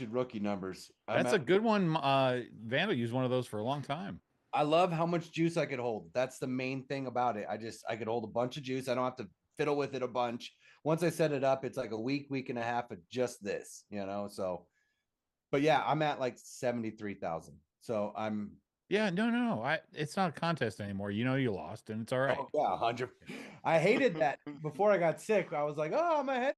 rookie numbers. I'm That's a at. good one. Vandal used one of those for a long time. I love how much juice I could hold. That's the main thing about it. I could hold a bunch of juice. I don't have to fiddle with it a bunch. Once I set it up, it's like a week and a half of just this, So, but yeah, I'm at like 73,000. So I'm. Yeah, no, no, no. It's not a contest anymore. You know you lost, and it's all Oh right. yeah, 100. I hated that before I got sick. I was like, oh, my head.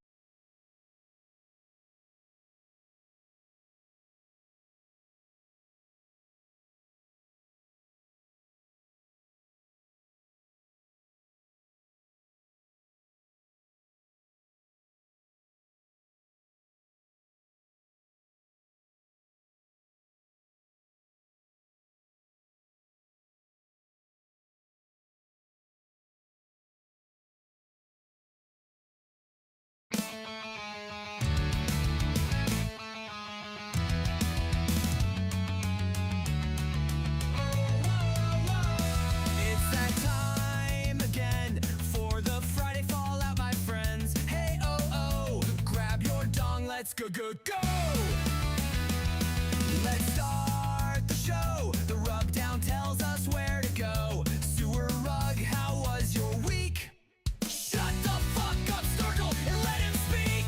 It's that time again for the Friday Fallout, my friends. Hey, oh, oh, grab your dong, let's go, go, go. Let's start the show. The rub down tells us where to go. Sewer Rug, how was your week? Shut the fuck up, Sturgill, and let him speak.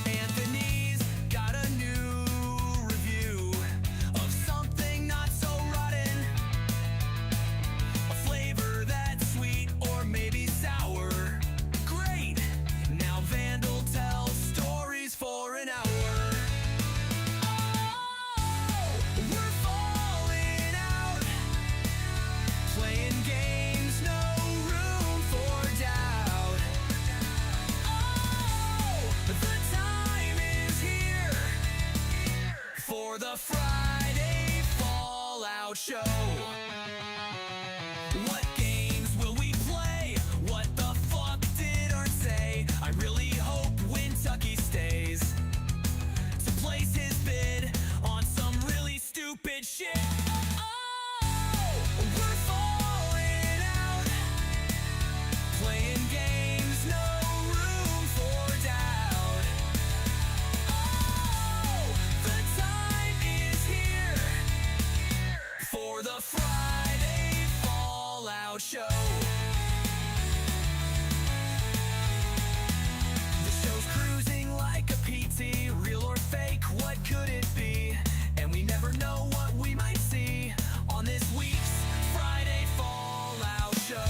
Anthony's got a new review of something not so rotten. A flavor that's sweet or maybe sour. Great! Now Vandal tells stories for an hour. Oh, we're falling out. Playing games, no room for doubt. Oh, the time is here for the Friday Fallout Show. What games will we play? What the fuck did Ern say? I really hope Wintucky stays to place his bid on some really stupid shit. Oh, we're falling out. Playing games, no room for doubt. Oh, the time is here for the Friday Fallout Show. The show's cruising like a PT, real or fake, what could it be? And we never know what we might see on this week's Friday Fallout Show.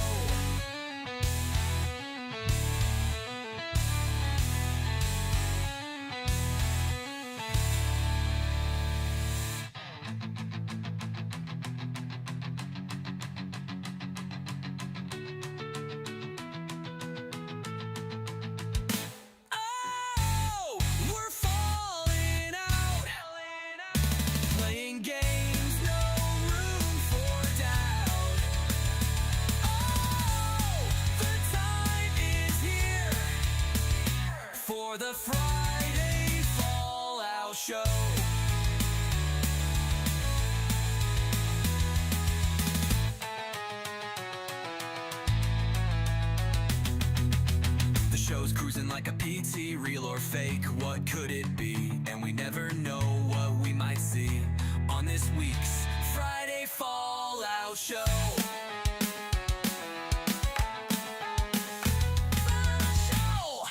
Oh, we're falling out. Playing games, no room for doubt. Oh, the time is here for the Friday Fallout Show. The show's cruising like a PT, real or fake, what could it be? And we never know what we might see on this week's Friday Fallout Show. Fallout Show!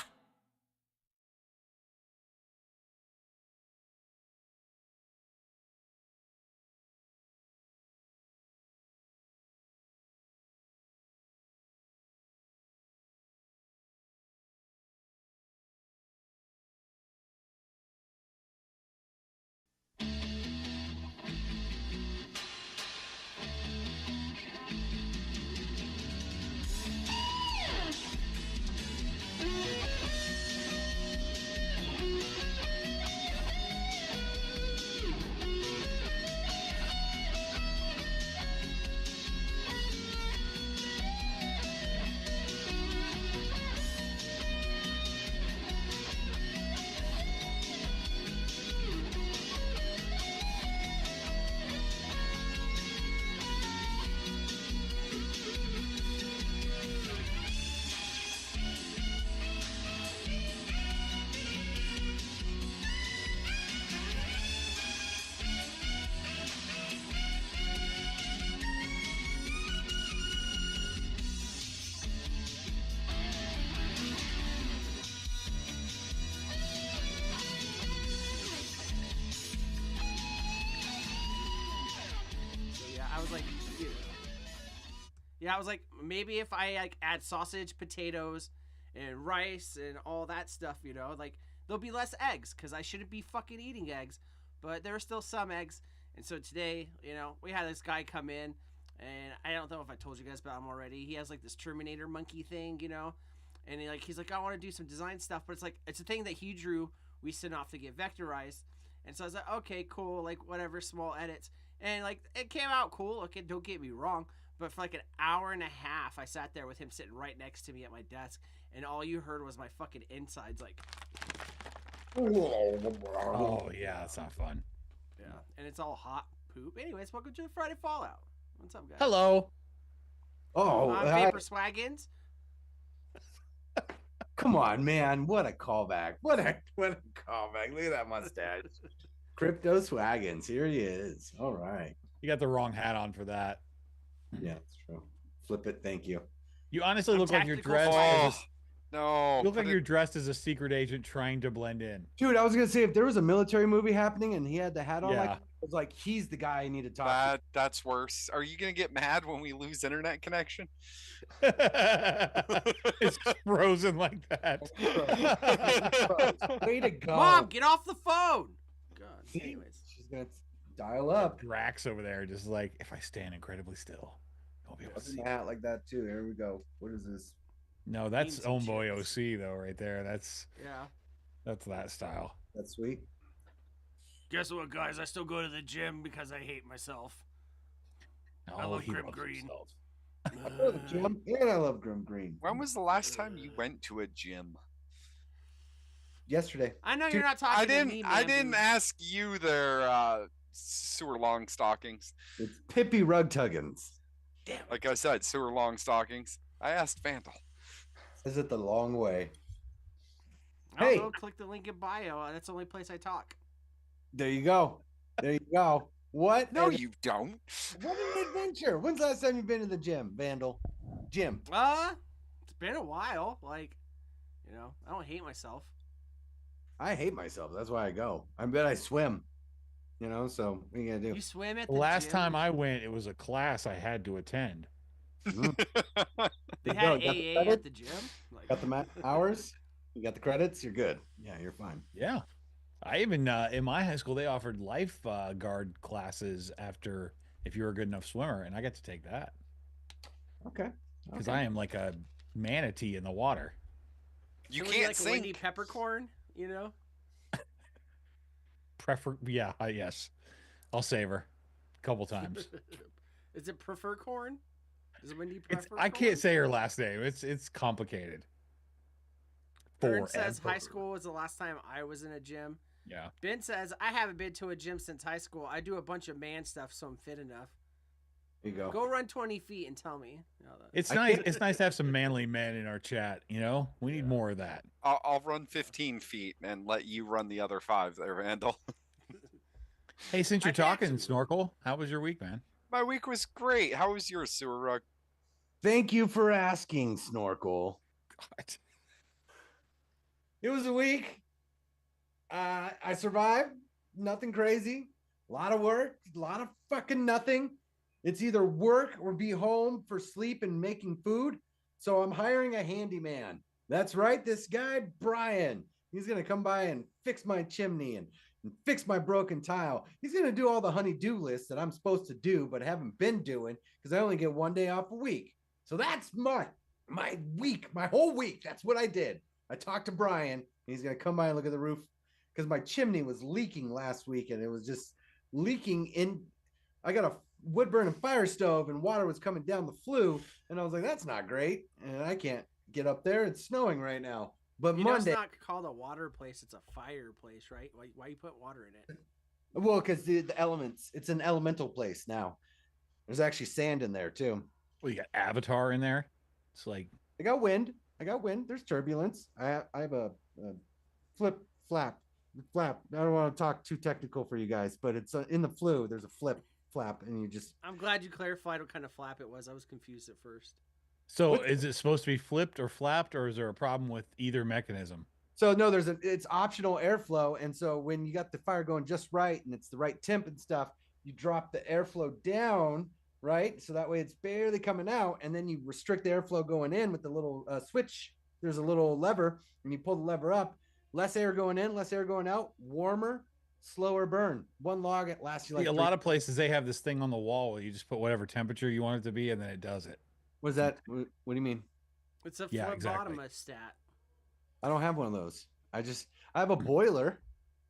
Yeah, I was like, maybe if I like add sausage, potatoes, and rice and all that stuff, you know, like there'll be less eggs because I shouldn't be fucking eating eggs, but there are still some eggs. And so today, you know, we had this guy come in, and I don't know if I told you guys about him already. He has like this Terminator monkey thing, you know, and he's like, I want to do some design stuff, but it's like it's a thing that he drew. We sent off to get vectorized, and so I was like, okay, cool, like whatever, small edits, and like it came out cool. Okay, don't get me wrong. But for like an hour and a half, I sat there with him sitting right next to me at my desk, and all you heard was my fucking insides, like, Oh yeah, that's not fun. yeah. And it's all hot poop. Anyways, welcome to the Friday Fallout. What's up, guys? Hello. Oh, Paper Swaggins. come on, man! What a callback! What a callback! Look at that mustache. Crypto Swaggins, here he is. All right. You got the wrong hat on for that. Yeah, it's true. Flip it. Thank you. You honestly I'm look like you're tactical dressed. Oh, As no. you look like put you're it- dressed as a secret agent trying to blend in. Dude, I was gonna say if there was a military movie happening and he had the hat on, like Yeah. I was like, he's the guy I need to talk that's worse. Are you gonna get mad when we lose internet connection? It's frozen like that. to. Way to go. Mom, get off the phone. God. See? Anyways, She's gonna dial up. Drax over there, just like if I stand incredibly still, you'll be able to What's in see. the hat like that too? Here we go. What is this? No, that's Beans and Homeboy chips. OC though, right there. That's yeah. that style. That's sweet. Guess what, guys? I still go to the gym because I hate myself. I love he Grim loves Green. himself. I love the gym, and I love Grim Green. When was the last time you went to a gym? Yesterday. I know Dude, you're not talking to me, I man, didn't dude. ask you their sewer long stockings. It's Pippi Rugtuggins. Damn. Like I said, sewer long stockings. I asked Vandal. Is it the long way? I don't Hey. know, click the link in bio. That's the only place I talk. There you go. There you go. What? No, an- you don't. What an adventure. When's the last time you've been to the gym, Vandal? Gym. It's been a while. Like, you know, I don't hate myself. I hate myself. That's why I go. I bet I swim. You know, so what are you gonna do? You swim at The the last gym? time I went, it was a class I had to attend. Mhm. They Yo, had got the AA credit? at the gym. Like, Got the hours? You got the credits? You're good. Yeah, you're fine. Yeah. I even in my high school they offered lifeguard classes after if you were a good enough swimmer, and I got to take that Okay. because Okay. I am like a manatee in the water. You so when you can't like a Wendy sink. peppercorn, you know? Yes, I'll save her a couple times. Is it prefer corn? Is it Wendy It's prefer I corn? can't say her last name. It's complicated. Ern says high Forever. school was the last time I was in a gym. Yeah. Ben says I haven't been to a gym since high school. I do a bunch of man stuff, so I'm fit enough. There you go. Go run 20 feet and tell me. You know, that- It's I nice. can't- It's nice to have some manly men in our chat. You know, we need more of that. I'll run 15 feet and let you run the other 5 there, Vandal. Hey, since I you're can talking, actually- Snorkel, how was your week, man? My week was great. How was yours, Sewer Rug? Thank you for asking, Snorkel. God. It was a week. I survived. Nothing crazy. A lot of work. A lot of fucking nothing. It's either work or be home for sleep and making food. So I'm hiring a handyman. That's right. This guy, Brian, he's going to come by and fix my chimney and fix my broken tile. He's going to do all the honey-do lists that I'm supposed to do, but haven't been doing because I only get one day off a week. So that's my week, my whole week. That's what I did. I talked to Brian. He's going to come by and look at the roof because my chimney was leaking last week and it was just leaking in. I got a wood burning fire stove and water was coming down the flue. And I was like, that's not great. And I can't get up there. It's snowing right now. But You know, Monday, it's not called a water place; it's a fireplace, right? Why you put water in it? well, because the elements, it's an elemental place now. There's actually sand in there too. Well, you got Avatar in there. It's like I got wind. There's turbulence. I have a flap. I don't want to talk too technical for you guys, but it's in the flue. There's a flap, and you just I'm glad you clarified what kind of flap it was. I was confused at first. so. What- Is it supposed to be flipped or flapped, or is there a problem with either mechanism? so no. It's optional airflow, and so when you got the fire going just right and it's the right temp and stuff, you drop the airflow down right? So that way it's barely coming out, and then you restrict the airflow going in with the little switch. There's a little lever, and you pull the lever up. Less air going in, less air going out. Warmer, slower burn. One log it lasts you like a 3 lot of places they have this thing on the wall where you just put whatever temperature you want it to be, and then it does it. What is that? What do you mean? It's a Yeah, phlebotomist stat. I don't have one of those. I have a boiler.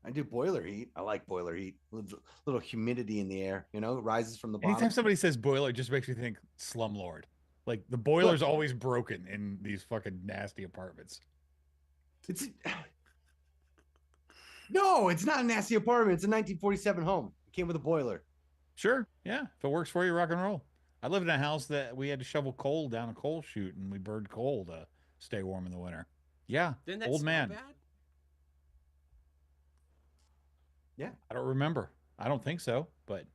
I do boiler heat. I like boiler heat. Little humidity in the air, rises from the bottom. Anytime somebody says boiler, it just makes me think slumlord. Like the boiler's always broken in these fucking nasty apartments. No, it's not a nasty apartment. It's a 1947 home. It came with a boiler. Sure, yeah. If it works for you, rock and roll. I lived in a house that we had to shovel coal down a coal chute, and we burned coal to stay warm in the winter. Yeah, Didn't that old smell man. bad? Yeah. I don't remember. I don't think so, but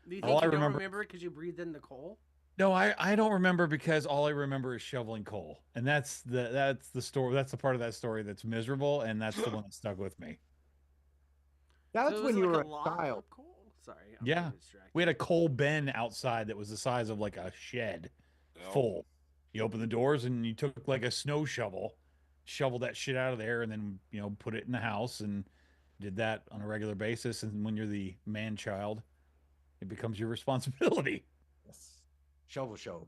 Do you All think I you don't remember- remember it because you breathed in the coal? no, I don't remember because all I remember is shoveling coal, and that's the story. That's the part of that story that's miserable, and that's the one that stuck with me. That's So it when was you like were a a log of child. coal? Sorry. I'm Yeah. getting distracted. We had a coal bin outside that was the size of like a shed, Oh. full. You open the doors and you took like a snow shovel, shoveled that shit out of there, and then put it in the house and did that on a regular basis. And when you're the man child, it becomes your responsibility. Yes. Shovel show.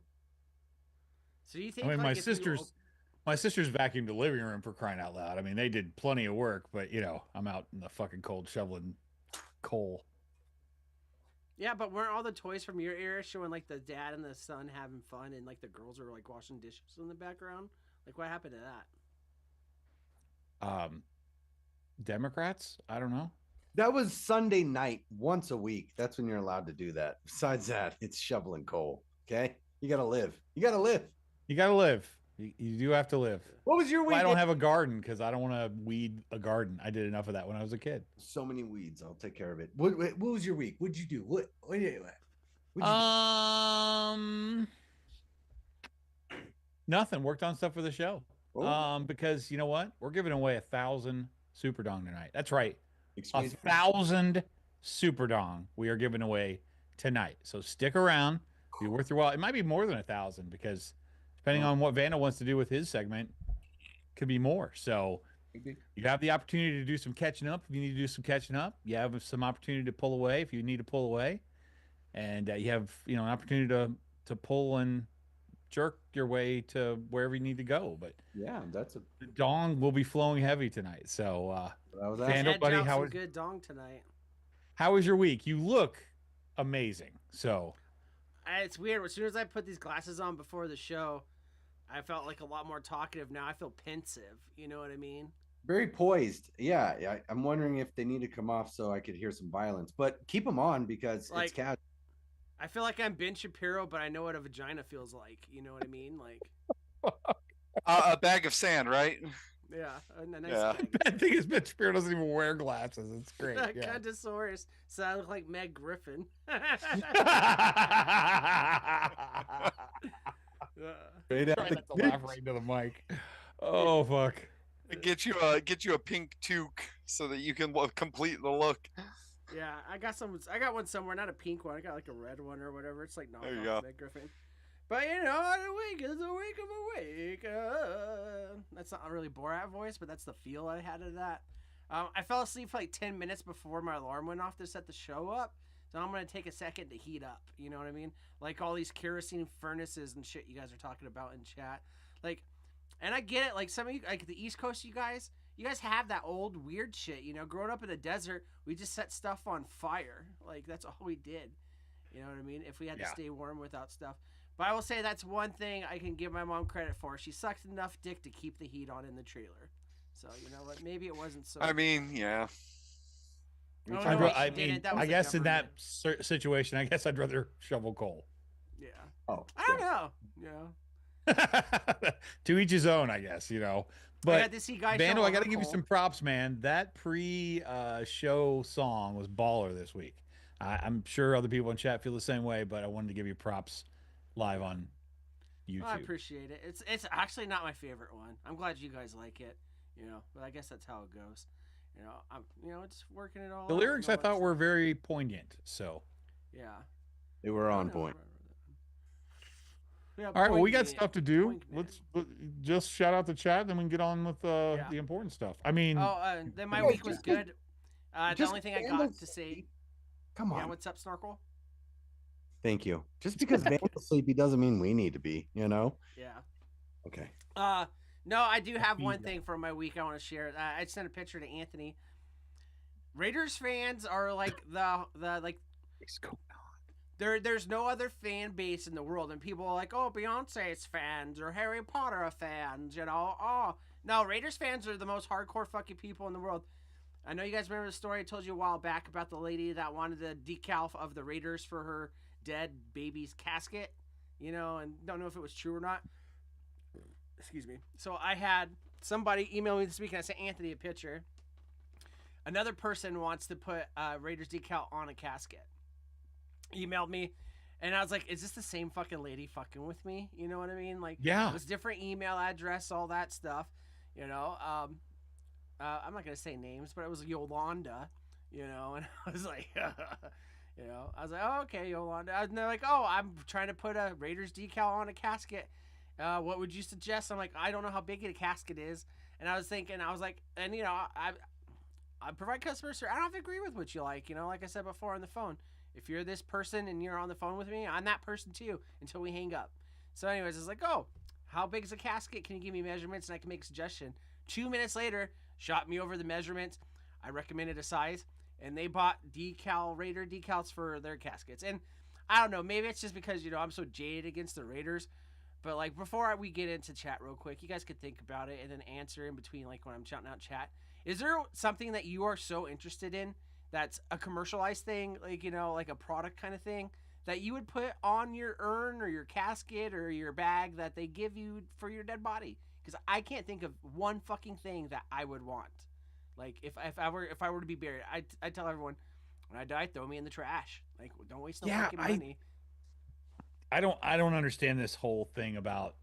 So you think I mean, like, my if you sisters vacuumed the living room, for crying out loud. I mean, they did plenty of work, but I'm out in the fucking cold shoveling coal. Yeah, but weren't all the toys from your era showing like the dad and the son having fun, and like the girls were like washing dishes in the background? Like, what happened to that? Democrats? I don't know. That was Sunday night, once a week. That's when you're allowed to do that. Besides that, it's shoveling coal. Okay, you gotta live. You gotta live. You got to live. You do have to live. What was your week? Well, I don't have a garden because I don't want to weed a garden. I did enough of that when I was a kid. so many weeds. I'll take care of it. What was your week? What'd you do? What'd you do? Nothing. Worked on stuff for the show. Oh, Because you know what? We're giving away 1,000 Super Dong tonight. That's right. excuse me. 1,000 Super Dong we are giving away tonight. So stick around. Be worth your while. It might be more than 1,000 because depending on what Vanda wants to do with his segment, could be more. So you have the opportunity to do some catching up. If you need to do some catching up, you have some opportunity to pull away if you need to pull away, and you have an opportunity to pull and jerk your way to wherever you need to go. But Yeah, that's a. the dong will be flowing heavy tonight. So That was Van- that. Chad buddy, dropped how some is- good dong tonight. how was your week? You look amazing. So It's weird. As soon as I put these glasses on before the show, I felt like a lot more talkative. Now I feel pensive. You know what I mean? Very poised. Yeah, I'm wondering if they need to come off so I could hear some violence, but keep them on because Like- it's casual. I feel like I'm Ben Shapiro, but I know what a vagina feels like. You know what I mean? Like, A bag of sand, right? yeah, a nice Yeah. bag. bad thing is Ben Shapiro doesn't even wear glasses. It's great. Yeah. Condosaurus. So I look like Meg Griffin. Straight out Try the not to laugh right into the mic. Oh fuck. Get you a pink toque so that you can complete the look. Yeah, I got some. I got one somewhere, not a pink one. I got like a red one or whatever. It's like There you knockoff go. Meg Griffin. But a week is a week of a week. That's not a really Borat voice, but that's the feel I had of that. I fell asleep for like 10 minutes before my alarm went off to set the show up. So I'm gonna take a second to heat up. You know what I mean? Like all these kerosene furnaces and shit you guys are talking about in chat. Like, and I get it. Like some of you, like the East Coast, you guys have that old weird shit. You know, growing up in the desert, we just set stuff on fire. Like that's all we did. You know what I mean? If we had to Yeah. stay warm without stuff. But I will say that's one thing I can give my mom credit for. She sucked enough dick to keep the heat on in the trailer. So you know what? Maybe it wasn't so. I mean, yeah. Oh, no, I'd wait, ra- she I didn't. mean, That was I the guess in that government. situation, I guess I'd rather shovel coal. Yeah. Oh, I don't know. Yeah. To each his own, I guess. I But got to see guys. Vandal, I got to give you some props, man. That pre-show song was baller this week. I'm sure other people in chat feel the same way, but I wanted to give you props live on YouTube. I appreciate it. It's actually not my favorite one. I'm glad you guys like it. But I guess that's how it goes. I'm it's working it all. The out lyrics and I all that thought were stuff. very poignant. So Yeah. they were I on know, point. I remember that. All right, well, we got Poignant. stuff to do. Poignant. Let's just shout out the chat, then we can get on with the important stuff. I mean, Oh, then my Yeah, week was just 'cause- good. The just only thing I got Vandal's to say. sleepy- Come Yeah, on. what's up, Snorkel? Thank you. Just because Vandal's sleepy doesn't mean we need to be, you know? Yeah. Okay. No, I do have one feedback. thing from my week I want to share. I sent a picture to Anthony. Raiders fans are like the like what's going on? there's no other fan base in the world, and people are like, oh, Beyonce's fans or Harry Potter fans, you know. Oh, no, Raiders fans are the most hardcore fucking people in the world. I know you guys remember the story I told you a while back about the lady that wanted the decal of the Raiders for her dead baby's casket, you know, and don't know if it was true or not. Excuse me. So I had somebody email me this week, and I sent Anthony a picture. Another person wants to put Raiders decal on a casket. Emailed me, and I was like, is this the same fucking lady fucking with me? You know what I mean? Like, Yeah. it was different email address, all that stuff, you know. I'm not gonna say names, but it was Yolanda, you know, and I was like, you know, I was like, oh, okay, Yolanda, and they're like, oh, I'm trying to put a Raiders decal on a casket. What would you suggest? I'm like, I don't know how big a casket is, and I was thinking, I was like, and you know, I provide customer service. I don't have to agree with what you like, you know, like I said before on the phone. If you're this person and you're on the phone with me, I'm that person too until we hang up. So anyways, it's like, oh, how big is a casket? Can you give me measurements and I can make a suggestion? 2 minutes later, shot me over the measurements. I recommended a size, and they bought Raider decals for their caskets. And I don't know, maybe it's just because, you know, I'm so jaded against the Raiders. But like, before we get into chat real quick, you guys could think about it and then answer in between, like when I'm shouting out chat. Is there something that you are so interested in that's a commercialized thing, like, you know, like a product kind of thing, that you would put on your urn or your casket or your bag that they give you for your dead body? Because I can't think of one fucking thing that I would want. Like, if I were to be buried, I tell everyone, when I die, throw me in the trash. Like, don't waste no fucking money. I don't understand this whole thing about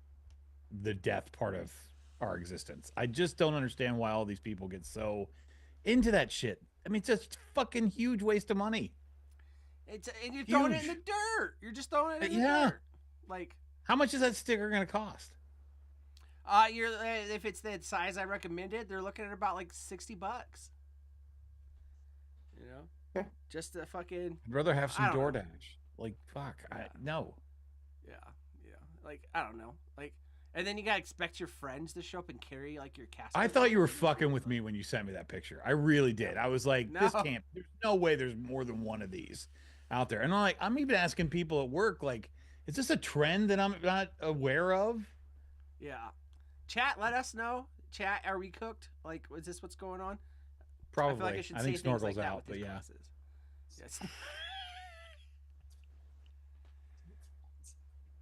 the death part of our existence. I just don't understand why all these people get so into that shit. I mean, it's just fucking huge waste of money. And you're throwing it in the Huge. dirt. You're just throwing it in the Yeah. dirt. Like, How much is that sticker going to cost? if it's the size I recommended, they're looking at about like $60. You know, Okay. just to fucking I'd rather have some I don't know. DoorDash. Like, fuck. Yeah. No. yeah. Like, I don't know. Like, and then you gotta expect your friends to show up and carry like your casket. I thought you were fucking with me when you sent me that picture. I really did. I was like, this No. can't, there's no way there's more than one of these out there. And I'm even asking people at work, like, is this a trend that I'm not aware of? Yeah. Chat, let us know. Chat, are we cooked? Like, is this what's going on? Probably. I feel like I should say think things Snorkel's like that out, with but these yeah. glasses. Yes.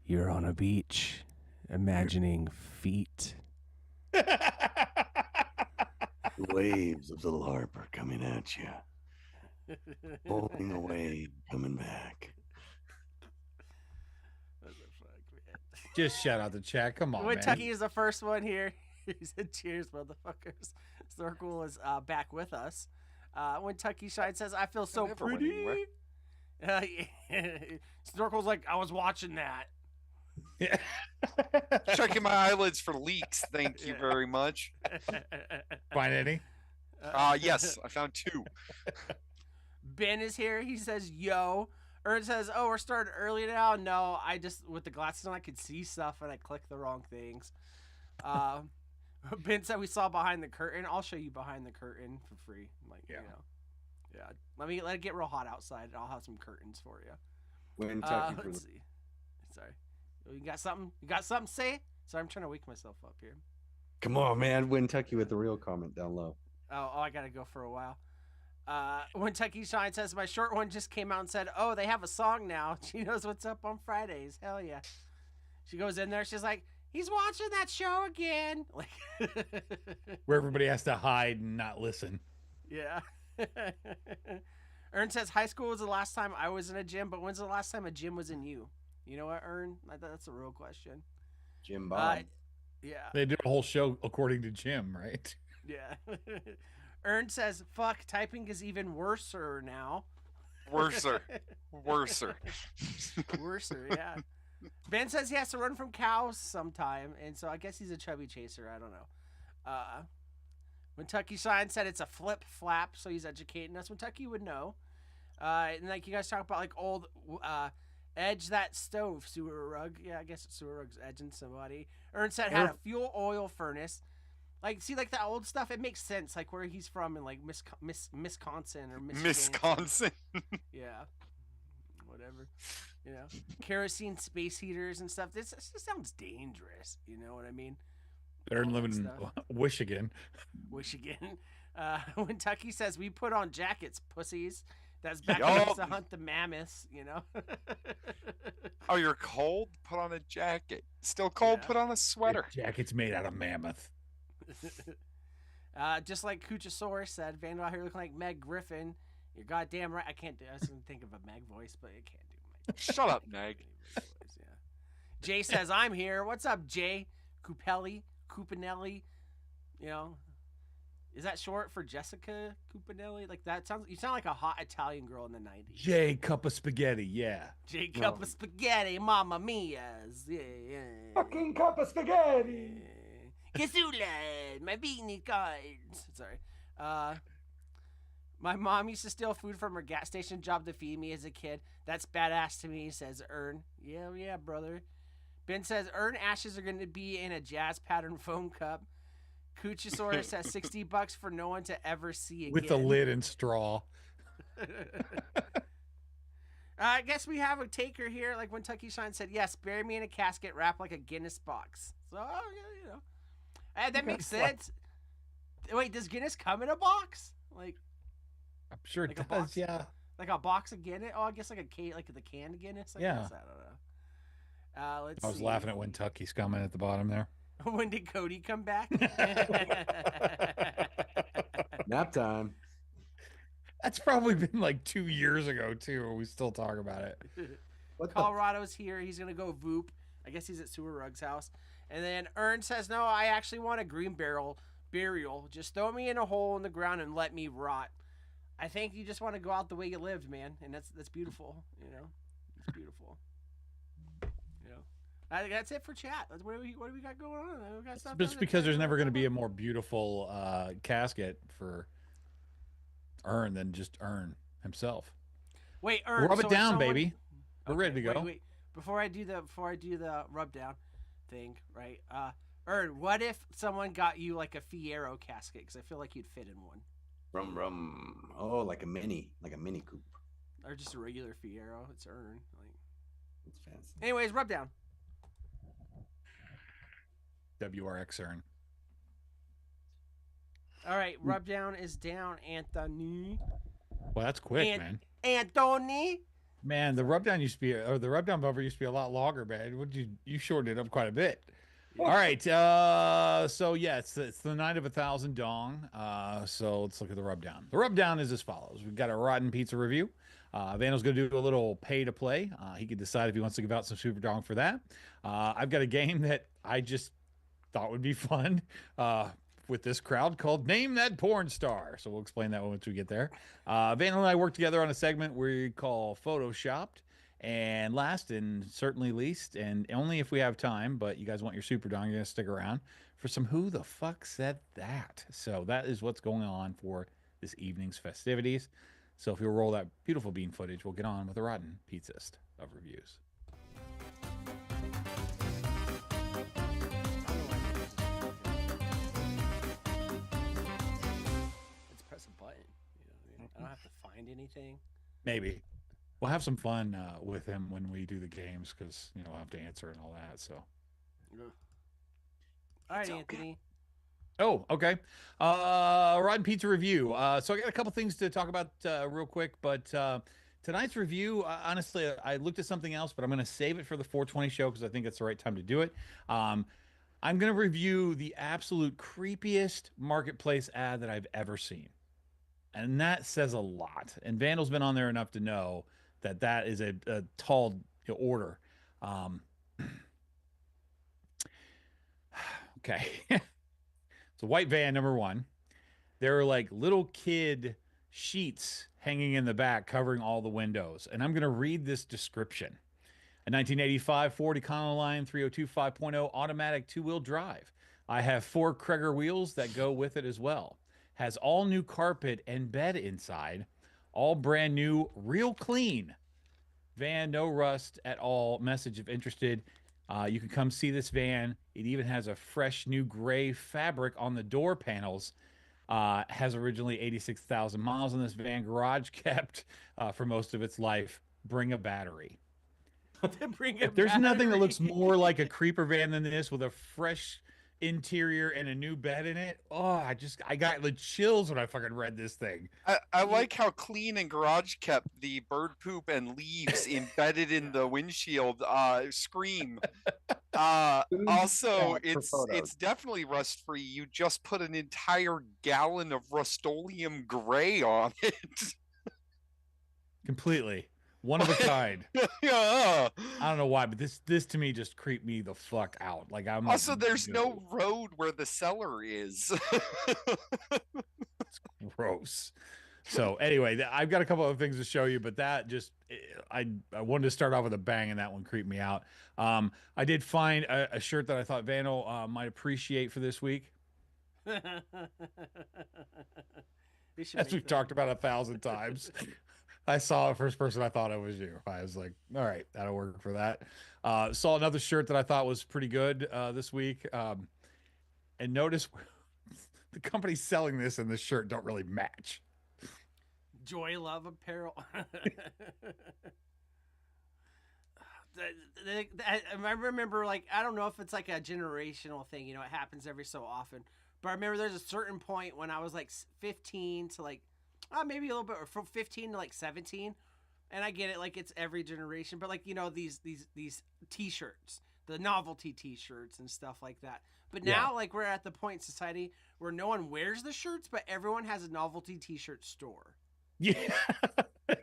You're on a beach, imagining feet. The waves of the LARP are coming at you, bowling away, coming back. What the fuck, man? Just shout out the chat. Come on, Kentucky man. is the first one here. He said, "Cheers, motherfuckers." Snorkel is back with us. When Tucky Shine says, "I feel so never went anywhere. pretty." Snorkel's like, "I was watching that." Yeah. Checking my eyelids for leaks. Thank you Yeah. very much. Find any? Yes, I found 2. Ben is here. He says, "Yo." Ern says, "Oh, we're starting early now." No, I just with the glasses on, I could see stuff and I clicked the wrong things. Ben said we saw behind the curtain. I'll show you behind the curtain for free. Like, Yeah. you know, yeah. Let it get real hot outside. And I'll have some curtains for you. Kentucky for Let's see. Sorry, you got something? You got something to say? Sorry, I'm trying to wake myself up here. Come on, man. Kentucky with the real comment down low. Oh, I gotta go for a while. When Tucky Shine says my short one just came out and said, "Oh, they have a song now." She knows what's up on Fridays. Hell yeah. She goes in there. She's like, "He's watching that show again." Like, Where everybody has to hide and not listen. yeah. Ern says high school was the last time I was in a gym, but when's the last time a gym was in you? You know what, Ern? That's a real question. Jim Bob. Yeah. They did a whole show according to Jim, right? Yeah. Ern says, "Fuck, typing is even worser now." Worser. Worser. Worser, yeah. Ben says he has to run from cows sometime, and so I guess he's a chubby chaser. I don't know. When Tucky Shine said it's a flip flap, so he's educating us. When Tucky would know. And like you guys talk about like old edge that stove sewer rug. Yeah, I guess sewer rug's edging somebody. Ern said had a fuel oil furnace. Like, see, like that old stuff, it makes sense. Like where he's from in like Wisconsin or Michigan. Wisconsin. Yeah. Whatever. You know, kerosene space heaters and stuff. This just sounds dangerous. You know what I mean? Better than All that living stuff. in Michigan. Wish again. When Tucky says we put on jackets, pussies. That's back Yup. when we used to hunt the mammoths, you know. Oh, you're cold? Put on a jacket. Still cold? Yeah. Put on a sweater. Jacket's made out of mammoth. Just like Kuchasaurus said, Vandal out here looking like Meg Griffin. You're goddamn right. I can't do. I was gonna think of a Meg voice, but I can't do Meg. Shut up, Meg. Voice, yeah. Jay says I'm here. What's up, Jay? Cupinelli. You know, is that short for Jessica Cupinelli? Like that sounds. You sound like a hot Italian girl in the '90s. J cup of spaghetti, yeah. J cup of spaghetti, Mamma Mia's. Yeah, yeah. Fucking cup of spaghetti. Casula, my beanie cards. Sorry. My mom used to steal food from her gas station job to feed me as a kid. That's badass to me, says Ern. Yeah, brother. Ben says Ern ashes are going to be in a jazz pattern foam cup. Kuchasaurus says $60 for no one to ever see again. With the lid and straw. I guess we have a taker here. Like when Tucky Shine said, yes, bury me in a casket wrapped like a Guinness box. So, you know. That makes sense. Wait, does Guinness come in a box? Like I'm sure Like it a does, box? yeah. like a box of Guinness? Oh, I guess like a can, like the canned Guinness. I Yeah. guess. I don't know. Let's I was see. laughing at when Tucky's coming at the bottom there. When did Cody come back? Nap time. That's probably been like 2 years ago too. We still talk about it. What the? Colorado's here. He's gonna go Voop. I guess he's at Sewer Rug's house. And then Ern says, "No, I actually want a green burial. Just throw me in a hole in the ground and let me rot." I think you just want to go out the way you lived, man, and that's beautiful. You know, it's beautiful. You know, I think that's it for chat. What do we got going on? We got stuff Just on the because chat. there's never going to be a more beautiful casket for Ern than just Ern himself. Wait, Ern, Rub it so if down, someone- baby. We're ready to go. Wait. Before I do the rub down thing, right? Ern, what if someone got you like a Fiero casket? Because I feel like you'd fit in one, Rum rum. Oh, like a mini coupe. or just a regular Fiero. It's Ern. Like, It's fancy. anyways, rub down. WRX Ern. All right, rub down is down, Anthony. Well, that's quick, And- man. Anthony. Man, the rub down used to be, or the rub down bumper used to be a lot longer, man. Would you shortened it up quite a bit? All right. So yeah, it's the night of 1,000 dong. So let's look at the rub down. The rub down is as follows. We've got a rotten pizza review. Vandal's going to do a little pay to play. He can decide if he wants to give out some super dong for that. I've got a game that I just thought would be fun. With this crowd called Name That Porn Star. So we'll explain that once we get there. Vandal and I work together on a segment we call Photoshopped. And last and certainly least, and only if we have time, but you guys want your super dong, you're going to stick around for some Who the Fuck Said That? So that is what's going on for this evening's festivities. So if you'll roll that beautiful bean footage, we'll get on with the rotten pizzast of reviews. Let's press a button. You know what I mean? I don't have to find anything. Maybe. We'll have some fun with him when we do the games because, we'll have to answer and all that. So. All right, It's okay. Anthony. Oh, okay. Rotten Pizza review. So I got a couple things to talk about real quick, but tonight's review, honestly, I looked at something else, but I'm going to save it for the 420 show because I think it's the right time to do it. I'm going to review the absolute creepiest marketplace ad that I've ever seen. And that says a lot. And Vandal's been on there enough to know that that is a tall order. Okay. It's a white van, number one. There are like little kid sheets hanging in the back covering all the windows. And I'm going to read this description. A 1985 Ford Econoline 302 5.0 automatic two-wheel drive. I have 4 Kreger wheels that go with it as well. Has all new carpet and bed inside. All brand new, real clean. Van, no rust at all. Message if interested. You can come see this van. It even has a fresh new gray fabric on the door panels. Has originally 86,000 miles on this van. Garage kept for most of its life. Bring a battery. If there's nothing that looks more like a creeper van than this, with a fresh interior and a new bed in it, I got the chills when I fucking read this thing. I like how clean and garage kept the bird poop and leaves embedded in the windshield scream. Also, it's definitely rust free. You just put an entire gallon of Rust-Oleum gray on it. Completely. One of a kind. Yeah. I don't know why, but this to me just creeped me the fuck out. Like I'm Also, like, there's no road where the cellar is. It's gross. So anyway, I've got a couple of things to show you, but that just I wanted to start off with a bang, and that one creeped me out. I did find a shirt that I thought Vandal might appreciate for this week. As we've talked about 1,000 times. I saw it first person. I thought it was you. I was like, all right, that'll work for that. Saw another shirt that I thought was pretty good this week. And notice the company selling this and this shirt don't really match. Joy Love Apparel. I remember, like, I don't know if it's like a generational thing, you know, it happens every so often. But I remember there's a certain point when I was like 15 to like, maybe a little bit, or from 15 to like 17. And I get it, like it's every generation, but like, you know, these t-shirts, the novelty t-shirts and stuff like that. But now, like, we're at the point in society where no one wears the shirts, but everyone has a novelty t-shirt store. Yeah,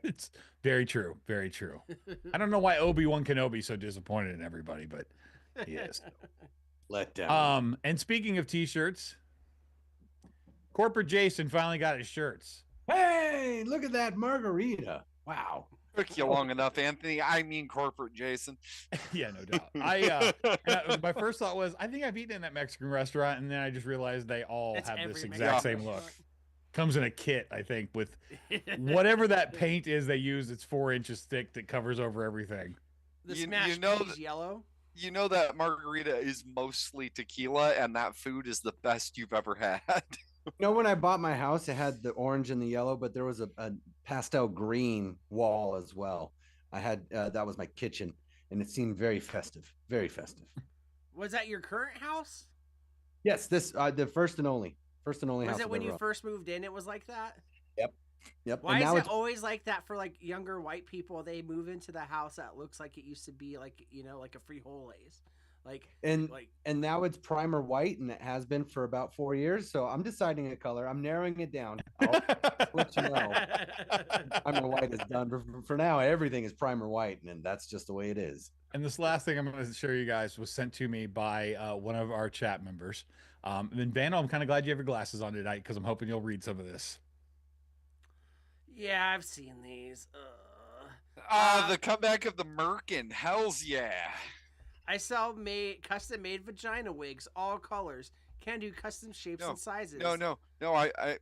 it's very true. Very true. I don't know why Obi-Wan Kenobi's so disappointed in everybody, but he is. Let down. And speaking of t-shirts, Corporate Jason finally got his shirts. Hey, look at that margarita. Wow. Took you long enough, Anthony. I mean, Corporate Jason. Yeah, no doubt. My first thought was, I think I've eaten in that Mexican restaurant, and then I just realized they all have this exact same look. Comes in a kit, I think, with whatever that paint is they use. It's 4 inches thick that covers over everything. The smashed cheese yellow. You know that margarita is mostly tequila, and that food is the best you've ever had. You know, when I bought my house, it had the orange and the yellow, but there was a pastel green wall as well. I had that was my kitchen, and it seemed very festive, very festive. Was that your current house? Yes, this the first and only house. Was it when you first moved in? It was like that. Yep. Why is it always like that for like younger white people? They move into the house that looks like it used to be, like, you know, like a frijoles. And now it's primer white, and it has been for about 4 years. So I'm deciding a color. I'm narrowing it down. I'll let you know. Primer white is done. For now, everything is primer white, and that's just the way it is. And this last thing I'm going to show you guys was sent to me by one of our chat members. And then Vandal, I'm kind of glad you have your glasses on tonight, because I'm hoping you'll read some of this. Yeah, I've seen these. The comeback of the Merkin. Hells yeah. I sell custom-made vagina wigs, all colors. Can do custom shapes and sizes. No. I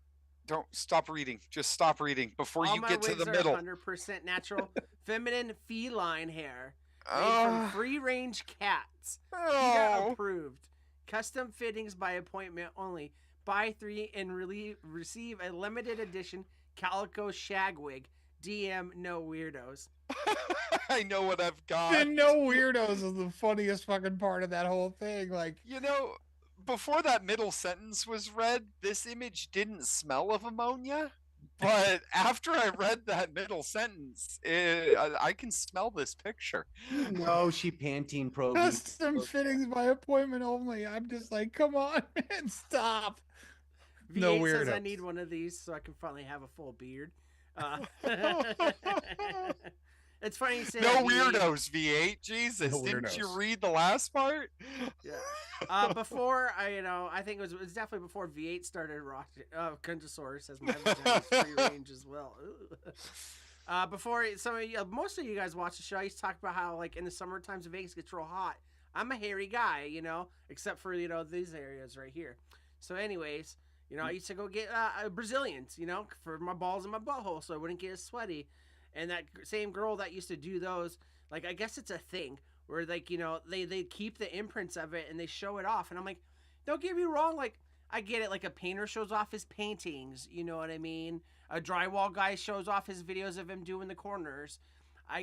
don't. Stop reading. Just stop reading before you get to the middle. 100% natural, feminine, feline hair made from free-range cats. PETA approved. Custom fittings by appointment only. Buy 3 and receive a limited edition calico shag wig. DM no weirdos. I know what I've got. And no weirdos is the funniest fucking part of that whole thing. Like, you know, before that middle sentence was read, this image didn't smell of ammonia. But after I read that middle sentence, I can smell this picture. No, she Pantene Pro. Custom fittings by appointment only. I'm just like, come on, man, stop. V8 no weirdos. says I need one of these so I can finally have a full beard. It's funny you say no V8. Weirdos, V8. Jesus, no didn't weirdos. you read the last part? Yeah. Before I think it was definitely before V8 started rocking. Kuntosaurus says my vagina's free range as well. Before some of you, most of you guys watch the show, I used to talk about how like in the summer times Vegas gets real hot. I'm a hairy guy, you know, except for these areas right here. So, anyways, I used to go get Brazilians, for my balls in my butthole, so I wouldn't get as sweaty. And that same girl that used to do those, like I guess it's a thing where like they keep the imprints of it and they show it off, and I'm like, don't get me wrong, like I get it, like a painter shows off his paintings, you know what I mean? A drywall guy shows off his videos of him doing the corners.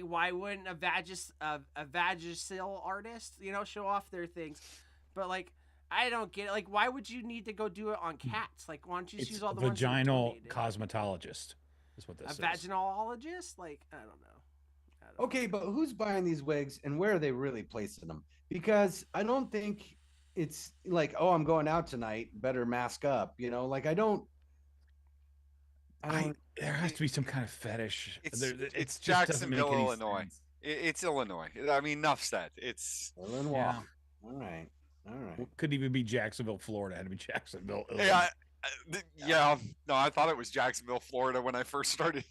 Why wouldn't a Vagisil artist, show off their things? But like, I don't get it. Like, why would you need to go do it on cats? Like, why don't you just use all the ones that are vaginal donated? cosmetologist is what this A is. vaginologist? Like, I don't know. Okay, but who's buying these wigs and where are they really placing them? Because I don't think it's like, oh, I'm going out tonight, better mask up. Like There has to be some kind of fetish. It's It just doesn't make Jacksonville, any Illinois. sense. It's Illinois. I mean, enough said. It's Illinois. Yeah. All right. Couldn't even be Jacksonville, Florida. It had to be Jacksonville, Illinois. yeah. No, I thought it was Jacksonville, Florida when I first started.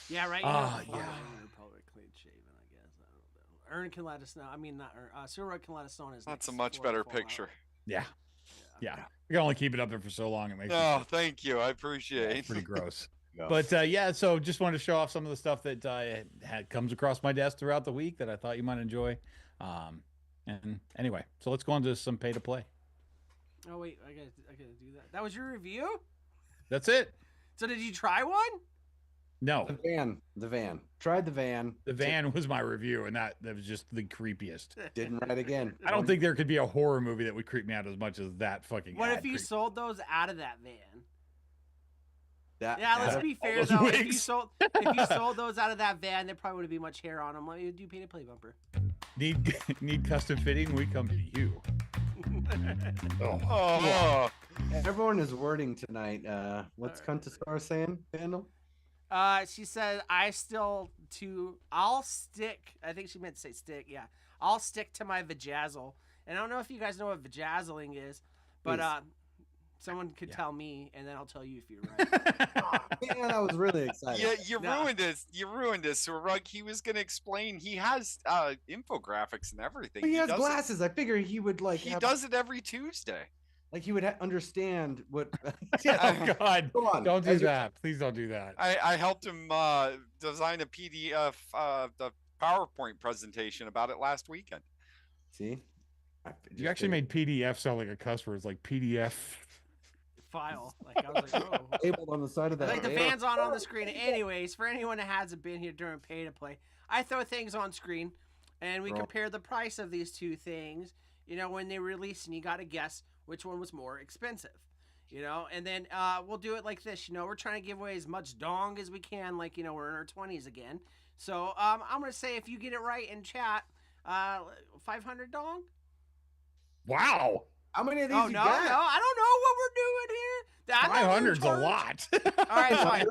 Yeah, right. Ah, Florida, yeah. You're probably clean shaven, I guess. I don't know. Ern can let us know. I mean, not Ern. Surroy can let us know on his. That's a next much Florida better fallout. picture. Yeah. We can only keep it up there for so long. It makes Oh, thank you. I appreciate it pretty gross. Yeah. But yeah, so just wanted to show off some of the stuff that comes across my desk throughout the week that I thought you might enjoy. And anyway, so let's go on to some pay to play. Oh wait, I gotta do that. That was your review. That's it. So did you try one? No, The van. Tried the van. the van was my review, and that was just the creepiest. Didn't write again. I don't think there could be a horror movie that would creep me out as much as that fucking. What ad if you creep. sold those out of that van? that. Yeah, let's that- be fair those though. If you wigs. sold those out of that van, there probably wouldn't be much hair on them. Like, you do pay to play bumper. Need custom fitting? We come to you. Oh, Everyone is wording tonight. What's Kuntasar saying, Vandal? She said, I'll stick. I think she meant to say stick. Yeah, I'll stick to my vajazzle. And I don't know if you guys know what vajazzling is, but Please. someone could Yeah. tell me, and then I'll tell you if you're right. Man, I was really excited. yeah, you No. ruined this. You ruined this. So, Rug, he was going to explain. He has infographics and everything. But he has does it- glasses. I figure he would like. He have- does it every Tuesday. Like he would understand what. Oh God! Go on. Don't do As you're- that. Please don't do that. I helped him design a PDF, the PowerPoint presentation about it last weekend. See, You actually made PDF sound like a cuss word. It's like PDF. File. Like I was like, oh. labeled on the side of that. Like the van. van's on the screen. Anyways, for anyone that hasn't been here during pay to play, I throw things on screen, and we Right. compare the price of these two things. When they release, and you got to guess which one was more expensive. And then we'll do it like this. We're trying to give away as much dong as we can. Like we're in our 20s again. So I'm gonna say if you get it right in chat, 500 dong. Wow, How many of these Oh you no, got? I don't know what we're doing here. I know we're 500's a charged. lot. All right, fine.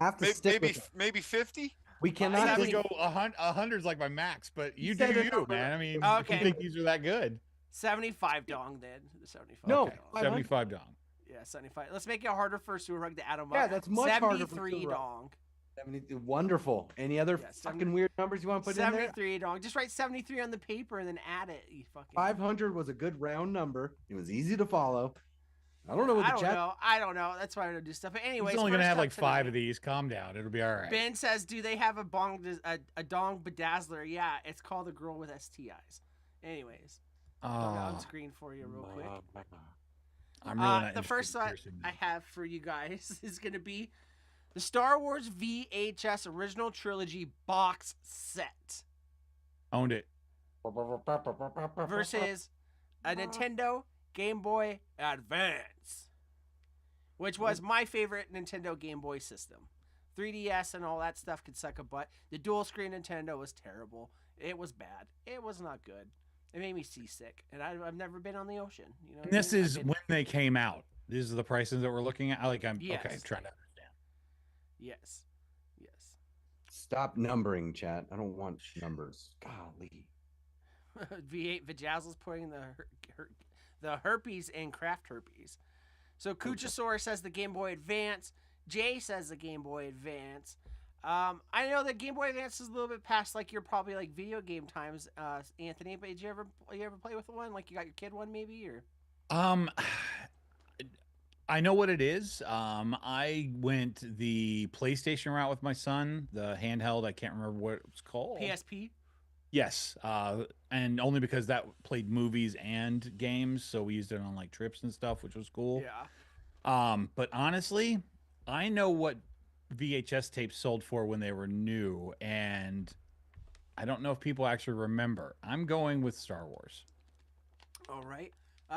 Have to Maybe stick maybe, with it. maybe 50. We I cannot have to think- go 100's like my max, but you said do it you, over- man. I mean, Okay. if you think these are that good? 75 dong then. The 75. No, dong. 75 dong. Yeah, 75. Let's make it harder for Surug to add them up. Yeah, that's much harder for 73 Surug. dong. 70, wonderful. Any other Yeah, fucking weird numbers you want to put in there? 73 dong. Just write 73 on the paper and then add it. You fucking. 500 was a good round number. It was easy to follow. I don't know what the chat. I don't know. That's why I'm gonna do stuff. But anyways, He's only gonna first have up like 5 tonight, of these. Calm down. It'll be all right. Ben says, "Do they have a dong bedazzler?" Yeah, it's called a girl with STIs. Anyways, put it on Oh, screen for you real quick. I'm really not The first interested in one piercing I them. have for you guys is going to be the Star Wars VHS Original Trilogy box set Owned it. versus a Nintendo Game Boy Advance, which was my favorite Nintendo Game Boy system. 3DS and all that stuff could suck a butt. The dual screen Nintendo was terrible. It was bad. It was not good. It made me seasick, and I've never been on the ocean. You know what I This mean? is when they came out. These are the prices that we're looking at. Like I'm okay. Yes. Trying to understand. Yes. Stop numbering, chat. I don't want numbers. Golly. V8 Vajazzle's putting the herpes in craft herpes. So Kuchasaur says the Game Boy Advance. Jay says the Game Boy Advance. I know the Game Boy Advance is a little bit past like your probably like video game times, Anthony. But did you ever play with one? Like you got your kid one maybe or? Um, I know what it is. I went the PlayStation route with my son, the handheld. I can't remember what it was called. PSP. Yes, and only because that played movies and games, so we used it on like trips and stuff, which was cool. Yeah. But honestly, I know what VHS tapes sold for when they were new, and I don't know if people actually remember. I'm going with Star Wars. All right.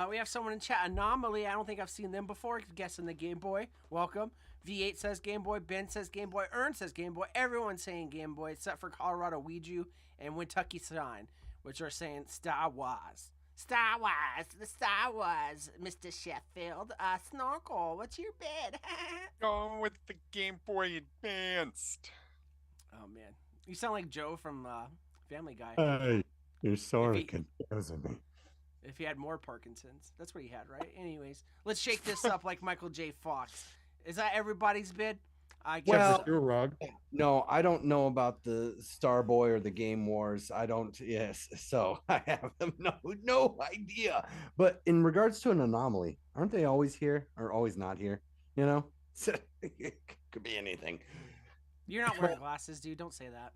We have someone in chat. Anomaly. I don't think I've seen them before. Guessing the Game Boy. Welcome. V8 says Game Boy. Ben says Game Boy. Ern says Game Boy. Everyone's saying Game Boy except for Colorado Ouija and Kentucky Stein, which are saying Star Wars. Star Wars. The Star Wars, Mr. Sheffield. Snorkel, what's your bid? Going with the Game Boy Advanced. Oh, man. You sound like Joe from Family Guy. Hey, you're sorry If he- confusing me. If he had more Parkinson's. That's what he had, right? Anyways, let's shake this up like Michael J. Fox. Is that everybody's bid? I guess. Well- You're rug. No, I don't know about the Starboy or the Game Wars. I don't. Yes, so I have no idea. But in regards to an anomaly, aren't they always here or always not here? You know, so, it could be anything. You're not wearing glasses, dude. Don't say that.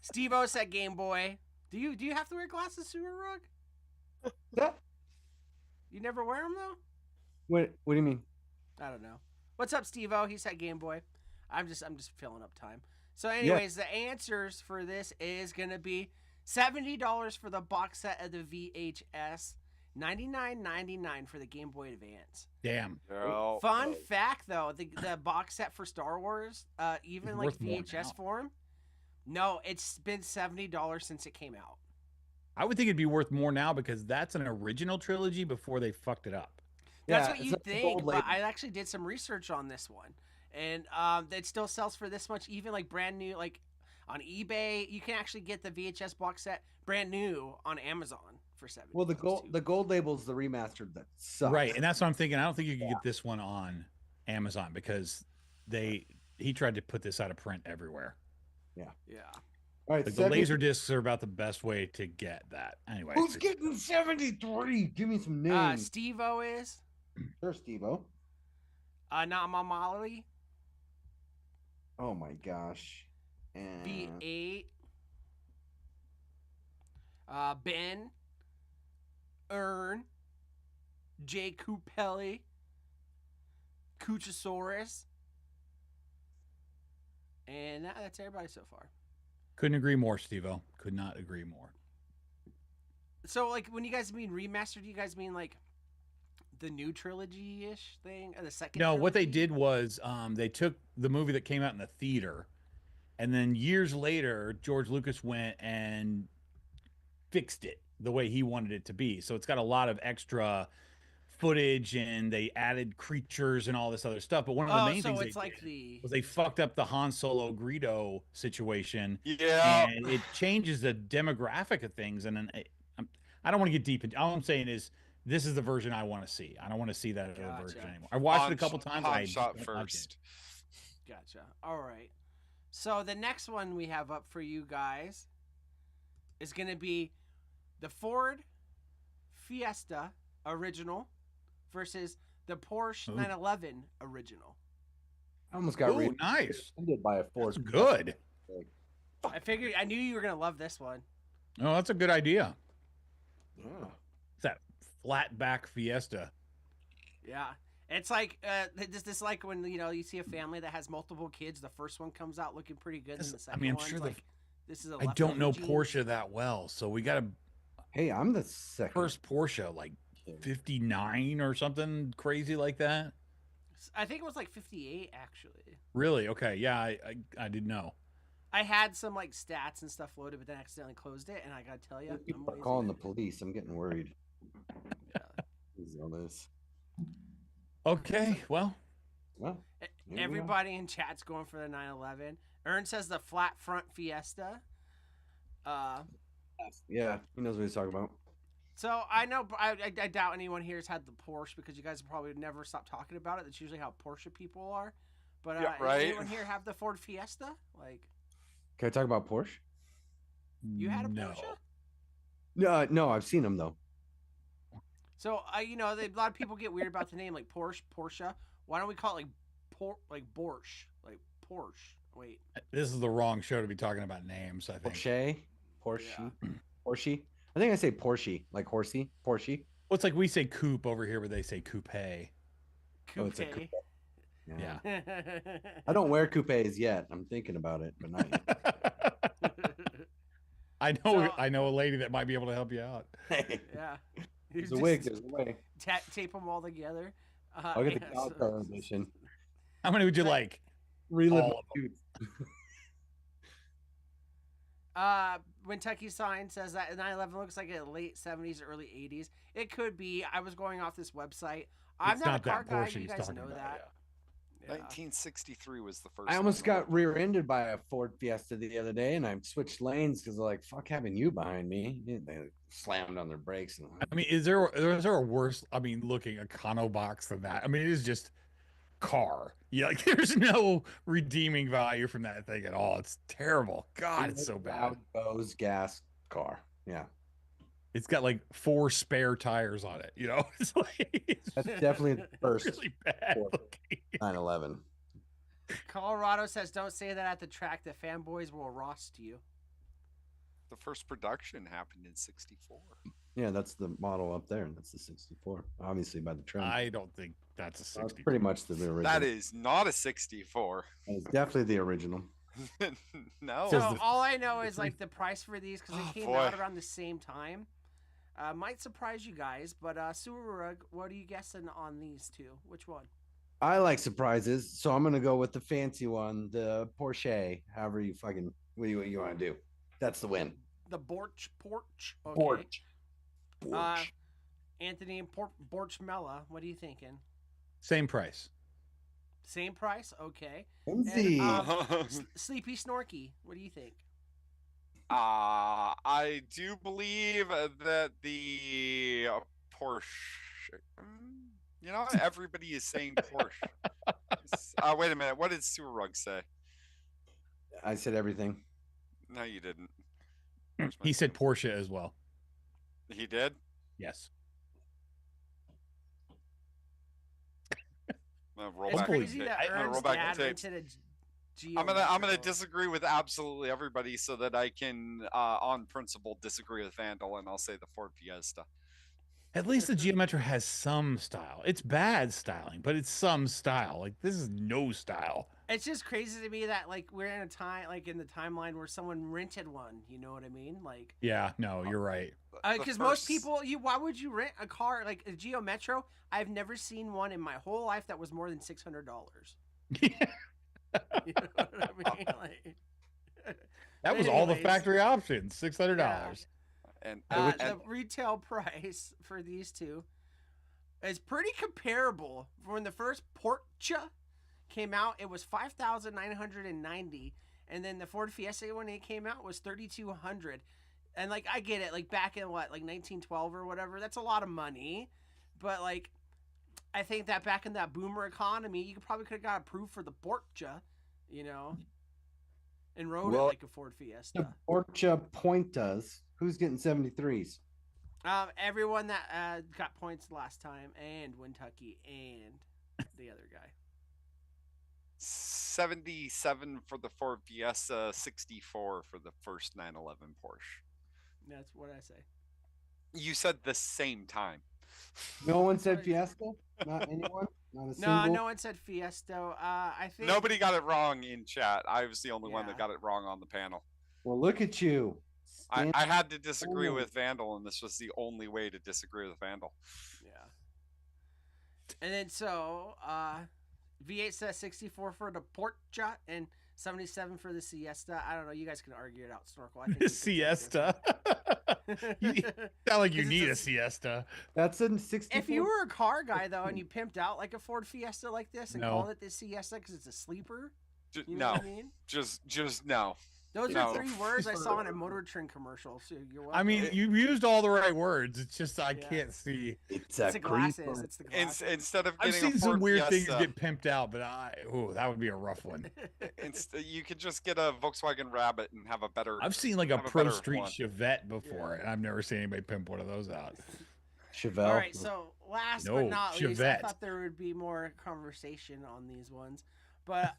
Steve-O said Game Boy. Do you have to wear glasses, Sewer Rug? That You never wear them though? what do you mean? I don't know. What's up, Steve-O? He said Game Boy. I'm just filling up time. So, anyways, the answers for this is gonna be $70 for the box set of the VHS, $99.99 for the Game Boy Advance. Damn. No. Fun fact, though, the box set for Star Wars, even It's like worth more VHS now. form, no, it's been $70 since it came out. I would think it'd be worth more now because that's an original trilogy before they fucked it up. That's Yeah, what it's you like the think, gold but label. I actually did some research on this one, and it still sells for this much, even like brand new, like on eBay. You can actually get the VHS box set brand new on Amazon for $70. Well, the too. gold label's the remastered that sucks. Right, and that's what I'm thinking. I don't think you can get this one on Amazon because he tried to put this out of print everywhere. Yeah. All right, Like the laser discs are about the best way to get that. Anyway, Who's getting 73? Give me some names. Steve-O is Sure, Steve-O. Namamali Oh my gosh. And V8. Ben, Ern, Jay Coupelli, Kuchasaurus, and that's everybody so far. couldn't agree more, Steve-O. Could not agree more. So, like, when you guys mean remastered, you guys mean like the new trilogy-ish thing, or the second? No, what they trilogy? did was they took the movie that came out in the theater, and then years later, George Lucas went and fixed it the way he wanted it to be. So it's got a lot of extra footage, and they added creatures and all this other stuff. But one of the main so things it's they like did the was they fucked up the Han Solo Greedo situation, Yeah. and it changes the demographic of things. And then I don't want to get deep into. All I'm saying is this is the version I want to see. I don't want to see that other Gotcha. version anymore. I watched Han it a couple sh- times. Han I shot don't like it. first. Gotcha. All right. So the next one we have up for you guys is going to be the Ford Fiesta original versus the Porsche Ooh. 911 original. I almost got Ooh, nice. ended by a Ford. That's good. I knew you were going to love this one. No, that's a good idea. Yeah. It's that flat back Fiesta. Yeah. It's like this like when you see a family that has multiple kids, the first one comes out looking pretty good, and This- the I second mean, I'm one's sure like this is a I don't know leftover gene. Porsche that well, so we got a Hey, I'm the second. first Porsche like 59 or something crazy like that. I think it was like 58 actually. Really? Okay. Yeah, I didn't know. I had some like stats and stuff loaded, but then I accidentally closed it, and I gotta tell you, People are calling the police. I'm getting worried. Easy on this. Okay. Well, Well, here we are. Everybody in chat's going for the 911. Ern says the flat front Fiesta. Yeah, he knows what he's talking about. So I know I doubt anyone here has had the Porsche because you guys probably never stop talking about it. That's usually how Porsche people are. But Yeah, right. anyone here have the Ford Fiesta? Like Can I talk about Porsche? you had a No. Porsche? No, I've seen them though. So you know, a lot of people get weird about the name like Porsche. Why don't we call it like Borsche? Like Porsche. Wait. This is the wrong show to be talking about names, I think. Porsche. Porsche. I think I say Porsche, like horsey. Porsche. Well, it's like we say coupe over here, but they say coupe. Oh, it's a Coupe. Yeah. Yeah. I don't wear coupes yet. I'm thinking about it, but not yet. I know a lady that might be able to help you out. Yeah. There's a wig. There's a way. Tape them all together. I'll get the yeah, Calico edition. How many would you like? Relive All my of youth. Kentucky sign says that 911 looks like a late 70s, early 80s. It could be. I was going off this website. I'm It's not a car that guy. Porsche You he's guys talking know about, that. Yeah. 1963 was the first. I almost one. got rear-ended by a Ford Fiesta the other day, and I switched lanes because they're like, "Fuck having you behind me." They slammed on their brakes. And I mean, is there a worse, looking Econo box than that? I mean, it is just car. Yeah, like there's no redeeming value from that thing at all. It's terrible. God, it's so bad. Goes gas car. Yeah, It's got like 4 spare tires on it. It's like that's definitely the first really bad Ford. looking. 911. Colorado says, "Don't say that at the track. The fanboys will roast you." The first production happened in '64. Yeah, that's the model up there. That's the 64, obviously by the trim. I don't think that's a That's 60. pretty much the original. That is not a '64. It's definitely the original. No. So the- all I know is like the price for these because Oh, they came boy. out around the same time. Might surprise you guys, but Sururug, what are you guessing on these two? Which one? I like surprises, so I'm gonna go with the fancy one, the Porsche. However you fucking what you want to do. That's the win. The Borch. Okay. Porsche. Anthony and Borchmella, what are you thinking? Same price. Same price? Okay. Fancy. Sleepy Snorky, what do you think? I do believe that the Porsche. You know, everybody is saying Porsche. Wait a minute. What did Surug say? I said everything. No, you didn't. Where's my He said pen? Porsche as well. He did. Yes. I'm gonna roll It's back the crazy tape. that I'm gonna roll Ern's back dad the went tapes. to the I'm gonna Metro. disagree with absolutely everybody so that I can, on principle, disagree with Vandal, and I'll say the Ford Fiesta. At least the Geo Metro has some style. It's bad styling, but it's some style. Like this is no style. It's just crazy to me that like we're in a time like in the timeline where someone rented one. You know what I mean? Like Yeah, no, you're right. The because most first- people, why would you rent a car like a Geo Metro? I've never seen one in my whole life that was more than $600. You know what I mean? Like, That was all the anyways, factory options, $600. and, The retail price for these two is pretty comparable. When the first Porsche came out, it was $5,990, and then the Ford Fiesta when it came out was $3,200. And like I get it, like back in what, like 1912 or whatever, that's a lot of money. But like, I think that back in that boomer economy, you probably could have got approved for the Porsche, you know, and rode it Well, like a Ford Fiesta. The Porsche Pointas. Who's getting 73s? Everyone that got points last time, and Kentucky, and the other guy. 77 for the Ford Fiesta, 64 for the first 911 Porsche. That's what I say. You said the same time. No one said Fiesta. Not anyone. Not a No, single. no one said Fiesta. I think Nobody got it wrong in chat. I was the only one that Yeah. got it wrong on the panel. Well, look at you. I had to disagree Oh. with Vandal, and this was the only way to disagree with Vandal. Yeah. And then so V8 says 64 for the Porsche and 77 for the Siesta. I don't know. You guys can argue it out, Snorkel. I think you can say Siesta. You different. sound like you 'Cause it's need a- a siesta. That's a 64. If you were a car guy though, and you pimped out like a Ford Fiesta like this and No. called it the Siesta because it's a sleeper, you know No, what I mean? just no. Those No. are 3 words I saw in a Motor Trend commercial. So you're welcome. I mean, you used all the right words. It's just I Yeah. can't see. It's it's a the glasses. creeper. It's the glasses. Instead of I've getting seen a some Ford weird things Fiesta, get pimped out, but that would be a rough one. you could just get a Volkswagen Rabbit and have a better. I've seen like a Have a Pro better Street one. Chevette before, Yeah. and I've never seen anybody pimp one of those out. Chevelle. All right, so last but No, not least, I Chevette. thought there would be more conversation on these ones, but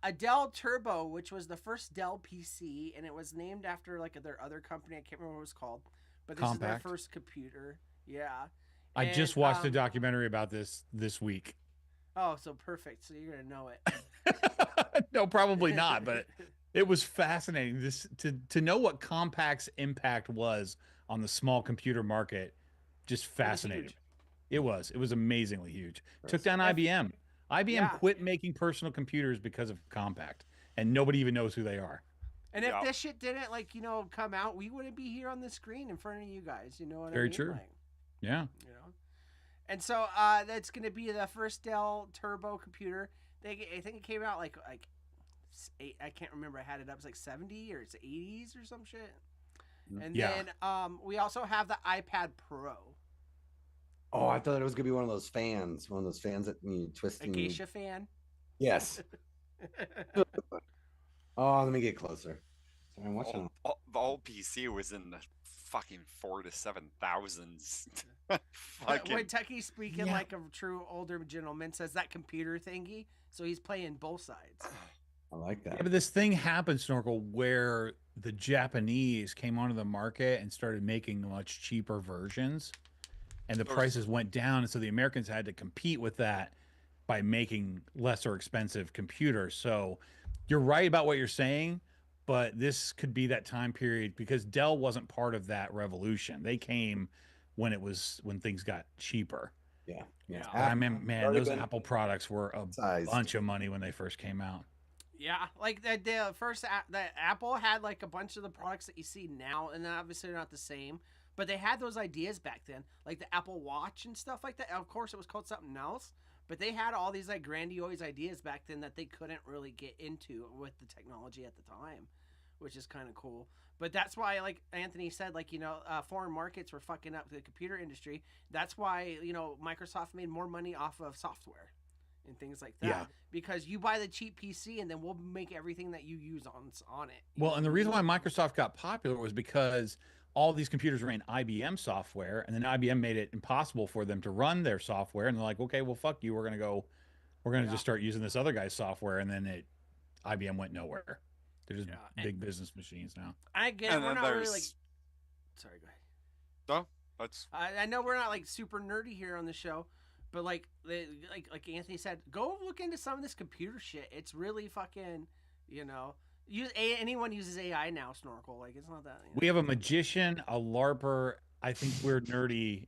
a Dell Turbo, which was the first Dell PC, and it was named after like their other company. I can't remember what it was called, but this is Compact. their first computer. Yeah. I And, just watched a documentary about this week. Oh, so perfect. So you're gonna know it. No, probably not, but it was fascinating to know what Compact's impact was on the small computer market. Just fascinating. huge. It was amazingly huge. Took Yes. down IBM. IBM Yeah. quit making personal computers because of Compact, and nobody even knows who they are. And if Yeah. this shit didn't come out, we wouldn't be here on the screen in front of you guys. You know what I Very mean? true. Like, Yeah. you know. And so that's going to be the first Dell Turbo computer. I think it came out like I can't remember. I had it up. It's like 70 or it's 80s or some shit. And Yeah. then we also have the iPad Pro, Oh, I thought it was gonna be one of those fans that you twist. a and- geisha fan. Yes. Oh, let me get closer. Sorry, I'm watching. The old PC was in the fucking 4,000 to 7,000s. When Fucking Tucky's speaking Yeah. like a true older gentleman, says that computer thingy, so he's playing both sides. I like Yeah, that. but this thing happened, Snorkel, where the Japanese came onto the market and started making much cheaper versions, and the Those- prices went down, and so the Americans had to compete with that by making lesser expensive computers. So you're right about what you're saying, but this could be that time period because Dell wasn't part of that revolution. They came when things got cheaper. Yeah. Yeah. I mean, man, already those been Apple products were a Sized. bunch of money when they first came out. Yeah, like the first the Apple had like a bunch of the products that you see now, and obviously they're not the same, but they had those ideas back then, like the Apple Watch and stuff like that. Of course, it was called something else, but they had all these like grandiose ideas back then that they couldn't really get into with the technology at the time, which is kind of cool. But that's why, like Anthony said, like foreign markets were fucking up the computer industry. That's why Microsoft made more money off of software and things like that. Yeah. Because you buy the cheap PC and then we'll make everything that you use on it. Well, and the reason why Microsoft got popular was because all these computers ran IBM software, and then IBM made it impossible for them to run their software. And they're like, okay, well, fuck you. We're gonna just start using this other guy's software, and then IBM went nowhere. They're just Yeah. big business machines now. I get it. and We're then not really like. there's Sorry, go ahead. no, that's I know we're not like super nerdy here on the show, but like Anthony said, go look into some of this computer shit. It's really fucking, anyone uses AI now. Snorkel, like it's not that. We have a magician, a LARPer. I think we're nerdy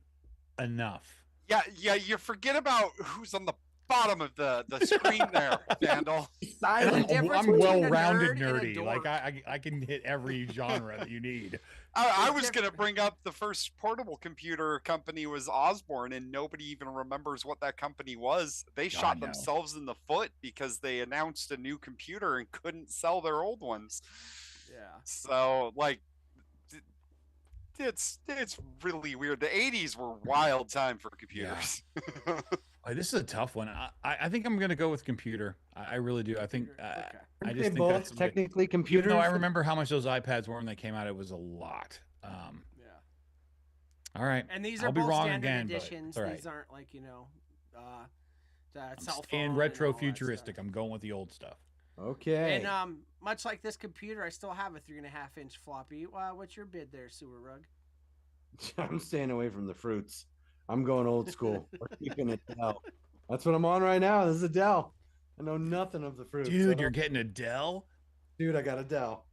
enough. yeah. You forget about who's on the bottom of the screen there, Vandal. Silent. difference I'm between a well-rounded nerd and a nerdy. dork. Like I can hit every genre that you need. I It's was gonna different. bring up the first portable computer company was Osborne, and nobody even remembers what that company was. They shot no. themselves in the foot because they announced a new computer and couldn't sell their old ones. Yeah. So like, it's really weird. The '80s were wild time for computers. This is a tough one. I think I'm gonna go with computer. I really do. I think Okay. I Aren't just they think both that's technically Even computers? though I remember how much those iPads were when they came out, it was a lot. Yeah. All right. And these are I'll be both wrong standard again, but editions. it's all right. These aren't like the I'm cell phone staying and retro all that futuristic. stuff. I'm going with the old stuff. Okay. And much like this computer, I still have a 3.5-inch floppy. What's your bid there, Sewer Rug? I'm staying away from the fruits. I'm going old school. We're keeping it Dell. That's what I'm on right now. This is a Dell. I know nothing of the fruits. Dude, you're getting a Dell? Dude, I got a Dell.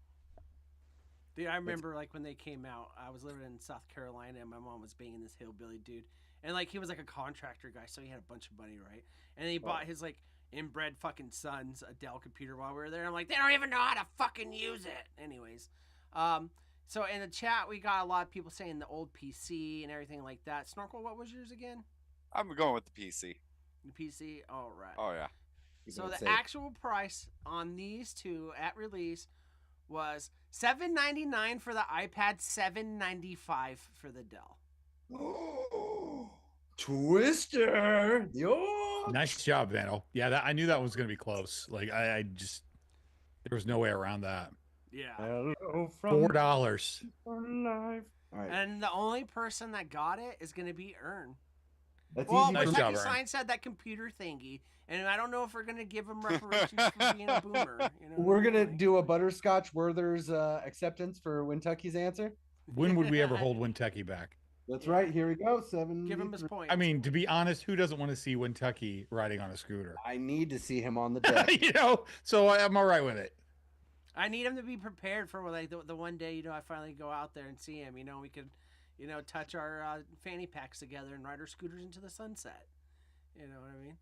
Dude, I remember like when they came out, I was living in South Carolina and my mom was banging this hillbilly dude. And like he was like a contractor guy, so he had a bunch of money, right? And he bought his like inbred fucking sons a Dell computer while we were there. I'm like, they don't even know how to fucking use it. Anyways, so in the chat we got a lot of people saying the old PC and everything like that. Snorkel, what was yours again? I'm going with the PC. The PC. All right. Oh yeah. So Keeping it the safe. actual price on these two at release was $799 for the iPad, $795 for the Dell. Twister. Yo. Nice job, Vandal. Yeah, I knew that was going to be close. Like I just there was no way around that. Yeah. Hello from $4. life. All right. And the only person that got it is going to be Earn. That's Well, easy. Nice but for job, Lucky Ern. Sign said that computer thingy, and I don't know if we're going to give him reparations for being a boomer. You know what We're I mean? gonna Like- do a butterscotch Werther's acceptance for Wintucky's answer. When would we ever hold Wintucky back? That's Yeah. right. Here we go. 7. Give him his point. I mean, to be honest, who doesn't want to see Wintucky riding on a scooter? I need to see him on the deck. You know, so I'm all right with it. I need him to be prepared for like the one day, you know, I finally go out there and see him. You know, we could, you know, touch our fanny packs together and ride our scooters into the sunset. You know what I mean?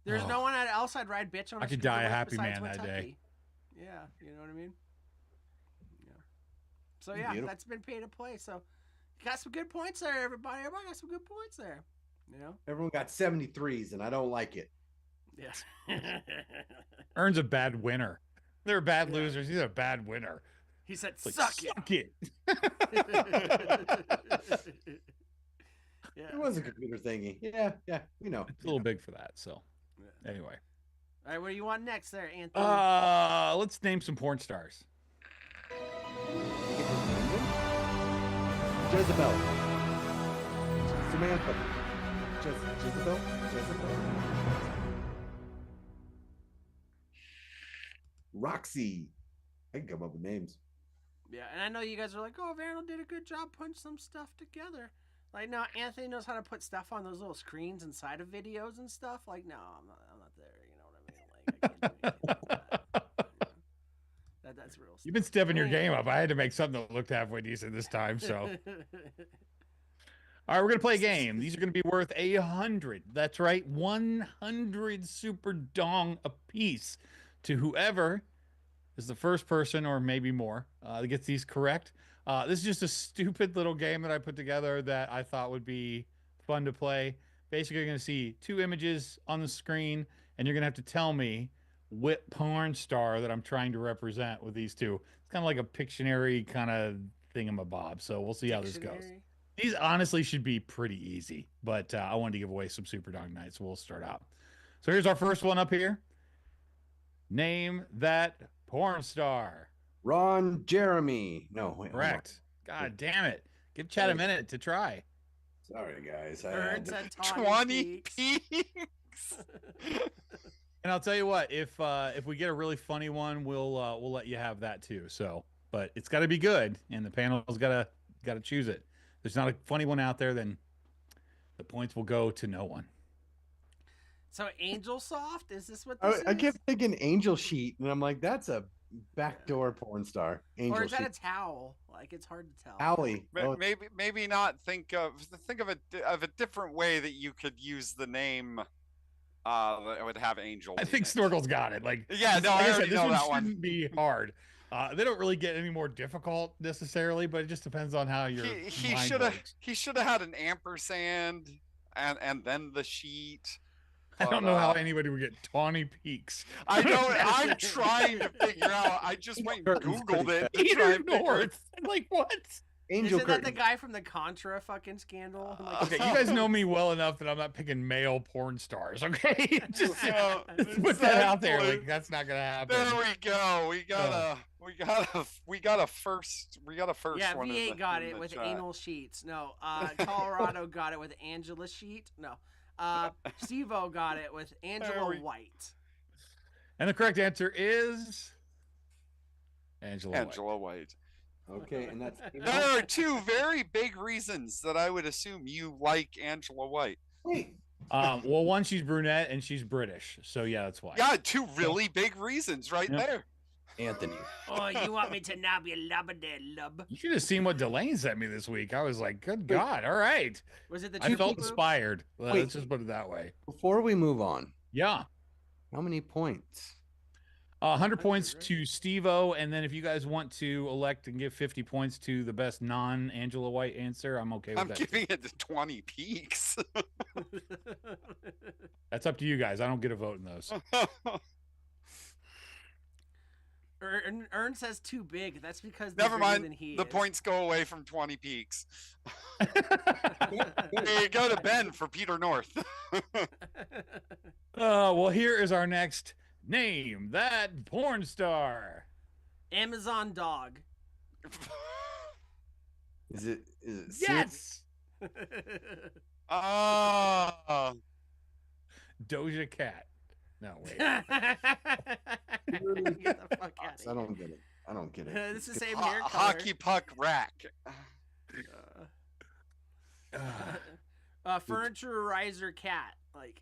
There's no Oh. one else I'd ride bitch on. I a could scooter die a with happy besides man that day. Kentucky. Yeah, you know what I mean. Yeah. So yeah, Beautiful. that's been pay to play. So you got some good points there, everybody. Everybody got some good points there. You know. Everyone got 73s, and I don't like it. Yeah. Earn's a bad winner. They're bad Yeah. losers. He's a bad winner. He said, It's like, "Suck it." suck it. Yeah. It was a computer thingy. Yeah, we know. It's a little big for that. So Yeah. anyway, All right, what do you want next, there, Anthony? let's name some porn stars. Jezebel. Samantha. Jezebel. Roxy. I can come up with names. Yeah, and I know you guys are like, "Oh, Vandal did a good job putting some stuff together." Like, no, Anthony knows how to put stuff on those little screens inside of videos and stuff. Like, no, I'm not there. You know what I mean? Like, I can't do anything like that. That's real. You've been stepping your game up. I had to make something that looked halfway decent this time. So, all right, we're gonna play a game. These are gonna be worth 100. That's right, 100 super dong apiece to whoever is the first person, or maybe more, that gets these correct. This is just a stupid little game that I put together that I thought would be fun to play. Basically, you're going to see two images on the screen, and you're going to have to tell me what porn star that I'm trying to represent with these two. It's kind of like a Pictionary kind of thingamabob. So we'll see how this goes. Dictionary. These honestly should be pretty easy, but I wanted to give away some Super Dog Nights, so we'll start out. So here's our first one up here. Name that porn star. Ron Jeremy. No, wait. hold on. Correct. God damn it. Give Chad a minute to try. Sorry, guys. Birds at 20 peaks. peaks. And I'll tell you what, if we get a really funny one, we'll let you have that too. So, but it's got to be good, and the panel's got to choose it. If there's not a funny one out there, then the points will go to no one. So Angel Soft, is this what this I is? kept thinking Angel Sheet, and I'm like, that's a backdoor porn star. Angel Or is that Sheet. a towel? Like, it's hard to tell. Owly. Oh, Maybe not think of a different way that you could use the name. That would have Angel. I in think it. Snorkel's got it. Like, Yeah, no, I said, already this know one that one. shouldn't be hard. They don't really get any more difficult necessarily, but it just depends on how your He mind should have works. had an ampersand and then the sheet. I don't But, know how anybody would get tawny peaks. I know. I'm trying to figure out. I just went and Curtain's Googled pretty it. to try Either and figure- north. Like what? Angel Isn't that the Curtain. guy from the Contra fucking scandal? Like, Okay, you guys know me well enough that I'm not picking male porn stars. Okay, just Yeah, put that out there. exactly. Like that's not gonna happen. There we go. We got a first. We got a first yeah, one. in V8 the- got in it the with chat. anal sheets. No, Colorado got it with Angela Sheet. No, Steve-O got it with Angela we- White. And the correct answer is Angela. White. Angela White. Okay, and that's There are two very big reasons that I would assume you like Angela White. Wait. Well, one, she's brunette and she's British, so yeah, that's why. Yeah, two really big reasons right Yep. there. Anthony. Oh, you want me to now be a lub? You should have seen what Delane sent me this week. I was like, good God, all right. Was it the I felt cheeky boob? inspired. Well, Wait. let's just put it that way. Before we move on, Yeah. how many points? 100 points right? to Steve-O, and then if you guys want to elect and give 50 points to the best non-Angela White answer, I'm okay with I'm that. giving it to 20 peaks. That's up to you guys. I don't get a vote in those. Ern says too big. That's because Never they're bigger mind. Than he The is. points go away from 20 Peaks. Hey, go to Ben for Peter North. Well, here is our next name that porn star. Amazon dog. Is it serious? Yes, Ah, Doja Cat. No, wait. Get the fuck out I of don't get it. I don't get it. here. This is the same hair color. hockey puck rack. Furniture riser cat. Like.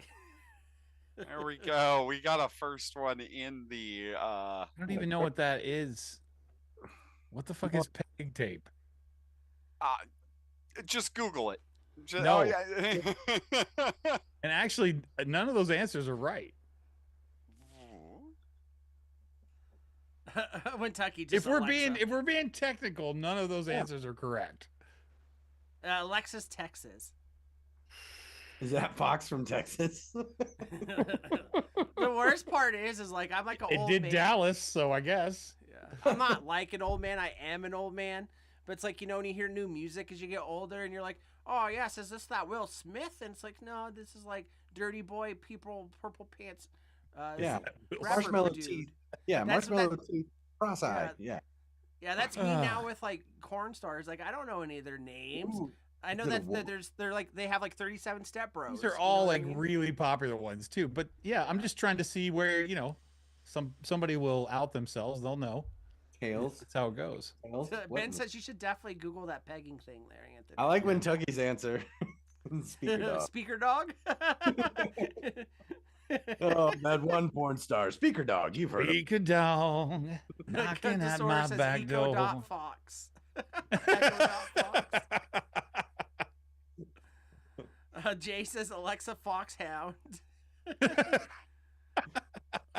There we go. We got a first one in the. I don't even know what that is. What the fuck is pegging tape? Just Google it. No. yeah. And actually, none of those answers are right. Kentucky. Just If we're Alexa. being technical, none of those answers are correct. Alexis, Texas. Is that Fox from Texas? The worst part is like I'm like an It old did man. Dallas, so I guess. Yeah. I'm not like an old man. I am an old man. But it's like, you know, when you hear new music as you get older and you're like, oh, yes, is this that Will Smith? And it's like, no, this is like Dirty Boy, People, Purple Pants. Yeah. rapper Marshmallow dude. teeth. Yeah, That's what marshmallow teeth. Cross-eyed. Yeah. Yeah, that's me now with like corn stars. Like, I don't know any of their names. Ooh, I know is it a that woman? they're like, they have like 37 Step Bros. These are you know all what I like mean? really popular ones too. But yeah, I'm just trying to see where, you know, somebody will out themselves. They'll know. Tails. That's how it goes. Tails. Ben What- says you should definitely Google that pegging thing there, Anthony. I like when Tuggy's answer. Speaker dog. Speaker dog? Oh, that one porn star. Speaker dog. You've heard of Speak a dog knocking at Contosaurus my says back Eco door. Dot Fox. Echo Dot Fox. Jay says Alexa Foxhound. I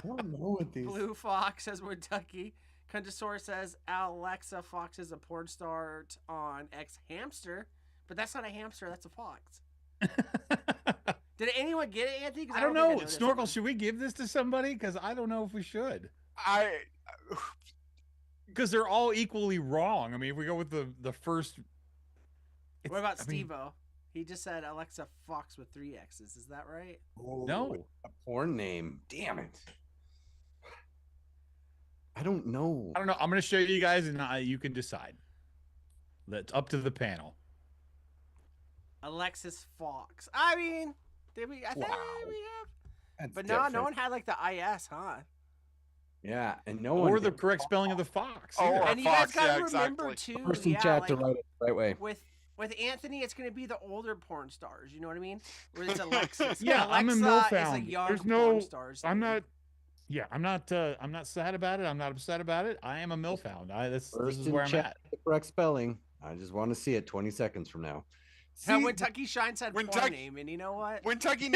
don't know what these. Blue Fox says Kentucky. Contosaurus says Alexa Fox is a porn star on X Hamster, but that's not a hamster. That's a fox. Did anyone get it, Anthony? 'Cause I don't think know. this Snorkel, one. should we give this to somebody? Because I don't know if we should. Because they're all equally wrong. I mean, if we go with the first. What about I mean, Steve-O? He just said Alexa Fox with 3 X's. Is that right? Oh, No. a porn name. Damn it. I don't know. I don't know. I'm going to show you guys, and you can decide. That's up to the panel. Alexis Fox. I mean, did we? I think Wow. we have. That's But no different. one had like the IS, huh? Yeah, and no one. Or the did. correct spelling of the fox. Oh, either. Or And you guys Fox, gotta yeah, remember exactly. too. Person Yeah, chat like, to write it the right way. with Anthony, it's gonna be the older porn stars. You know what I mean? Where it's Alexis. Yeah, Alexa I'm a is MILFound. a young There's porn no- stars I'm thing. not. Yeah, I'm not sad about it. I'm not upset about it. I am a MILFound. This First is in where I'm chat at. the correct spelling. I just want to see it 20 seconds from now. And See, Kentucky Shine said porn Kentucky- name, and you know what? Kentucky,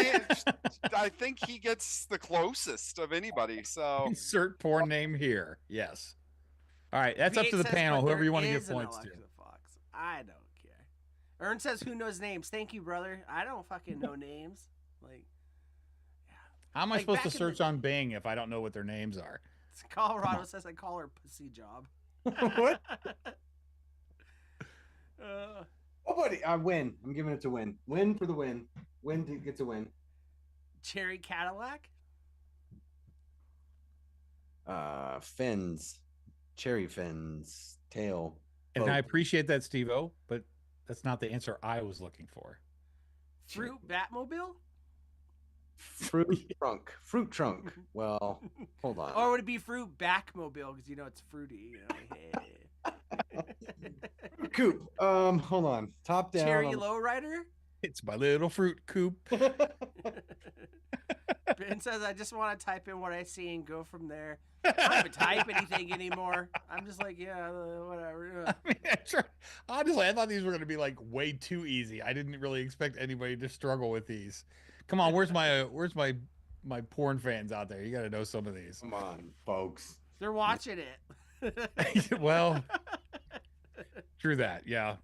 I think he gets the closest of anybody. So Insert porn name here. Yes. All right, that's up V8 to the says, panel. "But Whoever there you want to give is an points to. Alexa Fox. I don't care. Ern says, "Who knows names?" Thank you, brother. I don't fucking know names. Like, How am I Like, supposed to back in the- search on Bing if I don't know what their names are? Colorado says I call her pussy job. What? Uh, Oh, buddy, I win. I'm giving it to Win. Win for the win. Win gets a win. Cherry Cadillac. Fins, cherry fins, tail. And I boat. appreciate that, Steve-O, but that's not the answer I was looking for. Fruit Batmobile. Fruit trunk. Fruit trunk. Well, hold on. Or would it be Fruit Backmobile? Because you know it's fruity. You know, hey. Coop. Hold on. Top down. Cherry Lowrider. It's my little fruit coop. Ben says I just want to type in what I see and go from there. I don't even type anything anymore. I'm just like, yeah, whatever. I mean, honestly, I thought these were going to be like way too easy. I didn't really expect anybody to struggle with these. Come on, where's my porn fans out there? You got to know some of these. Come on, folks. They're watching it. Well, true that. Yeah.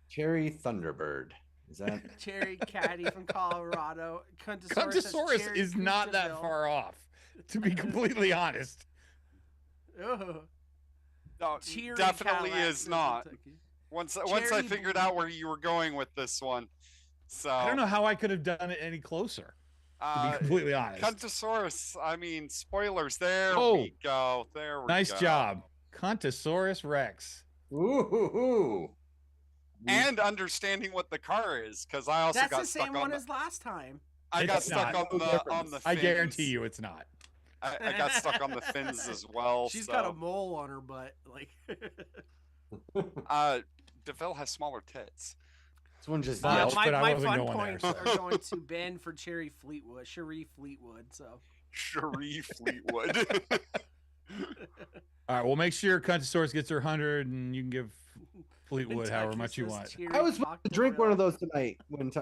Cherry Thunderbird. Is that? Cherry Caddy from Colorado. Contosaurus says Contosaurus Cherry is not that Coocheville. far off, to be completely honest. Ugh. No, cheering definitely Cadillac is for not. Kentucky. Once I Cherry figured blue. out where you were going with this one. So I don't know how I could have done it any closer, to be completely honest. Cuntosaurus, I mean, spoilers. There Oh. we go. There we Nice go. job. Contosaurus Rex. Ooh. And understanding what the car is, because I also That's got the stuck same on one the. as last time. I got It's stuck not. on No the difference. I fins. guarantee you it's not. I got stuck on the fins as well. She's so. got a mole on her butt. Like, DeVille has smaller tits. This one just Well, yelled. but I my wasn't fun going there, points so. are going to Ben for Cherie Fleetwood. So Cherie Fleetwood. All right, well, make sure Contosaurus gets her 100, and you can give Fleetwood however Kentucky much you says want. Cherie I was supposed to drink one of Cocktail. those tonight,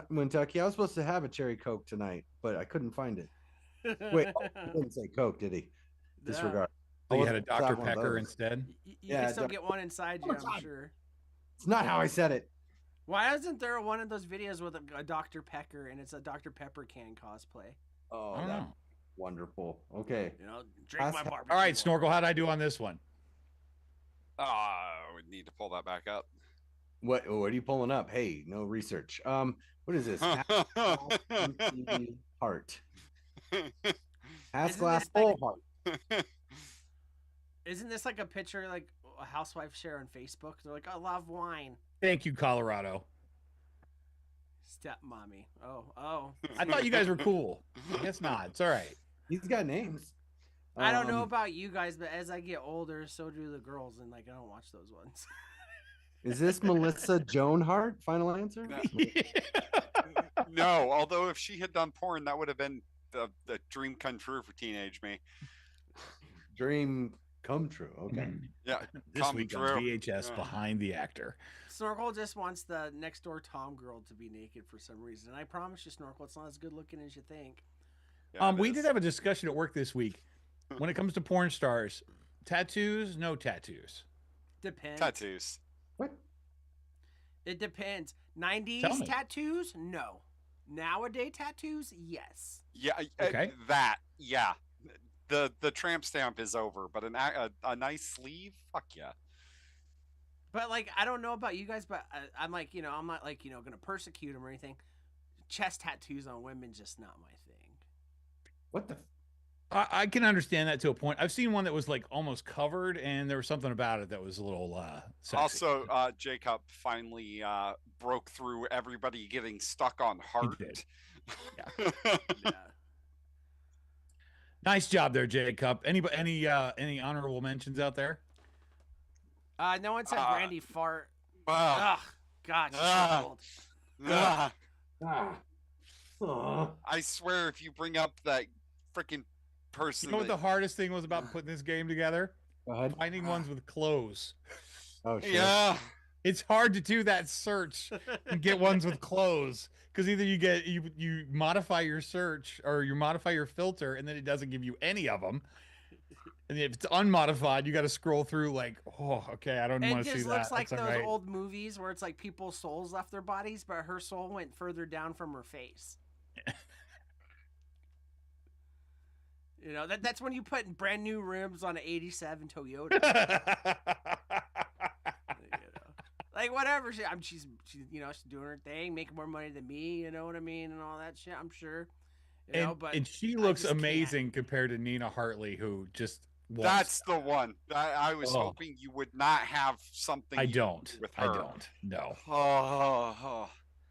Kentucky. I was supposed to have a cherry Coke tonight, but I couldn't find it. Wait, he didn't say Coke, did he? No. Disregard. So I you had a wasn't supposed to Dr. have one of Pecker those. instead? You Yeah, can still Doc- get one inside you, Oh, I'm God. sure. It's not how I said it. Why isn't there one of those videos with a Dr. Pecker and it's a Dr. Pepper can cosplay? Oh, I don't that's know. wonderful. Okay. You know, drink my Ask- barbecue. All right, water. Snorkel, how'd I do on this one? We need to pull that back up. What are you pulling up? Hey, no research. What is this? Heart. Half Isn't glass this like- full heart. Isn't this like a picture like a housewife share on Facebook? They're like, I love wine. Thank you, Colorado. Stepmommy. Oh. I thought you guys were cool. I guess not. It's all right. He's got names. I don't know Um, about you guys, but as I get older, so do the girls, and like I don't watch those ones. Is this Melissa Joan Hart? Final answer? No, although if she had done porn, that would have been the dream come true for teenage me. Dream come true. Okay. Yeah, This come week true. on VHS Yeah. Behind the Actor. Snorkel just wants the next door Tom girl to be naked for some reason. And I promise you, Snorkel, it's not as good looking as you think. Yeah, it We is. did have a discussion at work this week. When it comes to porn stars, tattoos, no tattoos. Depends. tattoos. What? It depends. Tell 90s me. tattoos? No. Nowadays tattoos? Yes. Yeah, Okay. that. Yeah, the tramp stamp is over, but a nice sleeve. Fuck yeah. But like, I don't know about you guys, but I'm like, I'm not like, gonna persecute them or anything. Chest tattoos on women, just not my thing. What the? I can understand that to a point. I've seen one that was like almost covered, and there was something about it that was a little sexy. Also, Jacob finally broke through everybody getting stuck on heart. did. Yeah. Nice job there, Jacob. Any honorable mentions out there? No one said Brandy fart. Ah, Ugh. God, she's Ah. so old. ah. Ah. Aw. I swear, if you bring up that freaking person, You know what the that- hardest thing was about putting this game together? Go ahead. Finding ones with clothes. Oh, sure. yeah, It's hard to do that search and get ones with clothes because either you modify your search or you modify your filter and then it doesn't give you any of them. And if it's unmodified, you got to scroll through like, oh, okay, I don't It want to see just that. looks like That's those all right. old movies where it's like people's souls left their bodies, but her soul went further down from her face. That's when you put brand new rims on an 87 Toyota. Like whatever, she's she's doing her thing, making more money than me. You know what I mean, and all that shit. I'm sure. And she I looks just can't. amazing compared to Nina Hartley, who just walks. that's the one. I was Oh. hoping you would not have something. I you don't. do with I her. don't. No. Oh,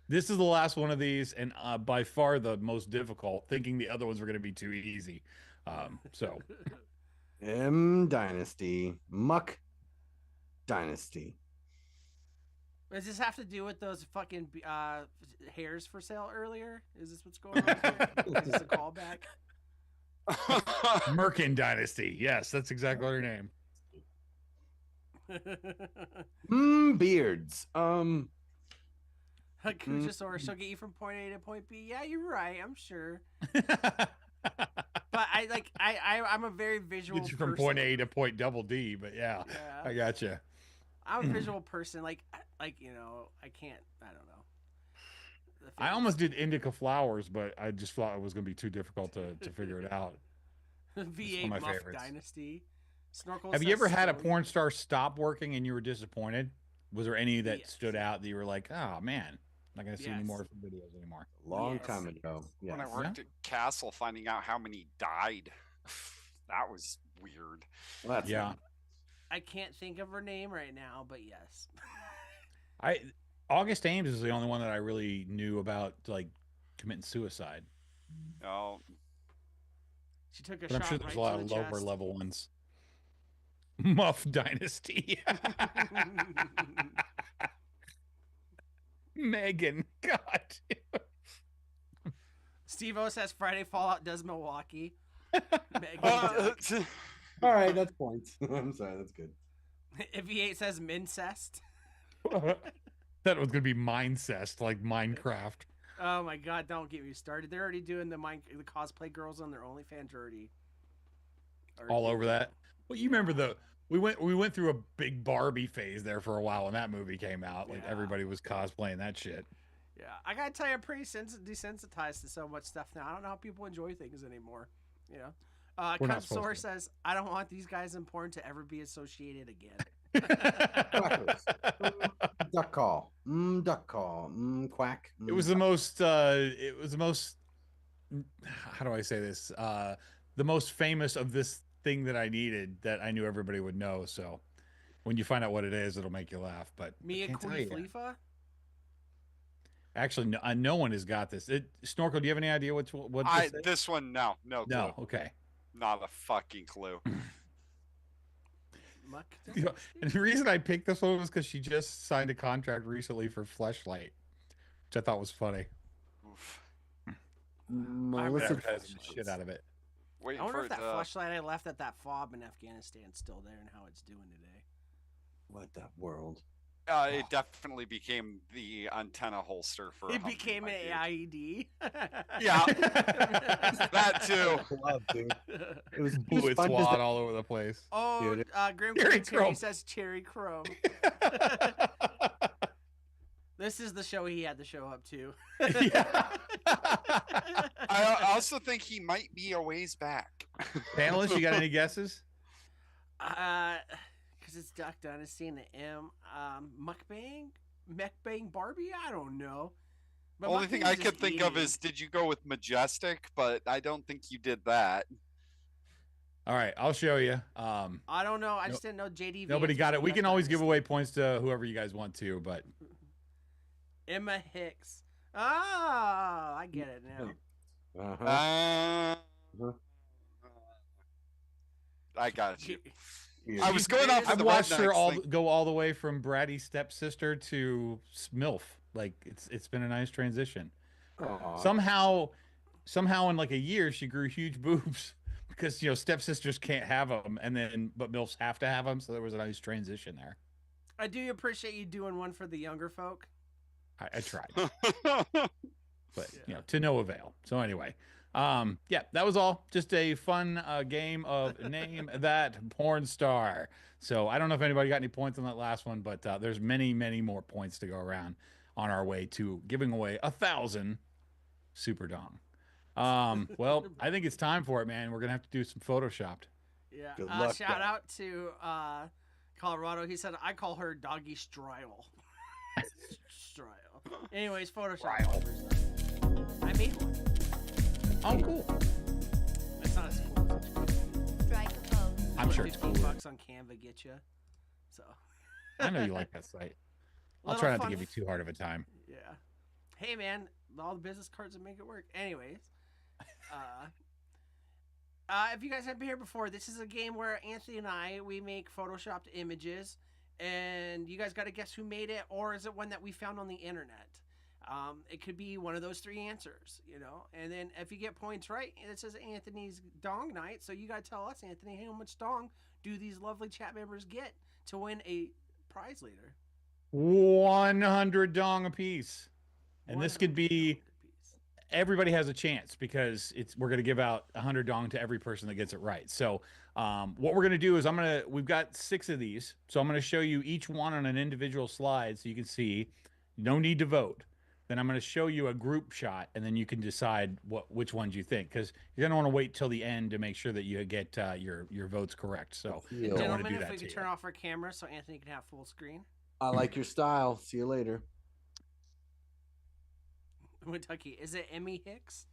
This is the last one of these, and by far the most difficult. Thinking the other ones were going to be too easy. So M Dynasty. Muck Dynasty. Does this have to do with those fucking hairs for sale earlier? Is this what's going on? Is this a callback? Merkin Dynasty. Yes, that's exactly her name. Beards. Cujosaurus, she'll get you from point A to point B. Yeah, you're right. I'm sure. But I'm a very visual Get you from person. point A to point double D, but yeah, Yeah. I gotcha. I'm a visual person. I can't. I don't know. I almost did indica flowers, but I just thought it was going to be too difficult to figure it out. V8 one of my Muff favorites. Dynasty. Snorkel. Have you ever says had a Stone. porn star stop working and you were disappointed? Was there any that Yes. stood out that you were like, oh man, I'm not gonna see any Yes. more videos anymore? Long Yes. time ago. When I Yes. worked at Castle, finding out how many died, that was weird. Well, that's Yeah. not- I can't think of her name right now, but yes. August Ames is the only one that I really knew about like committing suicide. Oh, She took a But I'm shot sure there's right a lot to of the lower chest. level ones. Muff Dynasty. Megan. God. Steve O says Friday Fallout does Milwaukee. Megan Uh, Duck. All right, that's points. I'm sorry, that's good. If he says Mincest. That was gonna be Mindcest, like Minecraft. Oh my god, don't get me started. They're already doing the cosplay girls on their OnlyFans already. All over that. Well, you remember we went through a big Barbie phase there for a while when that movie came out. Like Yeah. everybody was cosplaying that shit. Yeah, I gotta tell you, I'm pretty desensitized to so much stuff now. I don't know how people enjoy things anymore. You know, We're not Cub supposed Soar to. says, "I don't want these guys in porn to ever be associated again." Duck call. Duck call. Quack. It was the most how do I say this? The most famous of this thing that I needed that I knew everybody would know. So when you find out what it is, it'll make you laugh. But I Mia can't tell Khalifa. you. Actually, no one has got this. Snorkel, do you have any idea what this is? this one, no clue. No, okay. Not a fucking clue. Muck. You know, and the reason I picked this one was because she just signed a contract recently for Fleshlight, which I thought was funny. Oof. Melissa Advertising the shit out of it. Waiting I wonder for if it that to- flashlight I left at that fob in Afghanistan is still there and how it's doing today. What the world? it definitely became the antenna holster for. It Humvee, became my an dude. IED. Yeah, that too. Love, dude. It was Bullet fun just swat to- all over the place. Oh, Dude. Grim Cherry Cherry Chrome. says Cherry Chrome. This is the show he had to show up to. Yeah. I also think he might be a ways back. Panelists, you got any guesses? Because it's Duck Dynasty and the M. Mukbang Barbie? I don't know. But Only thing mukbang's I just could think of eating. is, did you go with Majestic? But I don't think you did that. All right, I'll show you. I don't know. I just didn't know JD. Nobody Vance got was it. We Duck can always give Dynasty. away points to whoever you guys want to, but Emma Hicks. Oh, I get it now. Uh-huh. Uh, I got you. Yeah. I was going off of I've the watched her Rednecks thing. go all the way from Bratty's stepsister to MILF. Like it's been a nice transition. Aw. Somehow in like a year she grew huge boobs because stepsisters can't have them, but MILFs have to have them. So there was a nice transition there. I do appreciate you doing one for the younger folk. I tried, but to no avail. So anyway, yeah, that was all. Just a fun game of name that porn star. So I don't know if anybody got any points on that last one, but there's many more points to go around on our way to giving away 1,000 Super Dong. Well, I think it's time for it, man. We're gonna have to do some photoshopped. Yeah. Good luck, Shout guys. out to Colorado. He said I call her Doggy Strile. Strile. Anyways, Photoshop. I made one. Oh, cool. It's not as cool as it Strike a pose. I'm sure it's $15 cool. bucks on Canva get you. So. I know you like that site. I'll Little try not to fun- give you too hard of a time. Yeah. Hey man, all the business cards that make it work. Anyways, if you guys haven't been here before, this is a game where Anthony and I we make photoshopped images, and you guys got to guess who made it, or is it one that we found on the internet? It could be one of those three answers, And then if you get points right, it says Anthony's dong night. So you got to tell us, Anthony, how much dong do these lovely chat members get to win a prize later? 100 Dong apiece. And this could 100 be dong apiece. everybody has a chance because we're going to give out 100 Dong to every person that gets it right. So what we're going to do is we've got 6 of these. So I'm going to show you each one on an individual slide so you can see. No need to vote. then I'm going to show you a group shot, and then you can decide which ones you think, because you're going to want to wait till the end to make sure that you get your votes correct. So Yeah. don't want to Gentlemen, do if that we to could you. turn off our camera so Anthony can have full screen. I like your style. See you later. Kentucky, is it Emmy Hicks?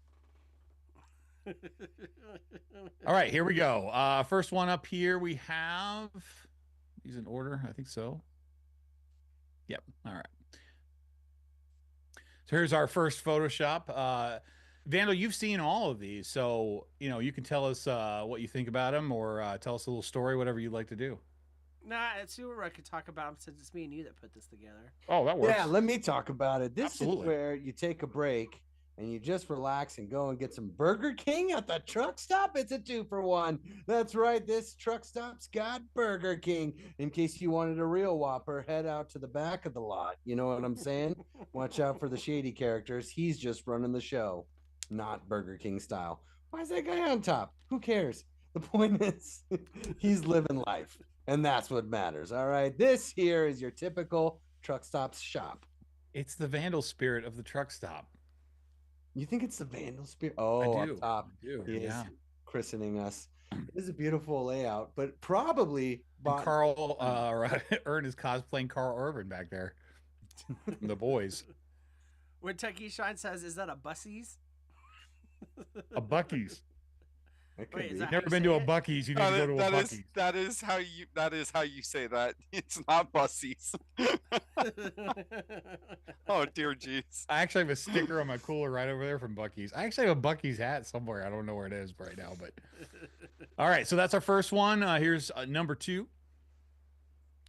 All right, here we go. First one up here, we have these in order. I think so. Yep. All right. So here's our first Photoshop. Vandal, you've seen all of these, so you can tell us what you think about them, or tell us a little story, whatever you'd like to do. Nah, it's super. I could talk about them since it's me and you that put this together. Oh, that works. Yeah, let me talk about it. This Absolutely. is where you take a break and you just relax and go and get some Burger King at the truck stop. It's a 2-for-1. That's right. This truck stop's got Burger King. In case you wanted a real Whopper, head out to the back of the lot. You know what I'm saying? Watch out for the shady characters. He's just running the show, not Burger King style. Why is that guy on top? Who cares? The point is, he's living life, and that's what matters. All right. This here is your typical truck stop shop. It's the Vandal spirit of the truck stop. You think it's the Vandal spirit? Oh, I do. up top. I do. He is Yeah. christening us. It is a beautiful layout, but probably And bought. Carl Ern is cosplaying Carl Urban back there. The boys. When Kentucky Shine says, "Is that a Bussies?" A Bucky's. It could Wait, is be. that how Never you been say to a it? Bucky's. You need to go to a Bucky's. that is how you say that. It's not bussies. Oh dear jeez. I actually have a sticker on my cooler right over there from Bucky's. I actually have a Bucky's hat somewhere. I don't know where it is right now, but all right. So that's our first one. Here's number 2.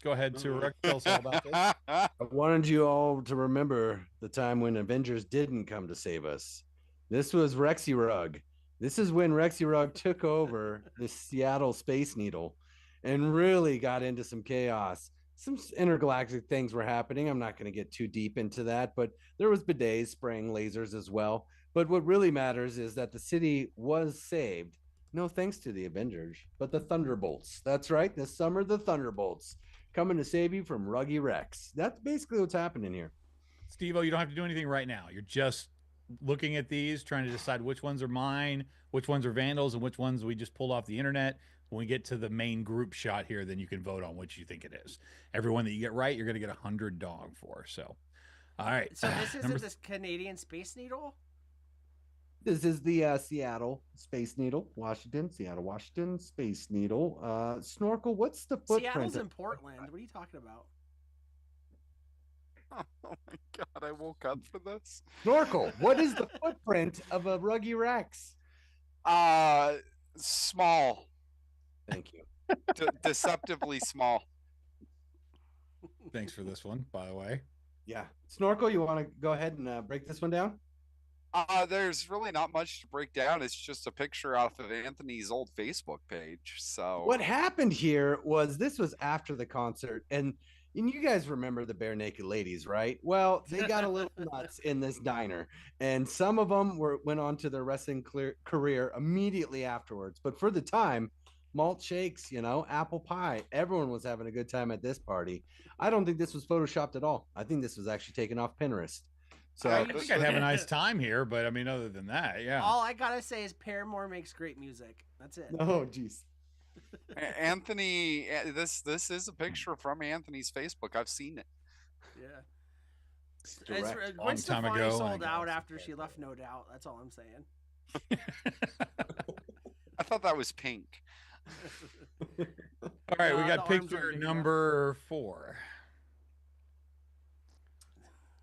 Go ahead, Surek. Tell us all about this. I wanted you all to remember the time when Avengers didn't come to save us. This was Rexy Rug. This is when Rexy Rug took over the Seattle Space Needle and really got into some chaos. Some intergalactic things were happening. I'm not going to get too deep into that, but there was bidets spraying lasers as well. But what really matters is that the city was saved. No thanks to the Avengers, but the Thunderbolts. That's right. This summer, the Thunderbolts coming to save you from Ruggy Rex. That's basically what's happening here. Steve-O, you don't have to do anything right now. You're just looking at these, trying to decide which ones are mine, which ones are Vandals, and which ones we just pulled off the internet. When we get to the main group shot here, then you can vote on which you think it is. Everyone that you get right, you're going to get 100 dong for. So, all right. So this Number isn't this Canadian Space Needle? This is the Seattle Space Needle, Seattle, Washington Space Needle. Snorkel, what's the footprint? Seattle's in Portland. What are you talking about? Oh my god, I woke up for this. Snorkel, what is the footprint of a Ruggy Rex? Small. Thank you. Deceptively small. Thanks for this one, by the way. Yeah. Snorkel, you want to go ahead and break this one down? There's really not much to break down. It's just a picture off of Anthony's old Facebook page. So What happened here was this was after the concert, and you guys remember the Bare Naked Ladies, right? Well, they got a little nuts in this diner, and some of them went on to their wrestling career immediately afterwards. But for the time, malt shakes, apple pie, everyone was having a good time at this party. I don't think this was photoshopped at all. I think this was actually taken off Pinterest. So I think I'd have a nice time here, but I mean, other than that, yeah. All I gotta say is Paramore makes great music. That's it. oh jeez. Anthony, this is a picture from Anthony's Facebook. I've seen it. Yeah. Direct. Long Gwen time Stefani ago, I sold got out it. after she left No Doubt. That's all I'm saying. I thought that was Pink. All right, we The got arms picture aren't big enough. number 4.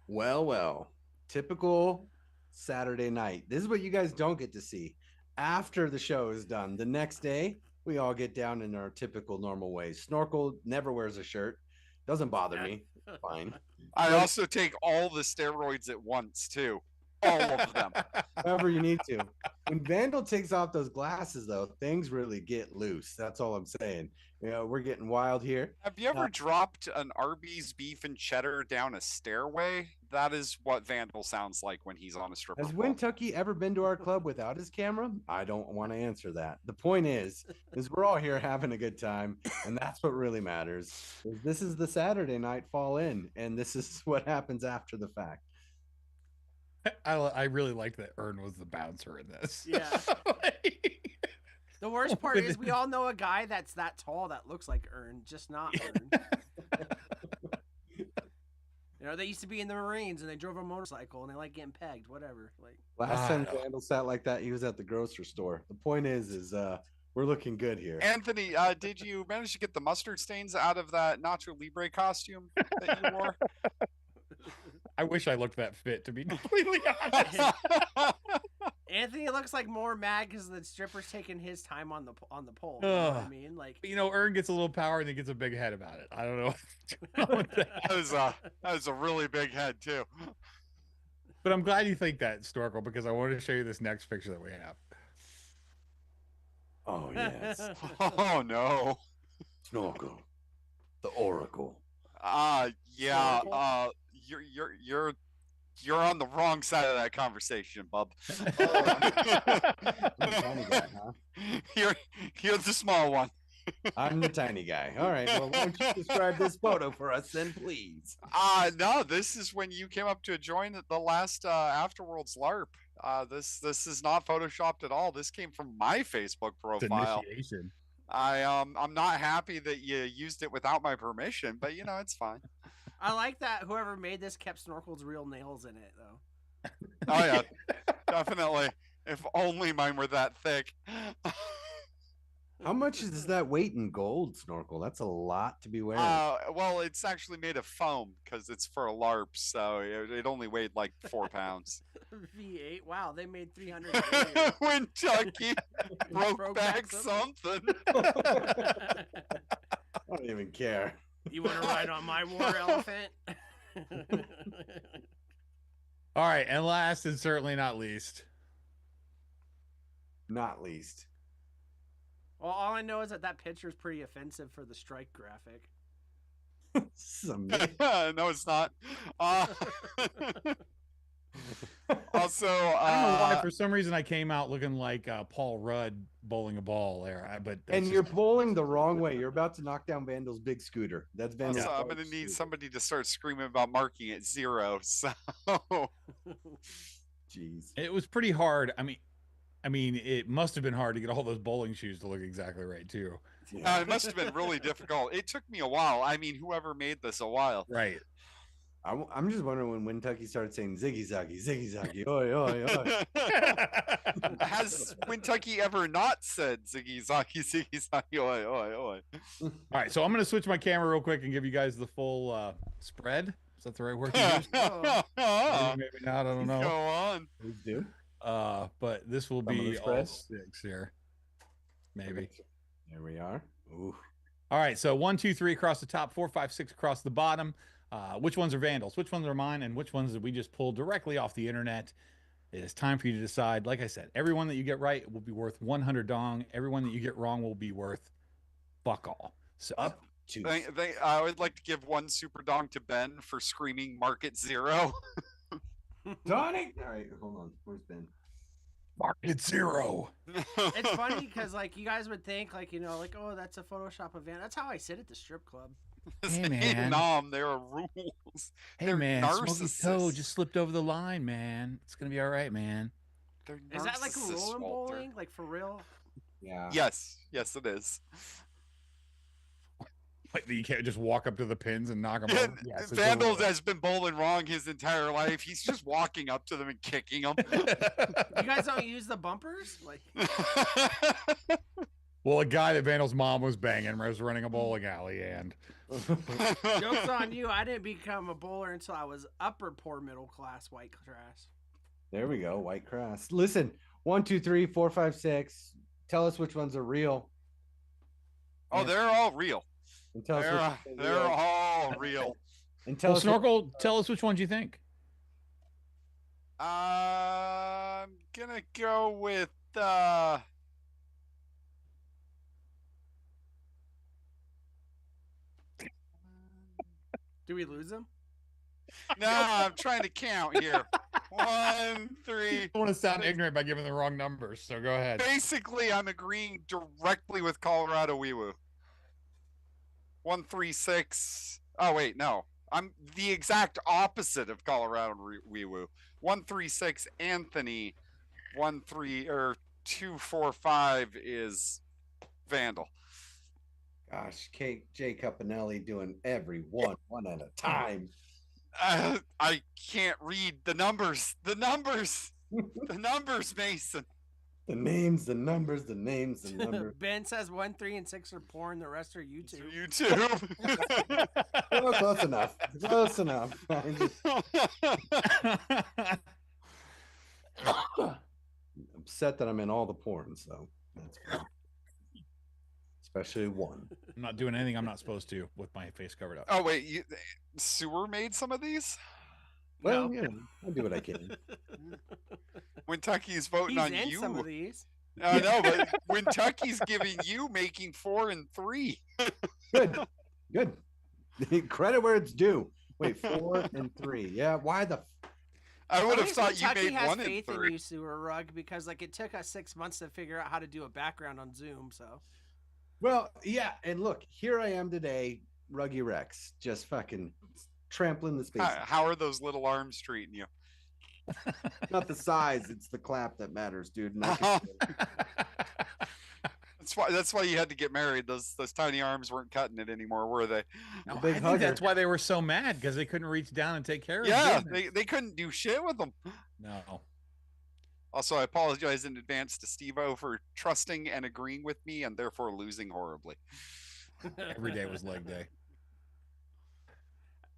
Well, typical Saturday night. This is what you guys don't get to see. After the show is done, the next day, we all get down in our typical normal ways. Snorkel never wears a shirt. Doesn't bother me. Fine. I also take all the steroids at once too. All of them. However you need to. When Vandal takes off those glasses, though, things really get loose. That's all I'm saying. We're getting wild here. Have you ever dropped an Arby's beef and cheddar down a stairway? That is what Vandal sounds like when he's on a stripper Has pole. Wintucky ever been to our club without his camera? I don't want to answer that. The point is we're all here having a good time, and that's what really matters. This is the Saturday night fall in, and this is what happens after the fact. I really liked that Ern was the bouncer in this. Yeah. The worst part is we all know a guy that's that tall that looks like Ern, just not Ern. You know, they used to be in the Marines and they drove a motorcycle and they like getting pegged, whatever. Like Last time Ah. Vandal sat like that, he was at the grocery store. The point is we're looking good here. Anthony, did you manage to get the mustard stains out of that Nacho Libre costume that you wore? I wish I looked that fit, to be completely honest. Anthony looks like more mad because the stripper's taking his time on the pole. You know what I Ugh. mean? Like You know, Ern gets a little power and he gets a big head about it. I don't know what's going on with that. That was a really big head too. But I'm glad you think that, Storkle, because I wanted to show you this next picture that we have. Oh yes. Oh no. Snorkel. The Oracle. Yeah. Snorkel? You're on the wrong side of that conversation, bub. I'm the tiny guy, huh? You're the small one. I'm the tiny guy. All right. Well, why don't you describe this photo for us then, please? No, this is when you came up to join the last Afterworlds LARP. This is not photoshopped at all. This came from my Facebook It's profile. initiation. I'm not happy that you used it without my permission, but you know, it's fine. I like that whoever made this kept Snorkel's real nails in it though. Oh yeah, definitely. If only mine were that thick. How much is that weight in gold, Snorkel? That's a lot to be wearing. Well, it's actually made of foam because it's for a LARP, so it only weighed like 4 pounds. V8. Wow, they made 300. When Chucky broke Broke back back something. something. I don't even care. You want to ride on my war elephant? All right, and last and certainly not least, Not least. Well, all I know is that picture is pretty offensive for the strike graphic. This is amazing. No, it's not. Also, I don't know why. For some reason, I came out looking like Paul Rudd bowling a ball there. But that's And just- you're bowling the wrong way. You're about to knock down Vandal's big scooter. That's Vandal's. also, I'm big gonna need scooter. somebody to start screaming about marking it 0. So Jeez. it was pretty hard. I mean, it must have been hard to get all those bowling shoes to look exactly right too. Yeah. it must have been really difficult. It took me a while. I mean, whoever made this a while. Right. I'm just wondering when Wintucky started saying ziggy zaggy, oi, oi, oi. Has Kentucky ever not said ziggy zaggy, oi, oi, oi? All right, so I'm going to switch my camera real quick and give you guys the full spread. Is that the right word to use? Maybe not. I don't Go know. on. Please do. But this will Some of the be all spread? 6 here. Maybe. There we are. Ooh. All right, so 1, 2, 3 across the top, 4, 5, 6 across the bottom. Which ones are Vandals? Which ones are mine? And which ones did we just pull directly off the internet? It is time for you to decide. Like I said, every one that you get right will be worth 100 dong. Every one that you get wrong will be worth fuck all. So Up to I would like to give 1 super dong to Ben for screaming market 0. Donnie. All right, hold on. Where's Ben? market 0. It's funny because like you guys would think like like oh that's a Photoshop event. That's how I sit at the strip club. Hey, In man. Nam, there are rules. Hey They're man, Smokey Toe narcissists. just slipped over the line, man. It's gonna be all right, man. They're Is that like narcissists, rolling Walter. bowling? Like for real? Yeah. Yes, yes, it is. Like you can't just walk up to the pins and knock them Yeah, over. Yes, it's Vandal over. has been bowling wrong his entire life. He's just walking up to them and kicking them. You guys don't use the bumpers? Like Well, a guy that Vandal's mom was banging was running a bowling alley, and joke's on you. I didn't become a bowler until I was upper poor middle class white trash. There we go. White cross. Listen, 1, 2, 3, 4, 5, 6. Tell us which ones are real. Oh, they're all real. And tell us which ones are They're real. all real. And tell well, us what- Snorkel, tell us which ones you think. I'm gonna go with Do we lose them? no, I'm trying to count here. 1, 3. I want to sound ignorant by giving the wrong numbers, so go ahead. Basically, I'm agreeing directly with Colorado Weewoo. 1, 3, 6. Oh wait, no. I'm the exact opposite of Colorado Weewoo. 136 Anthony, 245 is Vandal. Gosh, Jay Cuppinelli doing every one at a time. I can't read the numbers. The numbers, Mason. The names, the numbers, the names, the numbers. Ben says 1, 3, and 6 are porn. The rest are YouTube. YouTube. Well, close enough. Close enough. I'm upset that I'm in all the porn, so that's fine. Especially one. I'm not doing anything I'm not supposed to with my face covered up. Oh wait, Sewer made some of these. Well, No. you know, I do what I can. Kentucky's voting He's on in you. some of these. I know, but Kentucky's giving you making 4 and 3. Good. Good. Credit where it's due. Wait, 4 and 3. Yeah, why the I would At have least thought you Kentucky made has 1 and faith in 3. you, Sewer Rug, because like it took us 6 months to figure out how to do a background on Zoom. So Well, yeah, and look, here I am today, Ruggy Rex, just fucking trampling the space. How are those little arms treating you? Not the size, it's the clap that matters, dude. And I can- That's why you had to get married. Those tiny arms weren't cutting it anymore, were they? No, big I think hugger. that's why they were so mad, because they couldn't reach down and take care of Yeah, business. they couldn't do shit with them. No. Also, I apologize in advance to Steve-O for trusting and agreeing with me and therefore losing horribly. Every day was leg day.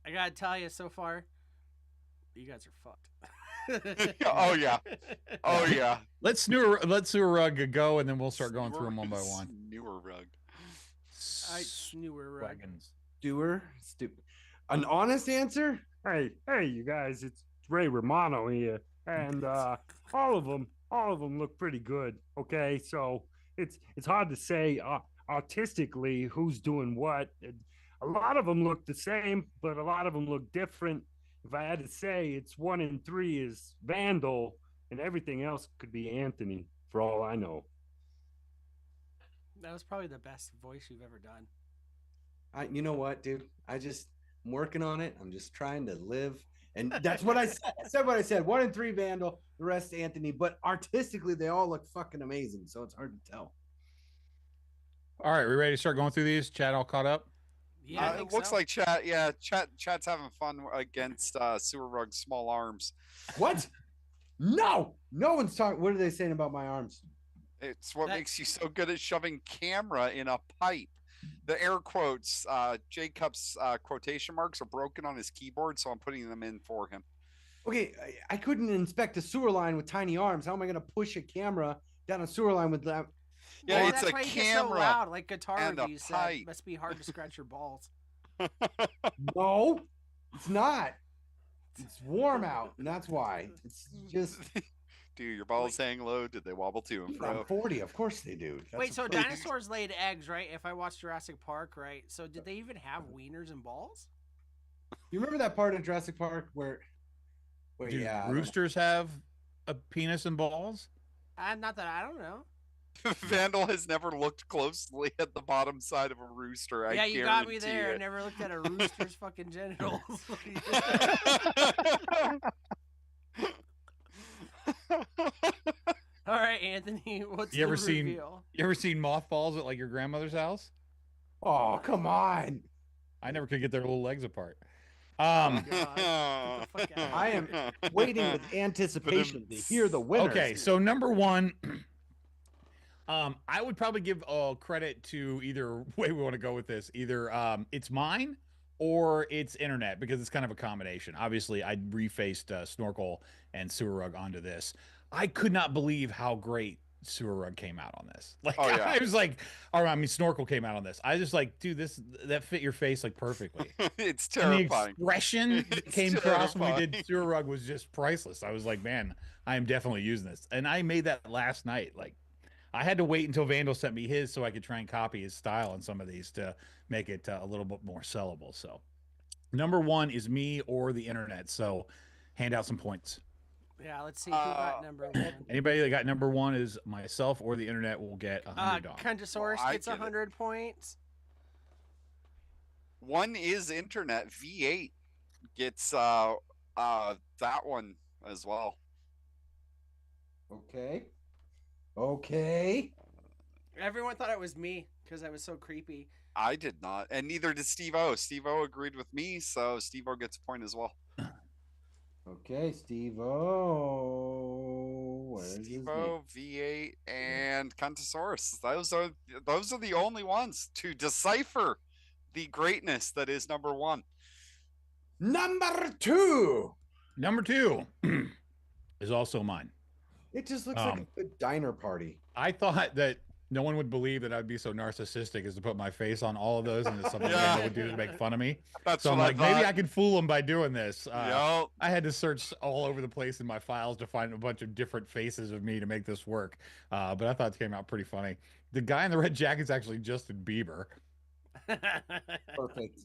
I gotta tell you, so far, you guys are fucked. Oh, yeah. Oh yeah. Let Sewer Rug go, and then we'll start going through them one by Sewer- one. Newer rug. I knew we were right. Wagons. Doer, stupid. An honest answer? Hey, you guys, it's Ray Romano here, and all of them look pretty good. Okay, so it's hard to say artistically who's doing what. A lot of them look the same, but a lot of them look different. If I had to say, it's 1 and 3 is Vandal, and everything else could be Anthony, for all I know. That was probably the best voice you've ever done. You know what, dude? I'm working on it. I'm just trying to live. And that's what I said. I said what I said. 1 and 3 Vandal, the rest Anthony. But artistically, they all look fucking amazing. So it's hard to tell. All right, we ready to start going through these? Chat all caught up? Yeah, I think It looks so. like chat's having fun against Sewer Rug's small arms. What? No one's talking. What are they saying about my arms? It's what That- makes you so good at shoving camera in a pipe. The air quotes, Jacob's quotation marks are broken on his keyboard, so I'm putting them in for him. Okay, I couldn't inspect a sewer line with tiny arms. How am I going to push a camera down a sewer line with that? Yeah, Well, it's that's a why you get so camera loud, like guitar and a reviews said. pipe. Must be hard to scratch your balls. No, it's not. It's warm out, and that's why. It's just. Do your balls hang low? Did they wobble to and I'm fro? 40. Of course they do. That's Wait, so a- dinosaurs laid eggs, right? If I watched Jurassic Park, right? So did they even have wieners and balls? You remember that part of Jurassic Park where? Wait, Do yeah. I don't- roosters have a penis and balls? Not that I don't know. Vandal has never looked closely at the bottom side of a rooster. I yeah, you got me guarantee there. I it. never looked at a rooster's fucking genitals. All right, Anthony, what's You the ever seen- reveal? You ever seen mothballs at like your grandmother's house? Oh, come on. I never could get their little legs apart. God, get the fuck out. I am waiting with anticipation to hear the winner. Okay, so number one, I would probably give credit to either way we want to go with this. Either it's mine or it's internet, because it's kind of a combination. Obviously, I refaced Snorkel and Sewer Rug onto this. I could not believe how great Sewer Rug came out on this. Like, Oh, yeah. I was like, or I mean, Snorkel came out on this. I was just like, dude, that fit your face like perfectly. It's And the terrifying. expression that It's came across when we terrifying. did Sewer Rug was just priceless. I was like, man, I am definitely using this. And I made that last night. Like, I had to wait until Vandal sent me his so I could try and copy his style on some of these to make it a little bit more sellable. So, number one is me or the internet. So, hand out some points. Yeah, let's see who got number one. Anybody that got number one is myself or the internet will get $100. Kundasaurus Well, I gets get it. 100 points. One is internet V8. gets that one as well. Okay. Okay. Everyone thought it was me because I was so creepy. I did not, and neither did Steve-O. Steve-O agreed with me, so Steve-O gets a point as well. Okay, Steve O. Where's his name? Steve-O, V8, and Contosaurus. Those are the only ones to decipher the greatness that is number one. Number 2. Number 2 is also mine. It just looks like a good diner party. I thought that no one would believe that I'd be so narcissistic as to put my face on all of those, and it's something Yeah. they would do to make fun of me. That's So I'm what like, I thought. maybe I could fool them by doing this. Yup. I had to search all over the place in my files to find a bunch of different faces of me to make this work. But I thought it came out pretty funny. The guy in the red jacket is actually Justin Bieber. Perfect.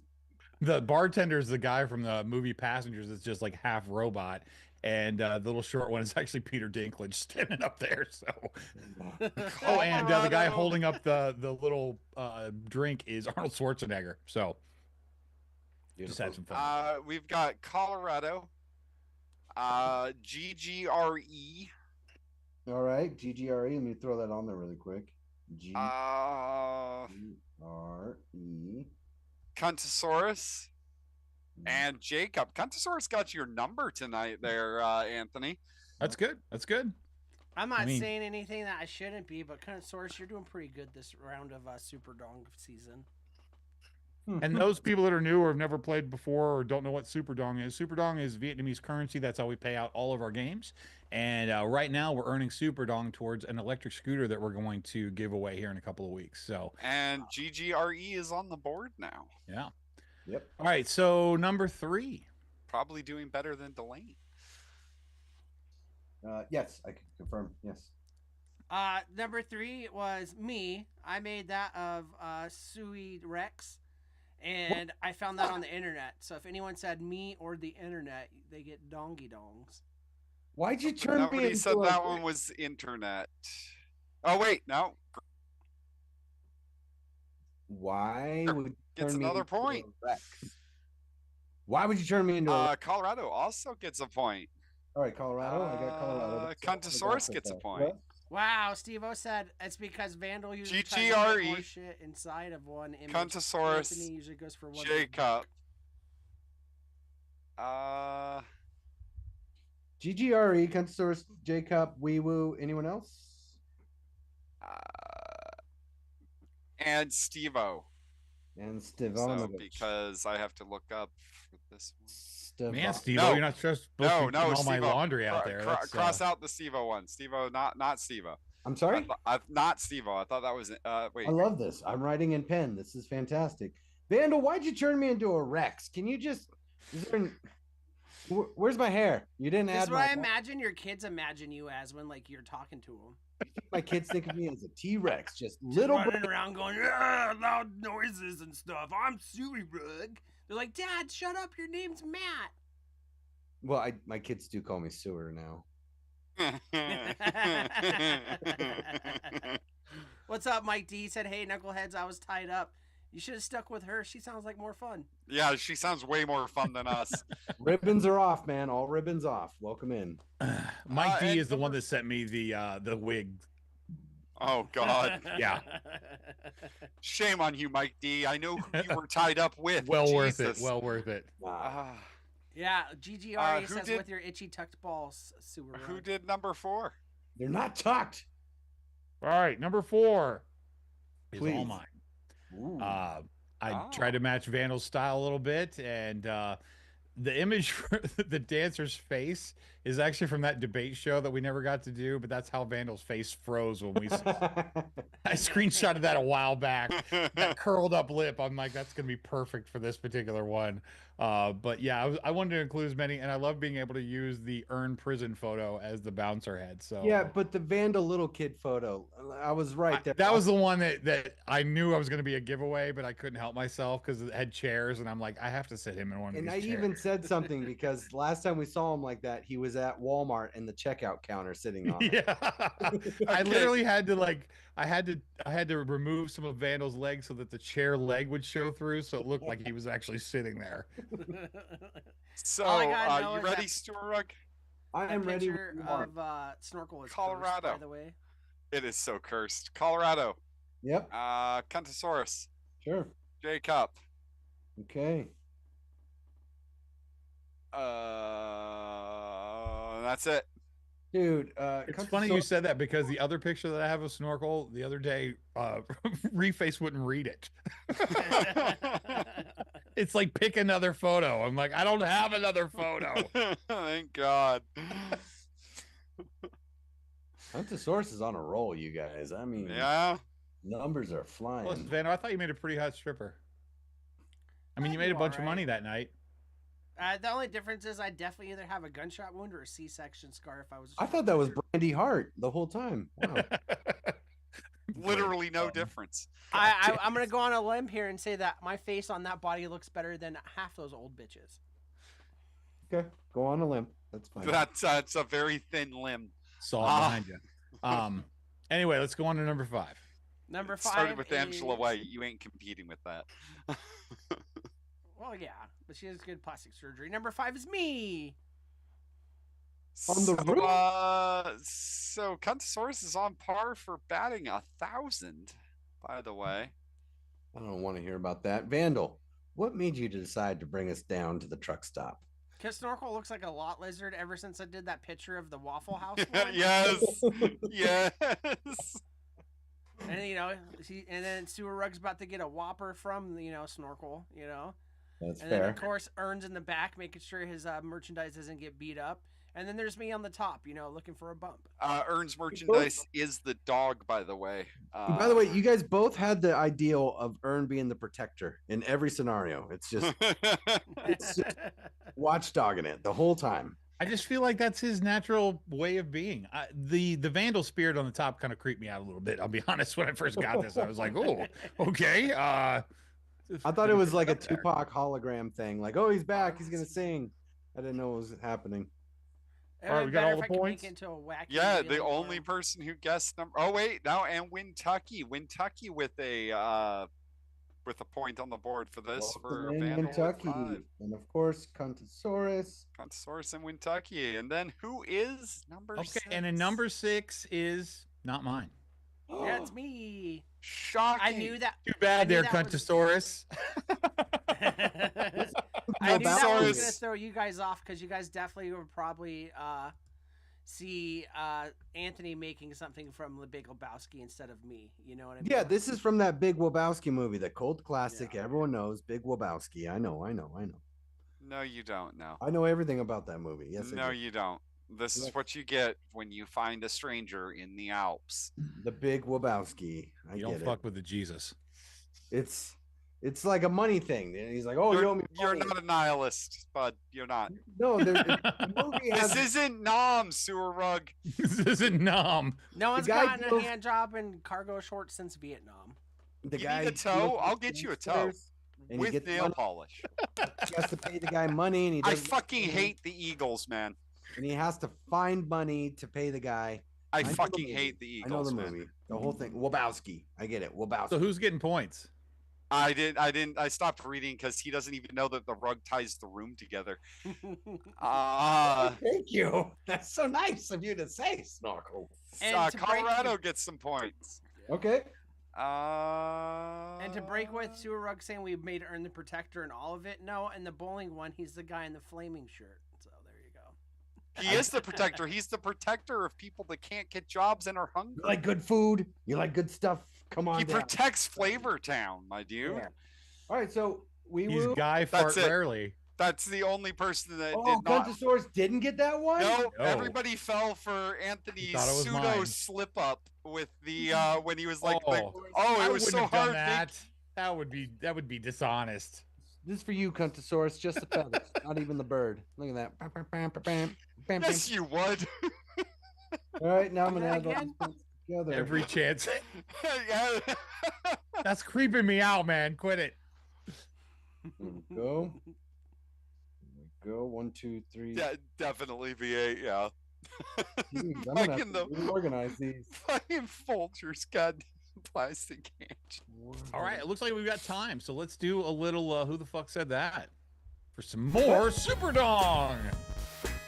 The bartender is the guy from the movie Passengers that's just like half robot. And the little short one is actually Peter Dinklage standing up there. So, oh, and the guy Colorado. holding up the little drink is Arnold Schwarzenegger. So, just had some fun. We've got Colorado, GGRE, All right, GGRE. Let me throw that on there really quick. GGRE. Contosaurus, and Jacob. Contosaurus got your number tonight there, Anthony. That's good. That's good. I'm not I mean- saying anything that I shouldn't be, but kind of source, you're doing pretty good this round of Super Dong season. And those people that are new or have never played before or don't know what Super Dong is Vietnamese currency. That's how we pay out all of our games. And right now we're earning Super Dong towards an electric scooter that we're going to give away here in a couple of weeks. So, And GGRE is on the board now. yeah. Yep. All right. So number 3. Probably doing better than Delaney. Yes, I can confirm. Yes. Number 3 was me. I made that of Sui Rex, and I found that on the internet. So if anyone said me or the internet, they get dongy dongs. Why'd you turn me Nobody into said a- that one was internet. Oh wait, no. Why Sure, would you gets turn me another into a point. Rex? Why would you turn me into a Rex? Colorado also gets a point. All right, Colorado. I got Colorado. That's- Contosaurus that's gets a okay. point. Wow, Steve-O said it's because Vandal usually tries to GGRE. get more shit inside of one image. Contosaurus, Anthony usually goes for one. Jacob. GGRE, Contosaurus, Jacob, Wee Woo. Anyone else? And Steve-O. And So Stevanovic. because I have to look up for this one. Man, Stevan- Steve, No. you're not just supposed No, to no, put all my Steve-O. laundry out there. That's, Cross out the Steve-O one. Steve-O, not Steve-O. I'm sorry. Not Steve-O. I thought that was wait. I love this. I'm writing in pen. This is fantastic. Vandal, why'd you turn me into a Rex? Can you just? Is there where's my hair? You didn't This add is what I my. imagine your kids imagine you as when like you're talking to them. My kids think of me as a T-Rex, just Just little. running around going, yeah, loud noises and stuff. I'm Suey Rug. They're like, Dad, shut up. Your name's Matt. Well, my kids do call me Sewer now. What's up, Mike D? Said, hey, Knuckleheads, I was tied up. You should have stuck with her. She sounds like more fun. Yeah, she sounds way more fun than us. Ribbons are off, man. All ribbons off. Welcome in. Mike D and is the one number- that sent me the wig. Oh God. Yeah. Shame on you, Mike D. I know who you were tied up with. Well worth it. Jesus. Well worth it. Wow. Ah, Yeah, GGRE who says did- with your itchy tucked balls, Sewer who Rug. did number 4? They're not tucked. All right, number 4 is all Please. mine. Ooh. I Oh. tried to match Vandal's style a little bit, and the image for the dancer's face is actually from that debate show that we never got to do, but that's how Vandal's face froze when we. I screenshotted that a while back. That curled up lip. I'm like, that's gonna be perfect for this particular one. But yeah, I wanted to include as many, and I love being able to use the earn prison photo as the bouncer head. So Yeah, but the Vandal little kid photo, I was right there. that was the one that I knew I was going to be a giveaway, but I couldn't help myself because it had chairs, and I'm like, I have to sit him in one of And these I chairs. even said something because last time we saw him like that, he was at Walmart and the checkout counter sitting on it. Yeah, I Okay. literally had to like I had to remove some of Vandal's legs so that the chair leg would show through, so it looked like he was actually sitting there. So, All I gotta know you is ready, that- Stuart Rugg? I That am ready. picture when you are. of Snorkel is Colorado. cursed, by the way. It is so cursed. Colorado. Yep. Cuntosaurus. Sure. Jacob. Okay. That's it. Dude, It's funny you said that because the other picture that I have of Snorkel the other day, Reface wouldn't read it. It's like pick another photo. I'm like, I don't have another photo. Thank God. Huntosaurus is on a roll, you guys. I mean, Yeah. numbers are flying. Plus, Vano, I thought you made a pretty hot stripper. I mean, you made a do bunch of alright. money that night. The only difference is I definitely either have a gunshot wound or a C-section scar if I was. I thought that was Brandy Hart the whole time. Wow. Literally no difference. I'm gonna go on a limb here and say that my face on that body looks better than half those old bitches. Okay, go on a limb. That's fine. That's a very thin limb. Saw it behind you. Anyway, let's go on to number 5. Number 5 Started with Angela is- White. You ain't competing with that. Well, yeah, but she has good plastic surgery. Number 5 is me. On the roof? So Cuntosaurus is on par for batting 1,000. By the way, I don't want to hear about that. Vandal, what made you decide to bring us down to the truck stop? Because Snorkel looks like a lot lizard ever since I did that picture of the Waffle House one. yes, yes. And and then Sewer Rug's about to get a Whopper from Snorkel. That's And then fair. of course Ern's in the back, making sure his merchandise doesn't get beat up. And then there's me on the top, looking for a bump. Ern's merchandise is the dog, by the way. By the way, you guys both had the ideal of Ern being the protector in every scenario. It's just watchdogging it the whole time. I just feel like that's his natural way of being. The Vandal spirit on the top kind of creeped me out a little bit. I'll be honest. When I first got this, I was like, "Oh, okay." I thought it was like a Tupac hologram thing. Like, oh, he's back. He's gonna sing. I didn't know what was happening. It All right, would we got better all if the I could points? make it into a wacky Yeah, the revealing only form. person who guessed number. Oh wait, no, and Wintucky with a point on the board for this for Welcome in, Vandal with Kentucky, 5. and of course, Cuntosaurus. Cuntosaurus and Wintucky, and then who is number? Okay, 6? and then number 6 is not mine. Yeah, it's me. Shocking. I knew that. Too bad there, that was- Cuntosaurus. I knew that was gonna Cuntosaurus. throw you guys off because you guys definitely would probably see Anthony making something from The Big Lebowski instead of me. You know what I mean? Yeah, this is from that Big Lebowski movie, the cult classic. Everyone knows Big Lebowski. I know. No, you don't. No. I know everything about that movie. Yes, no, I do. you don't. This is Look. what you get when you find a stranger in the Alps. The Big Lebowski. I You don't get fuck it. with the Jesus. It's like a money thing. And he's like, "Oh, you owe me You're money." not a nihilist, bud. You're not. No, the movie has This isn't Nom, Sewer Rug. This isn't numb. No one's guy gotten a goes- hand job in cargo shorts since Vietnam. the You guy. need a toe? I'll get you a toe. downstairs, and he With gets nail money. polish. He has to pay the guy money, and he I doesn't- fucking hate the Eagles, man. And he has to find money to pay the guy. I know the fucking movie. hate the I know Eagles, the man. movie, the whole thing. Lebowski. I get it. Lebowski. So who's getting points? I stopped reading because he doesn't even know that the rug ties the room together. Thank you. That's so nice of you to say, Snorkel. And to break- Colorado gets some points. Okay. And to break with Sewer Rug saying we made Earn the Protector and all of it, no, and the bowling one, he's the guy in the flaming shirt. So there you go. He is the protector. He's the protector of people that can't get jobs and are hungry. You like good food? You like good stuff? Come on He down. protects Flavor Town, my dude. Yeah. All right, so we He's will. Guy Fart That's it. Rarely. That's the only person that Oh, did not. Cuntosaurus didn't get that one. No, No. everybody fell for Anthony's thought it was pseudo mine. slip up with the when he was like, Oh. it I was so wouldn't have done hard. that. That would be dishonest. This is for you, Cuntosaurus. Just the feathers, not even the bird. Look at that. Bam, bam, bam, bam, bam, bam, bam. Yes, you would. All right, now I'm gonna That add all again? these things together. Every chance. yeah. That's creeping me out, man. Quit it. Here we go. Here we go. 1, 2, 3. Yeah, definitely V8. Yeah. Jeez, I'm gonna have Fucking to reorganize these. fucking Folgers goddamn plastic can. All right, it looks like we've got time, so let's do a little who the fuck said that for some more Super Dong.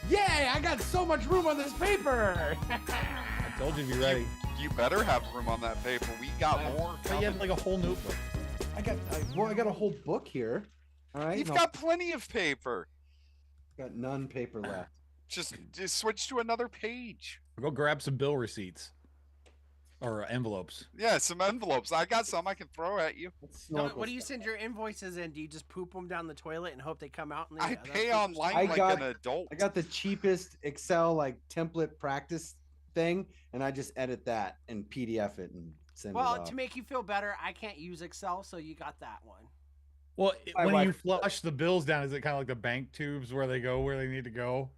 Yay! I got so much room on this paper. I told you to be ready. You better have room on that paper. We got more. But you have coming. like a whole notebook. I got a whole book here. All right, You've no, got plenty of paper. got none paper left. Just switch to another page. Go grab some bill receipts or envelopes. Yeah, some envelopes. I got some I can throw at you. Let's No, snorkel what do you stuff. send your invoices in? Do you just poop them down the toilet and hope they come out? And I that's pay poop or online I like got- an adult. I got the cheapest Excel like template practice thing, and I just edit that and PDF it and send it Well, off. to make you feel better, I can't use Excel, so you got that one. Well, My when wife- you flush the bills down, is it kind of like the bank tubes where they go where they need to go?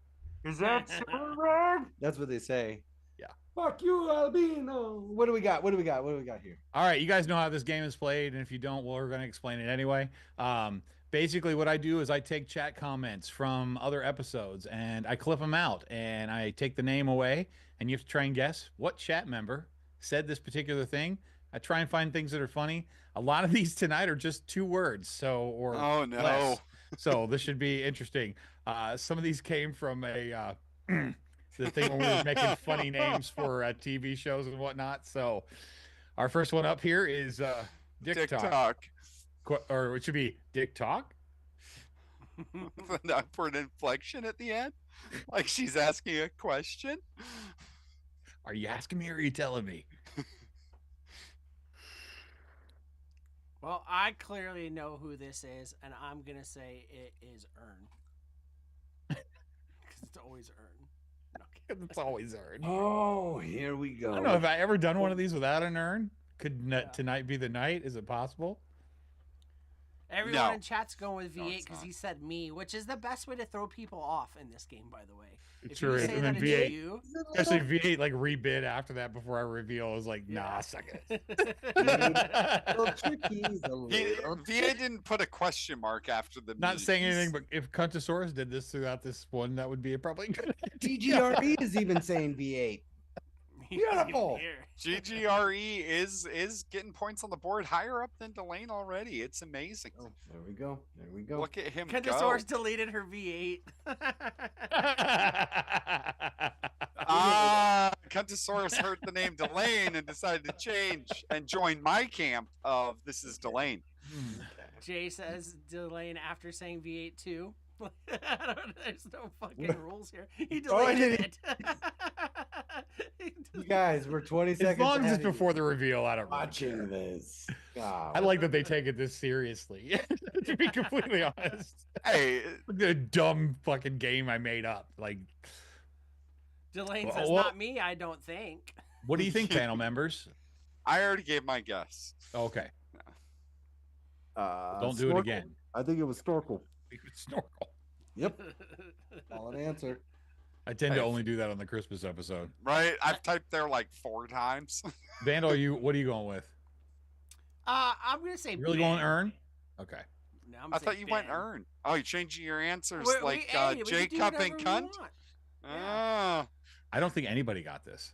Is that so, Rag? That's what they say. Yeah. Fuck you, Albino. What do we got? What do we got? What do we got here? All right, you guys know how this game is played, and if you don't, well, we're going to explain it anyway. Basically, what I do is I take chat comments from other episodes, and I clip them out, and I take the name away, and you have to try and guess what chat member said this particular thing. I try and find things that are funny. A lot of these tonight are just 2 words, or Oh no. less. So this should be interesting. Some of these came from a the thing when we were making funny names for TV shows and whatnot. So our first one up here is Dick Talk, TikTok. or it should be Dick Talk. An upward inflection at the end. Like she's asking a question. Are you asking me or are you telling me? Well, I clearly know who this is, and I'm gonna say it is Earn. Because it's always Earn. No, I'm kidding. It's always earned. Oh, here we go. I don't know. Have I ever done one of these without an urn? Could Yeah. tonight be the night? Is it possible? Everyone No. in chat's going with No, V8 it's because not. he said me, which is the best way to throw people off in this game, by the way. If Sure you is. say And that then it's V8 you, Especially V8 like rebid after that before I reveal. I was like, nah, Yeah. suck it. A little tricky. A little VA didn't put a question mark after the Not me. saying anything, He's- but if Cuntosaurus did this throughout this one, that would be a probably good idea. TGRE is even saying V8. he's even Beautiful. here. GGRE is getting points on the board higher up than Delane already. It's amazing. Oh, there we go. There we go. Look at him go. Kentosaurus deleted her V8. Cuntosaurus heard the name Delane and decided to change and join my camp of this is Delane. Jay says Delane after saying V8 too. There's no fucking rules here. He Oh, I deleted didn't- it. He You guys, we're 20 As seconds long as ahead it's of you. before the reveal, I don't really Watching care. this. God. I like that they take it this seriously. To be completely honest, Hey, the dumb fucking game I made up. Like, Delane Well, says, well- not me, I don't think. what do you think, panel members? I already gave my guess. Okay, Don't don't do it again. I think it was Storkle. Snorkel. Yep. Solid answer. I tend to Hey. only do that on the Christmas episode. Right? I've typed there like 4 times. Vandal, what are you going with? I'm gonna say You really Ben. going earn? Okay. No, I'm I saying thought you went Ben. earn. Oh, you're changing your answers We- like hey, we can do Jacob whatever and we Cunt? want. Ah. I don't think anybody got this.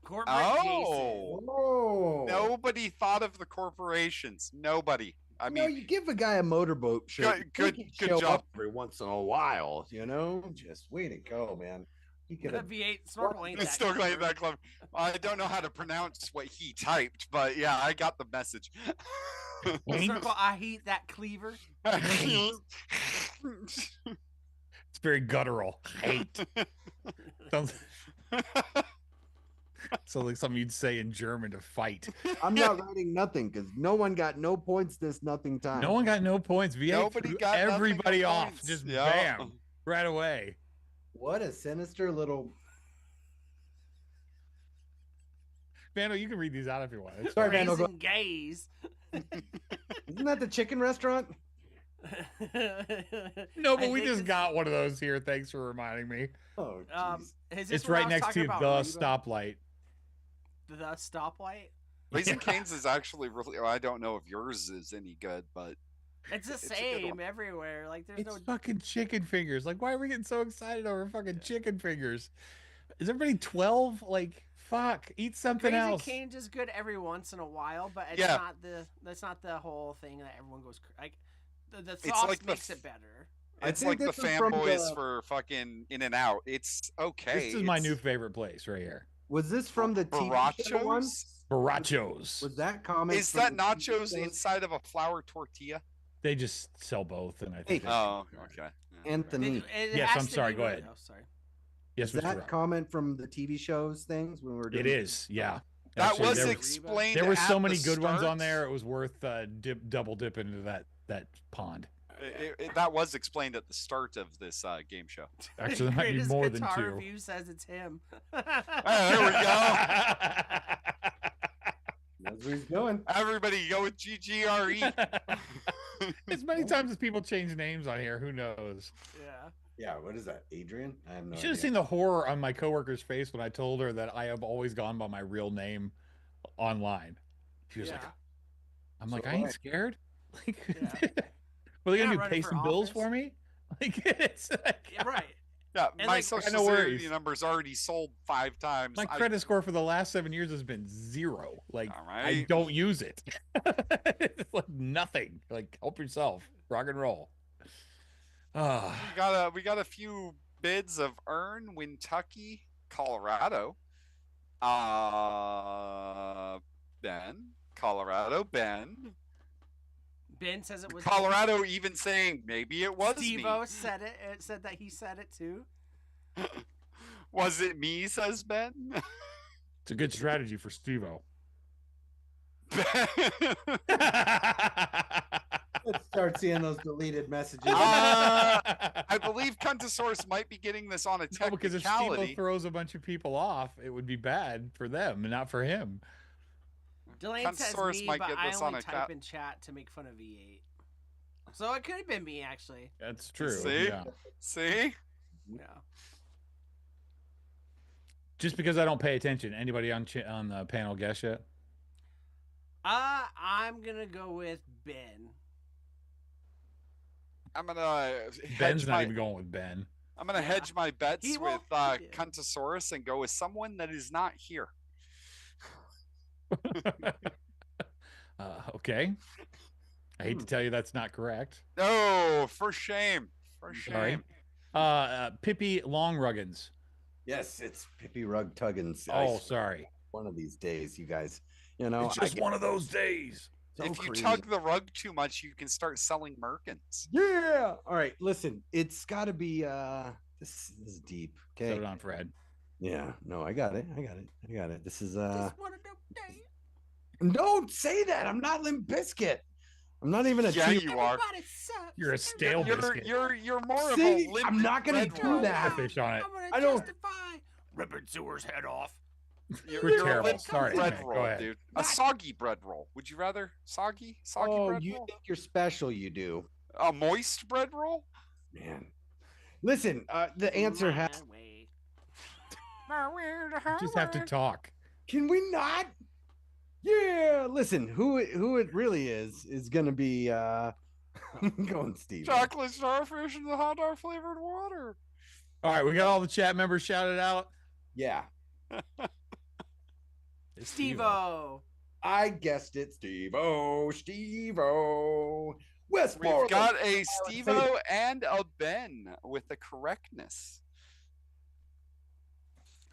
Corporate Oh. Oh. Nobody thought of the corporations. Nobody. I You know, mean, you give a guy a motorboat shirt. Good- you good- think he'd good show job. up every once in a while, you know? Just way to go, man. He could The have. V8 snorkel ain't it's that still going clever. that clever. I don't know how to pronounce what he typed, but yeah, I got the message. Snorkel, I hate that cleaver. It's very guttural. Hate. Sounds like something you'd say in German to fight. I'm not writing nothing because no one got no points this nothing time. No one got no points. VA Nobody threw got nothing everybody but off. points. Just Yeah. bam, right away. What a sinister little. Vandal, you can read these out if you want. It's Sorry, fine. Vandal, go- Raising gays. Isn't that the chicken restaurant? No, but I we think just this- got one of those here. Thanks for reminding me. Oh, Um, jeez. is this It's what I right was next talking to about, the Reba? stoplight. The stoplight. Raising Cane's is actually really. I don't know if yours is any good, but It's the It's a good same one. everywhere. Like there's It's no. fucking chicken fingers. Like, why are we getting so excited over fucking chicken fingers? Is everybody 12? Like, fuck, eat something Crazy else. Cane's is good every once in a while, but it's Yeah. not the. That's not the whole thing that everyone goes like. The It's sauce like the makes f- it better. I It's think like the this is from fanboys the- for fucking In and Out. It's okay. This is my it's new favorite place right here. Was this from the TV show one? Barachos. Barachos. Was that comment? Is from that the TV nachos shows? inside of a flour tortilla? They just sell both, and I think. Hey. they- Oh, okay. Yeah. Anthony? It Yes, has I'm to sorry, be go really- ahead. Oh, sorry. yes, Is Mr. that Rock. comment from the TV shows things when we were doing? It is, yeah. That Actually, was there, explained. there were so at many the good ones on start. there. It was worth double dipping into that pond. That was explained at the start of this game show. Actually, there might be Greatest more than guitar 2. Review says it's him. There we go. That's what he's doing. Everybody go with GGRE. As many times as people change names on here, who knows? Yeah. Yeah, what is that? Adrian? I have no You should idea. have seen the horror on my coworker's face when I told her that I have always gone by my real name online. She was like, Yeah. I'm like, So I ain't what? scared. Like, Yeah. were they You're gonna not do pay running for some bills office. for me? Like, it's like, Yeah, right. Yeah, And, my like, social no security worries. number's already sold 5 times. my credit score for the last 7 years has been 0. Like, All I right. don't use it. It's like nothing. Like, help yourself. Rock and roll. Ah, We got a few bids of Earn, Wintucky, Colorado. Ben, Colorado, Ben. Ben says it was Colorado even saying maybe it was Steve-O said it. It said that he said it too. me. Was it me, says Ben? it's a good strategy for Steve-O. Let's start seeing those deleted messages. I believe Cuntosaurus might be getting this on a No, because if Steve technicality. throws a bunch of people off, it would be bad for them and not for him. Delane says Cuntosaurus me, might but get I this only on a type in chat to make fun of V8. So it could have been me actually. That's true. See? Yeah. See? Yeah. Just because I don't pay attention. Anybody on on the panel guess yet? I'm gonna go with Ben. I'm gonna Ben's hedge not my, even going with Ben. I'm gonna Yeah. hedge my bets He with won't- yeah. Cuntosaurus and go with someone that is not here. Okay. I hate to tell you that's not correct. Oh, for shame. For Sorry. shame. Pippi Longruggins. Yes, it's Pippi Rug Tuggins. Oh, sorry. One of these days, you guys. You know, It's just one of those days. so If you crazy. tug the rug too much, you can start selling merkins. Yeah. All right. Listen, it's got to be. This is deep. Set Okay. it on Fred. Yeah. No, I got it. I got it. I got it. This is Just one of them days. Don't say that. I'm not Limp Bizkit. I'm not even a. Yeah, cheap- you are. Everybody sucks. You're a stale You're biscuit. you're more See, of a limp. I'm not gonna red do roll. that. Fish on it. I'm gonna I don't- justify ripping Sewer's head off. We're You're a terrible. limp Sorry, bread Nick, go roll, ahead. dude. A soggy bread roll. Would you rather soggy Oh, bread you roll? think you're special? You do, A moist bread roll? man. Listen, the answer My has. way. Just have to talk. Can we not? Yeah. Listen, who it really is gonna be. I'm going Steve. Chocolate starfish and the hot dog flavored water. All right, we got all the chat members shouted out. Yeah, It's Steve-O. I guessed it. Steve-O. Steve-O. We've Westmoreland. got a Steve-O and a Ben with the correctness.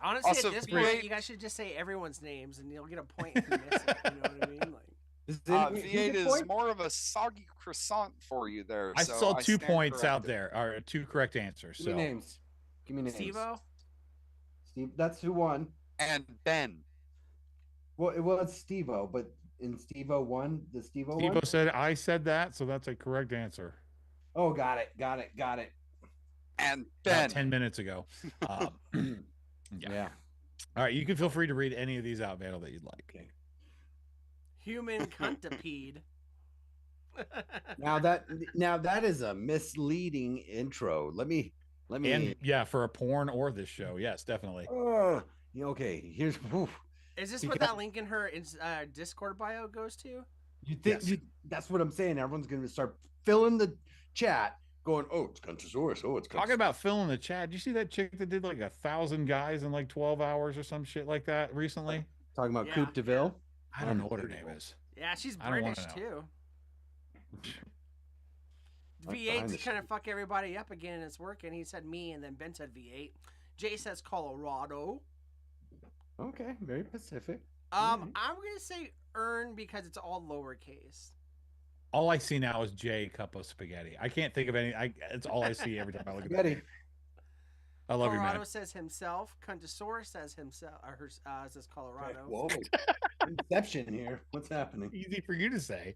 Honestly, Also, at this V8 point, you guys should just say everyone's names, and you'll get a point if you miss it. You know what I mean? Like, Is V8 it is point? more of a soggy croissant for you there. I so saw 2 stand points out corrected. there, or 2 correct answers. Give me So names. Give me names. Steve-O. Steve. That's who won. And Ben. Well, it was Steve-O, but in Steve-O won, the Steve-O Steve one. said I said that, so that's a correct answer. Oh, got it. Got it. Got it. And About Ben. 10 minutes ago. Yeah. Yeah. All right, you can feel free to read any of these out, Vandal, that you'd like. Okay. Human cuntipede. Now that is a misleading intro. Let me. And yeah, for a porn or this show, yes, definitely. Yeah, okay. Here's. Oof. Is this You what got- that link in her Discord bio goes to? You think Yes. that's what I'm saying? Everyone's gonna start filling the chat going, oh, it's Guntosaurus. Oh, it's Talking about filling the chat. Did you see that chick that did like 1,000 guys in like 12 hours or some shit like that recently? Talking about Yeah. Coupe de Ville. I don't know what her name is. Yeah, she's I don't wanna British know. too. Like behind V8's the kind of fuck everybody up again, and it's working. He said me, and then Ben said V8. Jay says Colorado. Okay, very Pacific. I'm gonna say Earn because it's all lowercase. All I see now is J cup of spaghetti. I can't think of any. It's all I see every time I look at Spaghetti. it. I love you, Colorado man. says himself. Cuntosaurus says himself. Or her, says Colorado. Whoa. Inception here. What's happening? Easy for you to say.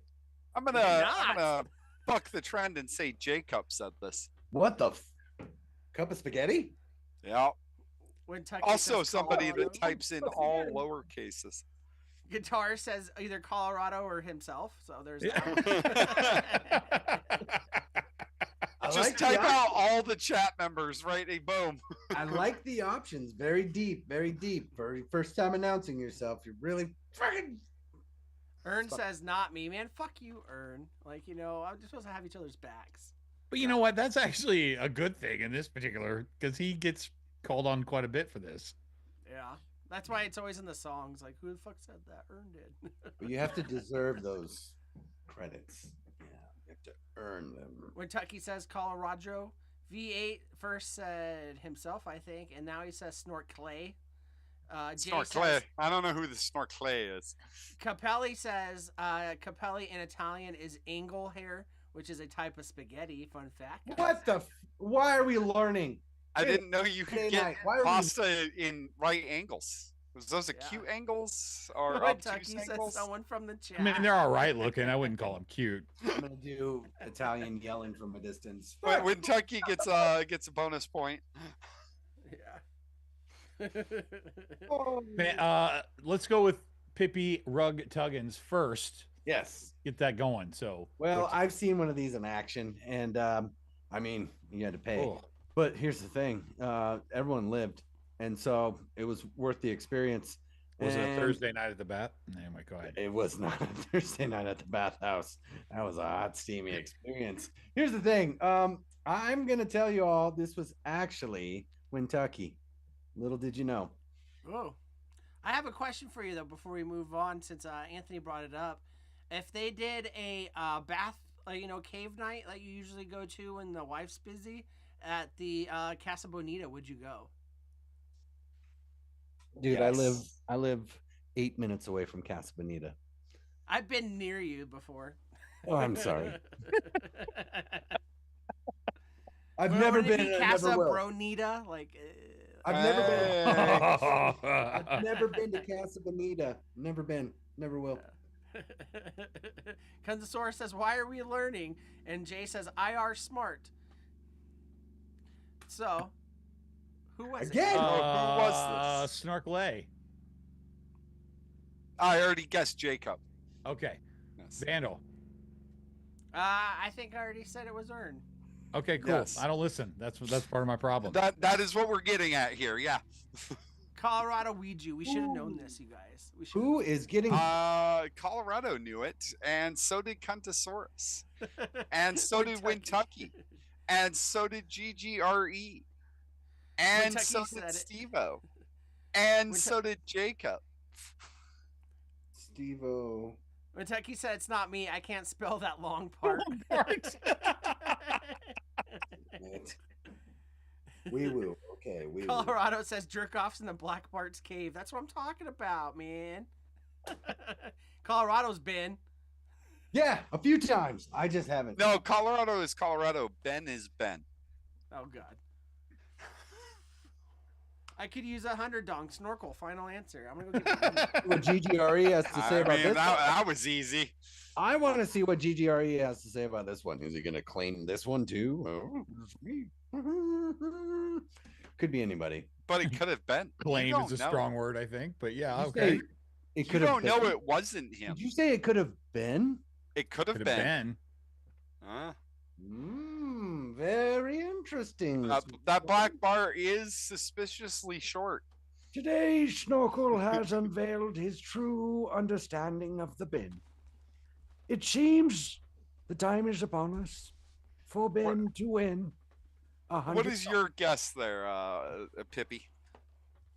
I'm Maybe gonna not. buck the trend and say Jacob said this. What the cup of spaghetti? Yeah. When Tucky Also, says somebody Colorado. that types in all lower cases. Guitar says either Colorado or himself. So there's Yeah. that. I Just like the type out options. all the chat members, right? A boom. I like the options. Very deep, very deep. For your first time announcing yourself, you're really fucking. Earn says not me, man. Fuck you, Earn. Like, you know, I'm just supposed to have each other's backs. But you know what? That's actually a good thing in this particular because he gets called on quite a bit for this. Yeah. That's why it's always in the songs. Like, who the fuck said that? Earn did. But you have to deserve those credits. Yeah, you have to earn them. When Tucky says Colorado, V8 first said himself, I think, and now he says Snort Clay. Jay Snorkley. says I don't know who the Snorkley is. Capelli says Capelli in Italian is angle hair, which is a type of spaghetti. Fun fact. guys. What the? Why are we learning? I Hey, didn't know you could Friday get night, why are we- pasta in right angles. Was those Yeah. acute angles or When obtuse Tucky says angles? someone from the chat. I mean, they're all right looking. I wouldn't call them cute. I'm gonna do Italian yelling from a distance. When Tucky gets a bonus point. Yeah. Let's go with Pippi Rug Tuggins first. Yes. Get that going. So, Well, I've seen one of these in action, and I mean, you had to pay. Oh. But here's the thing: everyone lived, and so it was worth the experience. was it a And Thursday night at the bat? Anyway, go ahead. It was not a Thursday night at the bathhouse. That was a hot, steamy experience. Here's the thing: I'm gonna tell you all this was actually Kentucky. Little did you know. Whoa. I have a question for you though before we move on, since Anthony brought it up. If they did a bath, cave night like you usually go to when the wife's busy at the Casa Bonita, would you go? Dude, Yes. I live 8 minutes away from Casa Bonita. I've been near you before. Oh, I'm sorry. I've Well, never wouldn't it been. be And I Casa never will. Bronita. Like, I've never been. Hey. I've never been to Casa Bonita. Never been. Never will. Kunzasaurus says, "Why are we learning?" And Jay says, "IR smart." So, who was Again? it? who was this? Snorkley. I already guessed Jacob. Okay. Yes. Vandal. I think I already said it was Earn. Okay, cool. Yes. I don't listen. That's part of my problem. That is what we're getting at here. Yeah. Colorado Ouija. We should have known this, you guys. We should. Who is getting? Colorado knew it, and so did Cuntosaurus, and so did Wintucky, and so did GGRE, and Wintucky so said did it. Steve-O, and Wintu- so did Jacob. Steve-O. Wintucky said it's not me. I can't spell that long part. Right. We will. Okay, we will. Colorado says jerk offs in the Black Bart's cave. That's what I'm talking about, man. Colorado's been. Yeah, a few times. I just haven't. No, Colorado is Colorado. Ben is Ben. Oh god. I could use 100 dong snorkel. Final answer. I'm gonna go get What GGRE has to say I about mean, this. that was easy. I want to see what GGRE has to say about this one. Is he going to claim this one too? Oh. Could be anybody. But it could have been. You Claim don't is a know. strong word, I think. But yeah, Did you okay. say It You could have don't know been? it wasn't him. Did you say it could have been? It could have Could have been. been. Very interesting. That black bar is suspiciously short. Today, Snorkel has unveiled his true understanding of the bin. It seems The time is upon us. For Ben to win. What is your guess there, Pippi?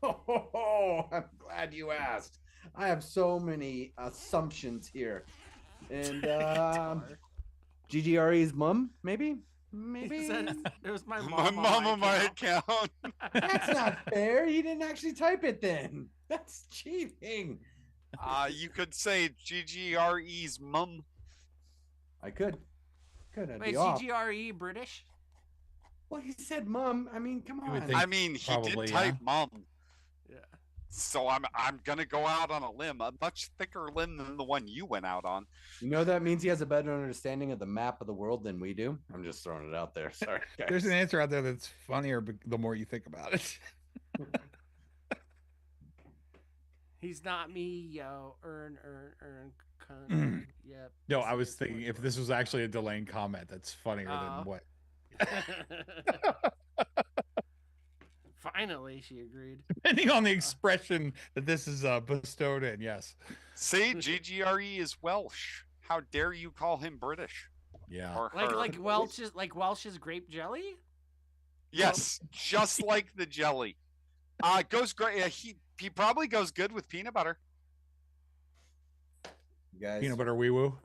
Oh, I'm glad you asked. I have so many assumptions here. And GGRE's mom, maybe? He Maybe? said it was my My mom. mom on my account. account. That's not fair. He didn't actually type it then. That's cheating. You could say GGRE's mum. I could. I'd Wait, be off. GGRE British? Well, he said mom. I mean, come You would on. think- I mean, he Probably, did type mum. Yeah. So I'm gonna go out on a limb, a much thicker limb than the one you went out on. You know that means he has a better understanding of the map of the world than we do. I'm just throwing it out there. Sorry. Guys. There's an answer out there that's funnier the more you think about it. He's not me, yo. Earn. Cunt. Yep. No, I was thinking if this was actually a Delane comment, that's funnier Oh. than what. Finally, she agreed. Depending on the expression that this is bestowed in, yes. See, GGRE is Welsh. How dare you call him British? Yeah. Or her. Like Welch's grape jelly? Yes, just like the jelly. Goes great. He probably goes good with peanut butter. You guys. Peanut butter wee woo.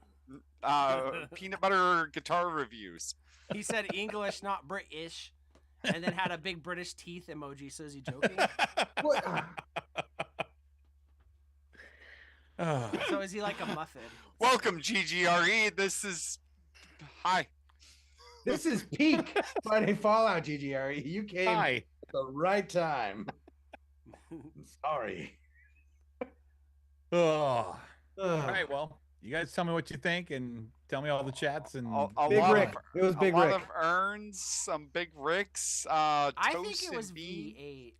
Peanut butter guitar reviews. He said English, not British, and then had a big British teeth emoji. So is he joking? What? So is he like a muffin? Welcome, GGRE. This is. Hi. This is peak Friday Fallout, GGRE. You came Hi. at the right time. I'm sorry. Oh. Ugh. All right. Well, you guys tell me what you think and tell me all the chats and A Big lot Rick. It was Big a lot Rick. of urns, some big ricks. I think toast it was and bean. V8.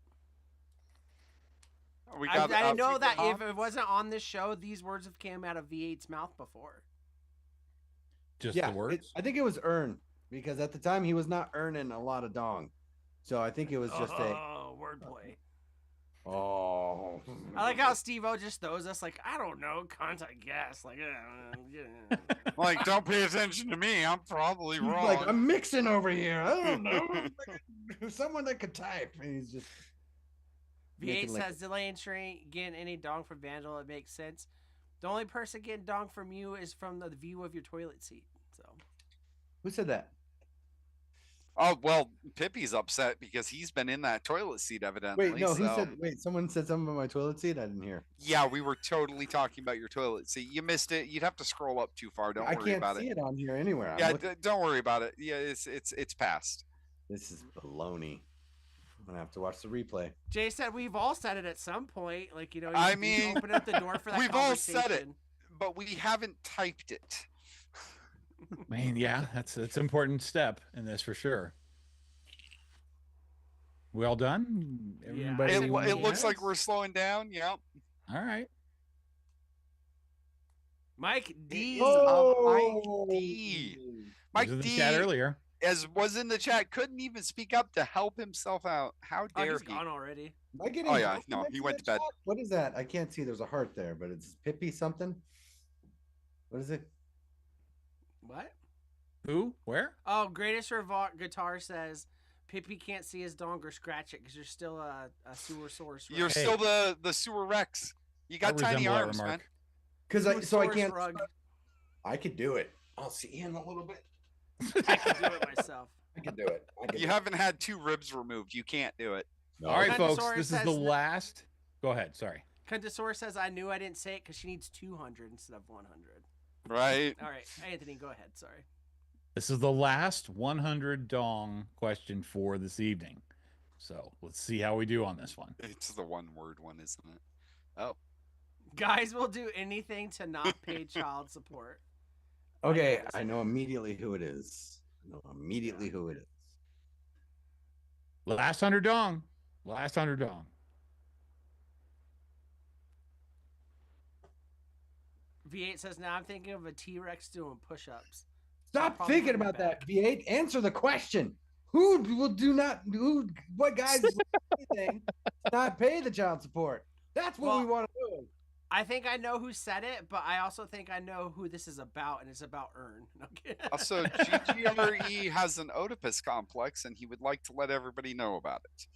We I got. didn't know that if Tom? it wasn't on this show, these words have came out of V8's mouth before. just Yeah, the words. I think it was earn because at the time he was not earning a lot of dong. So I think it was just a wordplay. oh. I like how Steve-O just throws us like, I don't know, cunt, I guess. Like, yeah. Like, don't pay attention to me. I'm probably He's wrong. like, I'm mixing over here. I don't know. Someone that could type. And he's just V8 making like- says Delane ain't getting any dong from Vandal. It makes sense. The only person getting dong from you is from the view of your toilet seat. So Who said that? Oh well, Pippi's upset because he's been in that toilet seat evidently. Wait, no, he so- said someone said something about my toilet seat. I didn't hear. Yeah, we were totally talking about your toilet seat. You missed it. You'd have to scroll up too far. Don't I worry can't about see it. it on here anywhere. I'm Yeah, looking- don't worry about it. Yeah, it's past. This is baloney. I'm gonna have to watch the replay. Jay said we've all said it at some point. Like, you know, I you mean, open up the door for that we've all said it. conversation. But we haven't typed it. Man, yeah, that's an important step in this for sure. We all done? Yeah, Everybody? It looks like Yes. we're slowing down. Yep. All right. Mike D. Oh, Mike D. He Mike was in the D, chat earlier. as was in the chat, couldn't even speak up to help himself out. How Oh, dare he's he? gone already. Am I getting Oh, yeah, compliments no, he in went the to bed. chat? What is that? I can't see. There's a heart there, but it's Pippi something. What is it? What? Who? Where? Oh, Greatest Revolt Guitar says Pippi can't see his dong or scratch it because you're still a sewer source. You're Hey. still the sewer Rex. You got I tiny resemble that arms, man. remark. Because I Sewer can't. rug. I could do it. I'll see him a little bit. I can do it myself. I can do it. I can You do haven't had 2 ribs removed. You can't do it. No. All right, folks. Contosaurus This is says the that- last. Go ahead. Sorry. Contosaurus says I knew I didn't say it because she needs 200 instead of 100. Right? All right, Anthony, go ahead. Sorry. This is the last 100 dong question for this evening. So let's see how we do on this one. It's the one word one, isn't it? Oh. Guys will do anything to not pay child support. Okay, I know immediately who it is. I know immediately who it is. Last 100 dong. Last 100 dong. V8 says now I'm thinking of a T-Rex doing push-ups. Stop Probably thinking coming about that, back. V8. Answer the question. Who will do not who what guys will do anything to not pay the child support? That's what we Well, want to do. I think I know who said it, but I also think I know who this is about, and it's about Ern. Okay. Also, GGRE has an Oedipus complex, and he would like to let everybody know about it.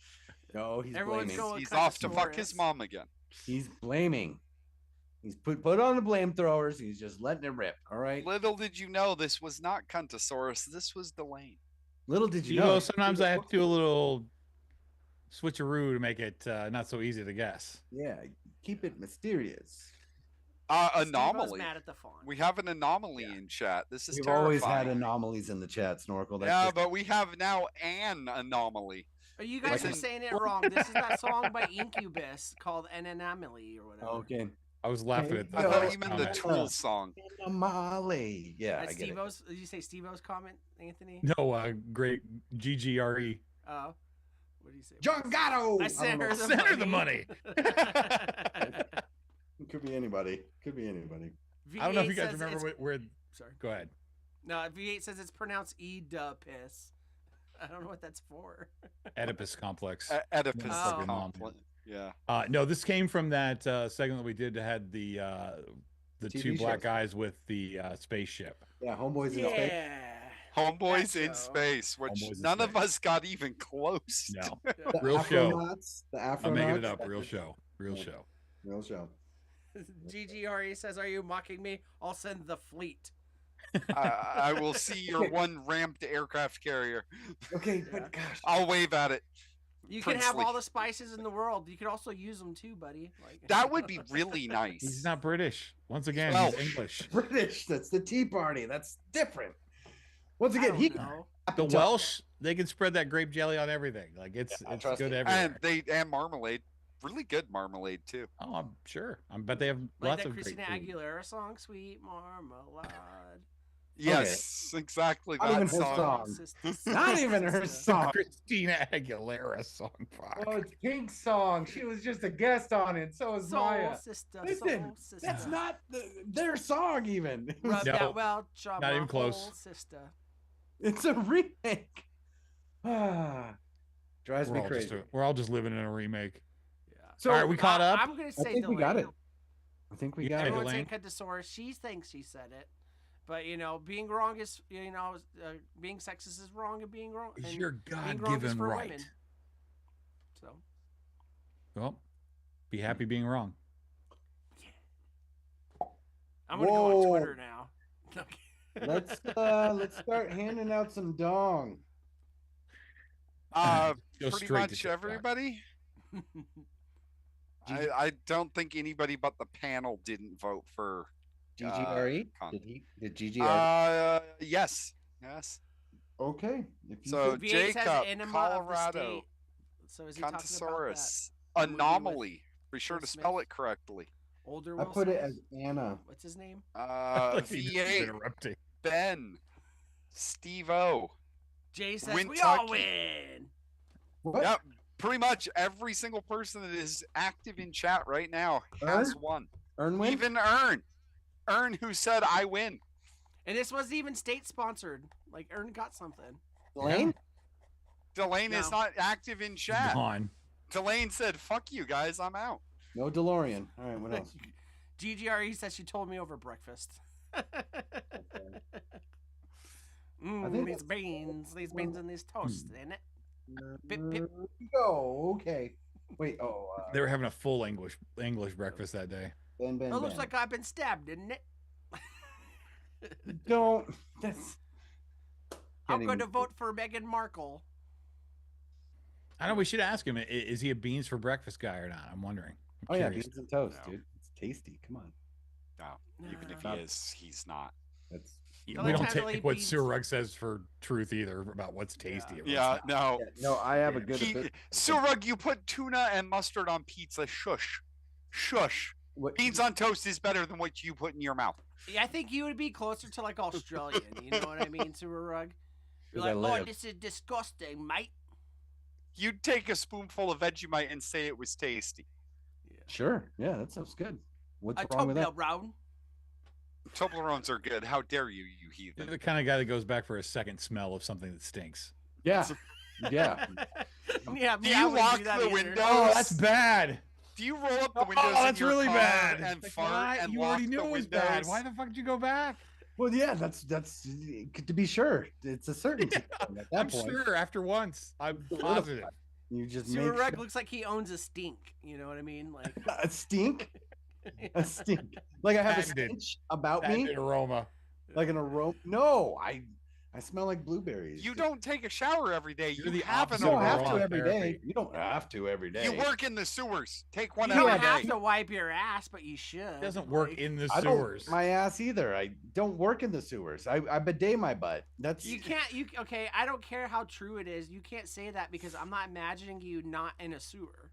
No, he's Everyone's blaming. going- He's off to fuck his Contosaurus. mom again. He's blaming. He's put on the blame throwers. He's just letting it rip. All right. Little did you know this was not Contosaurus. This was Delane. Little did you You know. know, sometimes I have to do a little switcheroo to make it not so easy to guess. Yeah, keep it mysterious. Steve-O's Anomaly. mad at the font. We have an anomaly in chat. This is We've terrifying. always had anomalies in the chat, Snorkel. That's Yeah, just- but we have now an anomaly. You guys Like are in- saying it wrong. This is that song by Incubus called An Anomaly or whatever. okay. I was laughing at the. I Yeah, thought you meant the comment. Tool song. Anomaly. Yeah, That's I get it. Steve-O's. Did you say Steve-O's comment, Anthony? No, great GGRE. Oh. What did you say? John Gatto. I sent her the Send her the money. It could be anybody. Could be anybody. I don't know if V8 you guys says remember it's- where. Sorry. Go ahead. No, V8 says it's pronounced E-duh-piss. I don't know what that's for. Oedipus complex. Oedipus Oh. complex. Yeah. No, this came from that segment that we did that had the TV two black shows. guys with the spaceship. Yeah, homeboys in space. Yeah. Homeboys That in show. space, which Homeboys in none of Space. us got even close. No, The Real show. Afronauts, the Afronauts. I'm making it up. Real show. Real Yeah. show. Real show. GGRE says, "Are you mocking me? I'll send the fleet." I will see your one ramped aircraft carrier. Okay, Yeah. but gosh. I'll wave at it. You can have Princely. all the spices in the world. You could also use them too, buddy. Like That would be really nice. He's not British. Once again, Welsh. he's English. British. That's the Tea Party. That's different. Once I again, don't he know. The Welsh, they can spread that grape jelly on everything. Like it's trust good me. everywhere. And marmalade. Really good marmalade too. Oh, I'm sure. I bet they have Like lots that of great Christina food. Aguilera song, "Sweet Marmalade." Yes, exactly Not that even her song. song. Sister, Not even her sister. song. Christina Aguilera song. Fuck. Oh, it's Pink's song. She was just a guest on it. So is Soul Maya. sister, Listen, soul sister. That's not their song even. It was- Rub No, that Welch on not my even close. whole sister. It's a remake. Ah, drives me crazy. We're all just living in a remake. Yeah. So all right, we caught up. I'm gonna say I think we got it. Delane. I think we Yeah, got it. Everyone's saying Delane. Contosaurus. She thinks she said it, but being wrong is being sexist is wrong, and being wrong. Is and your being wrong is God-given for right. women. So Well, be happy being wrong. I'm gonna go on Whoa. Twitter now. Let's start handing out some dong. Go Pretty straight to much TikTok. everybody. I don't think anybody but the panel didn't vote for. GGRE? con- Did GGRE? Yes. Okay. If you So could- VH says Jacob, enema of the Colorado, state. So is he talking about that? Contosaurus, movie with anomaly. Be sure Will to spell Smith? it correctly. Older I Will put it Smith? as Anna. What's his name? Like he just V8, interrupting. Ben, Steve O. Jay says we all Wintucky. win. What? Yep, pretty much every single person that is active in chat right now has Ern? won. Ernwin? Even Ern, who said I win. And this wasn't even state sponsored. Like Ern got something. Delane? Delane is No. not active in He's chat. gone. Delane said, "Fuck you guys, I'm out." No DeLorean. All right, what else? GGRE says she told me over breakfast. I think These beans and these toast, in it. Bip, bip. There we go. Okay. Wait. Oh. They were having a full English breakfast that day. Ben. It looks like I've been stabbed, didn't it? Don't. That's. I'm Can't going to even- vote for Meghan Markle. I know we should ask him. Is he a beans for breakfast guy or not? I'm wondering. I'm Oh yeah, curious. beans and toast, No. dude. It's tasty. Come on. No, even if Nah. he is, he's not. That's. We Delane don't Tadley take what beans- Surug says for truth either about what's tasty. and what's Yeah, not. no. No, I have a good. Surug, you put tuna and mustard on pizza. Shush. What, Beans on toast is better than what you put in your mouth. Yeah, I think you would be closer to like Australian. You know what I mean, to a rug. You're 'Cause I like, oh, live. this is disgusting, mate. You'd take a spoonful of Vegemite and say it was tasty. Sure. Yeah, that sounds good. What's A wrong with that? Toblerone. Toblerones are good. How dare you, you You're heathen? the kind of guy that goes back for a second smell of something that stinks. Yeah. Yeah. Yeah, Do me, I you wouldn't lock do that the either. window? Oh, that's bad. Do you roll up the Oh, windows in that's your really car bad. and Like, fart why? and You lock already knew the it was windows? bad. Why the fuck did you go back? Well, yeah, that's to be sure. It's a certainty thing at that I'm point. sure after once. I'm You solidify. positive. You just Sewer make Rug sure. looks like he owns a stink. You know what I mean? Like A stink, a stink. Like I have a Patented. stench about me, Patented aroma. like an aroma. No, I smell like blueberries. You Just- don't take a shower every day. You're You the have an opposite You don't of have aroma. to every day. aromatherapy. You don't have to every day. You work in the sewers. Take one you every don't day. have to wipe your ass, but you should. It doesn't work Like, in the I don't sewers. my ass either. I don't work in the sewers. I bidet my butt. That's You can't. You okay? I don't care how true it is. You can't say that because I'm not imagining you not in a sewer.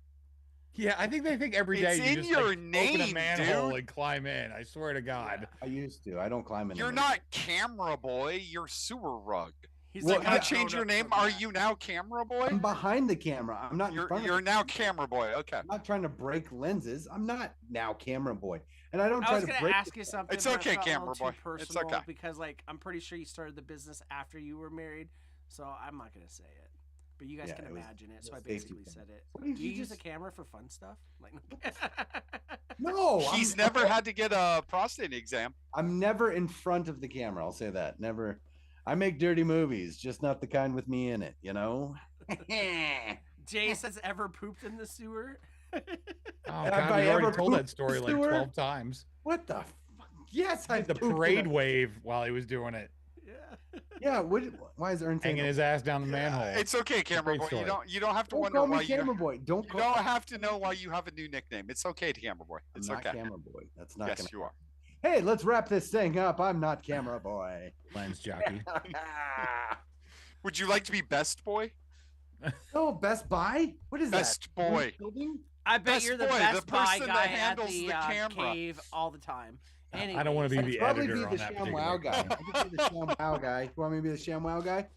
Yeah, I think they think every day It's you in just your like, open a name, manhole dude. and climb in. I swear to God. I used to. I don't climb in. You're anymore. not camera boy. You're sewer rug. He's Well, like, You "I'm gotta change your grown up name. from Are that." you now camera boy? I'm behind the camera. I'm not in front You're of now camera boy. Okay. I'm not trying to break lenses. I'm not now camera boy. And I don't I try was to gonna break ask you something. It's but I okay, felt a little camera too boy. It's personal okay. because, like, I'm pretty sure you started the business after you were married, so I'm not gonna say it. But you guys Yeah, can it was- imagine it, so it I was safety basically thing. said it. What Do did you you use the just- camera for fun stuff? Like, No, He's I'm, never had to get a prostate exam. I'm never in front of the camera. I'll say that. Never. I make dirty movies, just not the kind with me in it, you know? Jace has ever pooped in the sewer? Oh Have God, I we already ever told that pooped story in the like sewer? 12 times. What the fuck? Yes, I Did the parade wave while he was doing it, Yeah. Yeah, why is Ern saying hanging his ass down the manhole. It's okay, camera great boy. story. You don't have to Don't wonder call why me camera boy. Don't you call don't have to know why you have a new nickname. It's okay, camera boy. I'm It's not okay. camera boy. That's not Yes, gonna you are. Hey, let's wrap this thing up. I'm not camera boy. Lens jockey. Would you like to be best boy? Oh, Best Buy? What is Best that? New boy. Building? I bet Best you're the boy, the best buy person that guy at handles the, the camera. cave all the time. I don't want to be I'd the probably editor be on the that ShamWow particular guy. thing. I could be the ShamWow guy. You want me to be the ShamWow guy?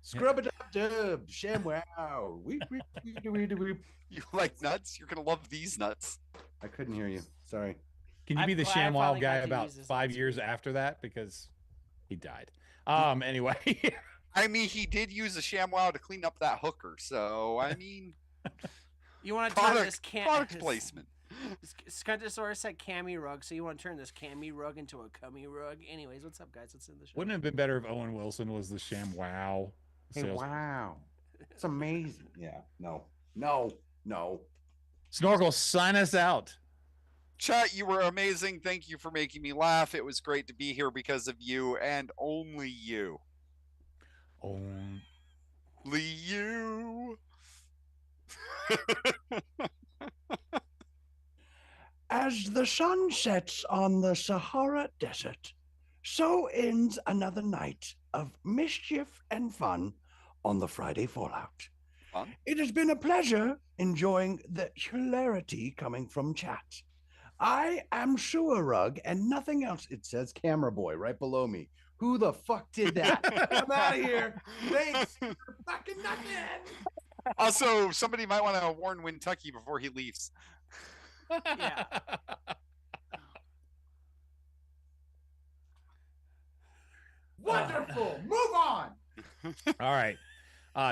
Scrub it up, dub. ShamWow. Weep, weep, weep, weep, weep. You like nuts? You're gonna love these nuts. I couldn't hear you. Sorry. Can you I'm be the glad I ShamWow finally guy got to about use this 5 lens years for you. after that because he died? Anyway, I mean, he did use a ShamWow to clean up that hooker. So I mean, You want to turn this product placement. Skuntosaurus said cami rug, so you want to turn this cami rug into a cummy rug. Anyways, what's up, guys? Let's end the show. wouldn't it have been better if Owen Wilson was the ShamWow? Hey, sales- wow. It's amazing. Yeah. No. No. No. Snorkel, sign us out. Chat, you were amazing. Thank you for making me laugh. It was great to be here because of you and only you. Owen. Only you. As the sun sets on the Sahara Desert, so ends another night of mischief and fun on the Friday Fallout. Fun? It has been a pleasure enjoying the hilarity coming from chat. I am Sewer Rug and nothing else. It says Camera Boy right below me. Who the fuck did that? I'm out of here. Thanks for fucking nothing. Also, somebody might want to warn Wintucky before he leaves. Yeah. Wonderful. Move on. All right.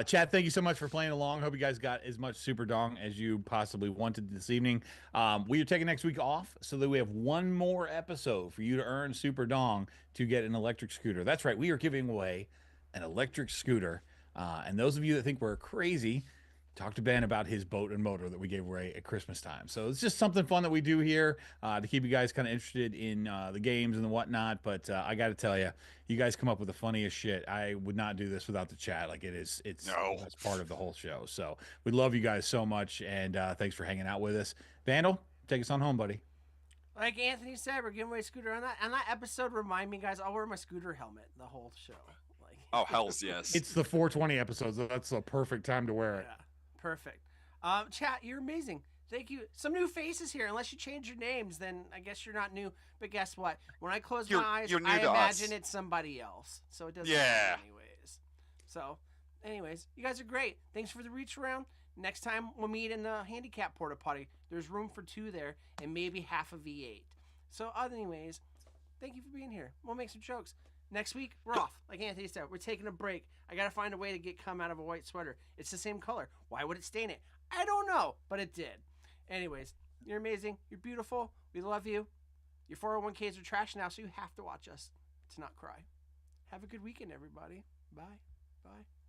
Chat, thank you so much for playing along. Hope you guys got as much Super Dong as you possibly wanted this evening. We are taking next week off so that we have one more episode for you to earn Super Dong to get an electric scooter. That's right. We are giving away an electric scooter. And those of you that think we're crazy, talk to Ben about his boat and motor that we gave away at Christmas time. So it's just something fun that we do here to keep you guys kind of interested in the games and the whatnot. But I got to tell you, you guys come up with the funniest shit. I would not do this without the chat. Like it's No. that's part of the whole show. So we love you guys so much, and thanks for hanging out with us. Vandal, take us on home, buddy. Like Anthony said, we're giving away a scooter on that. And that episode, remind me, guys, I'll wear my scooter helmet the whole show. Like, Oh, hells yes. It's the 420 episodes. So that's the perfect time to wear it. yeah, perfect. Chat, you're amazing. Thank you. Some new faces here. Unless you change your names, then I guess you're not new. But guess what? When I close You're- my eyes, you're new I to imagine us. it's somebody else. So it doesn't Yeah. matter anyways. So, anyways, you guys are great. Thanks for the reach around. Next time we'll meet in the handicap porta potty. There's room for 2 there and maybe half a V8. So, anyways, thank you for being here. We'll make some jokes. Next week, we're off. Like Anthony said, we're taking a break. I got to find a way to get cum out of a white sweater. It's the same color. Why would it stain it? I don't know, but it did. Anyways, You're amazing. You're beautiful. We love you. Your 401ks are trash now, so you have to watch us to not cry. Have a good weekend, everybody. Bye. Bye.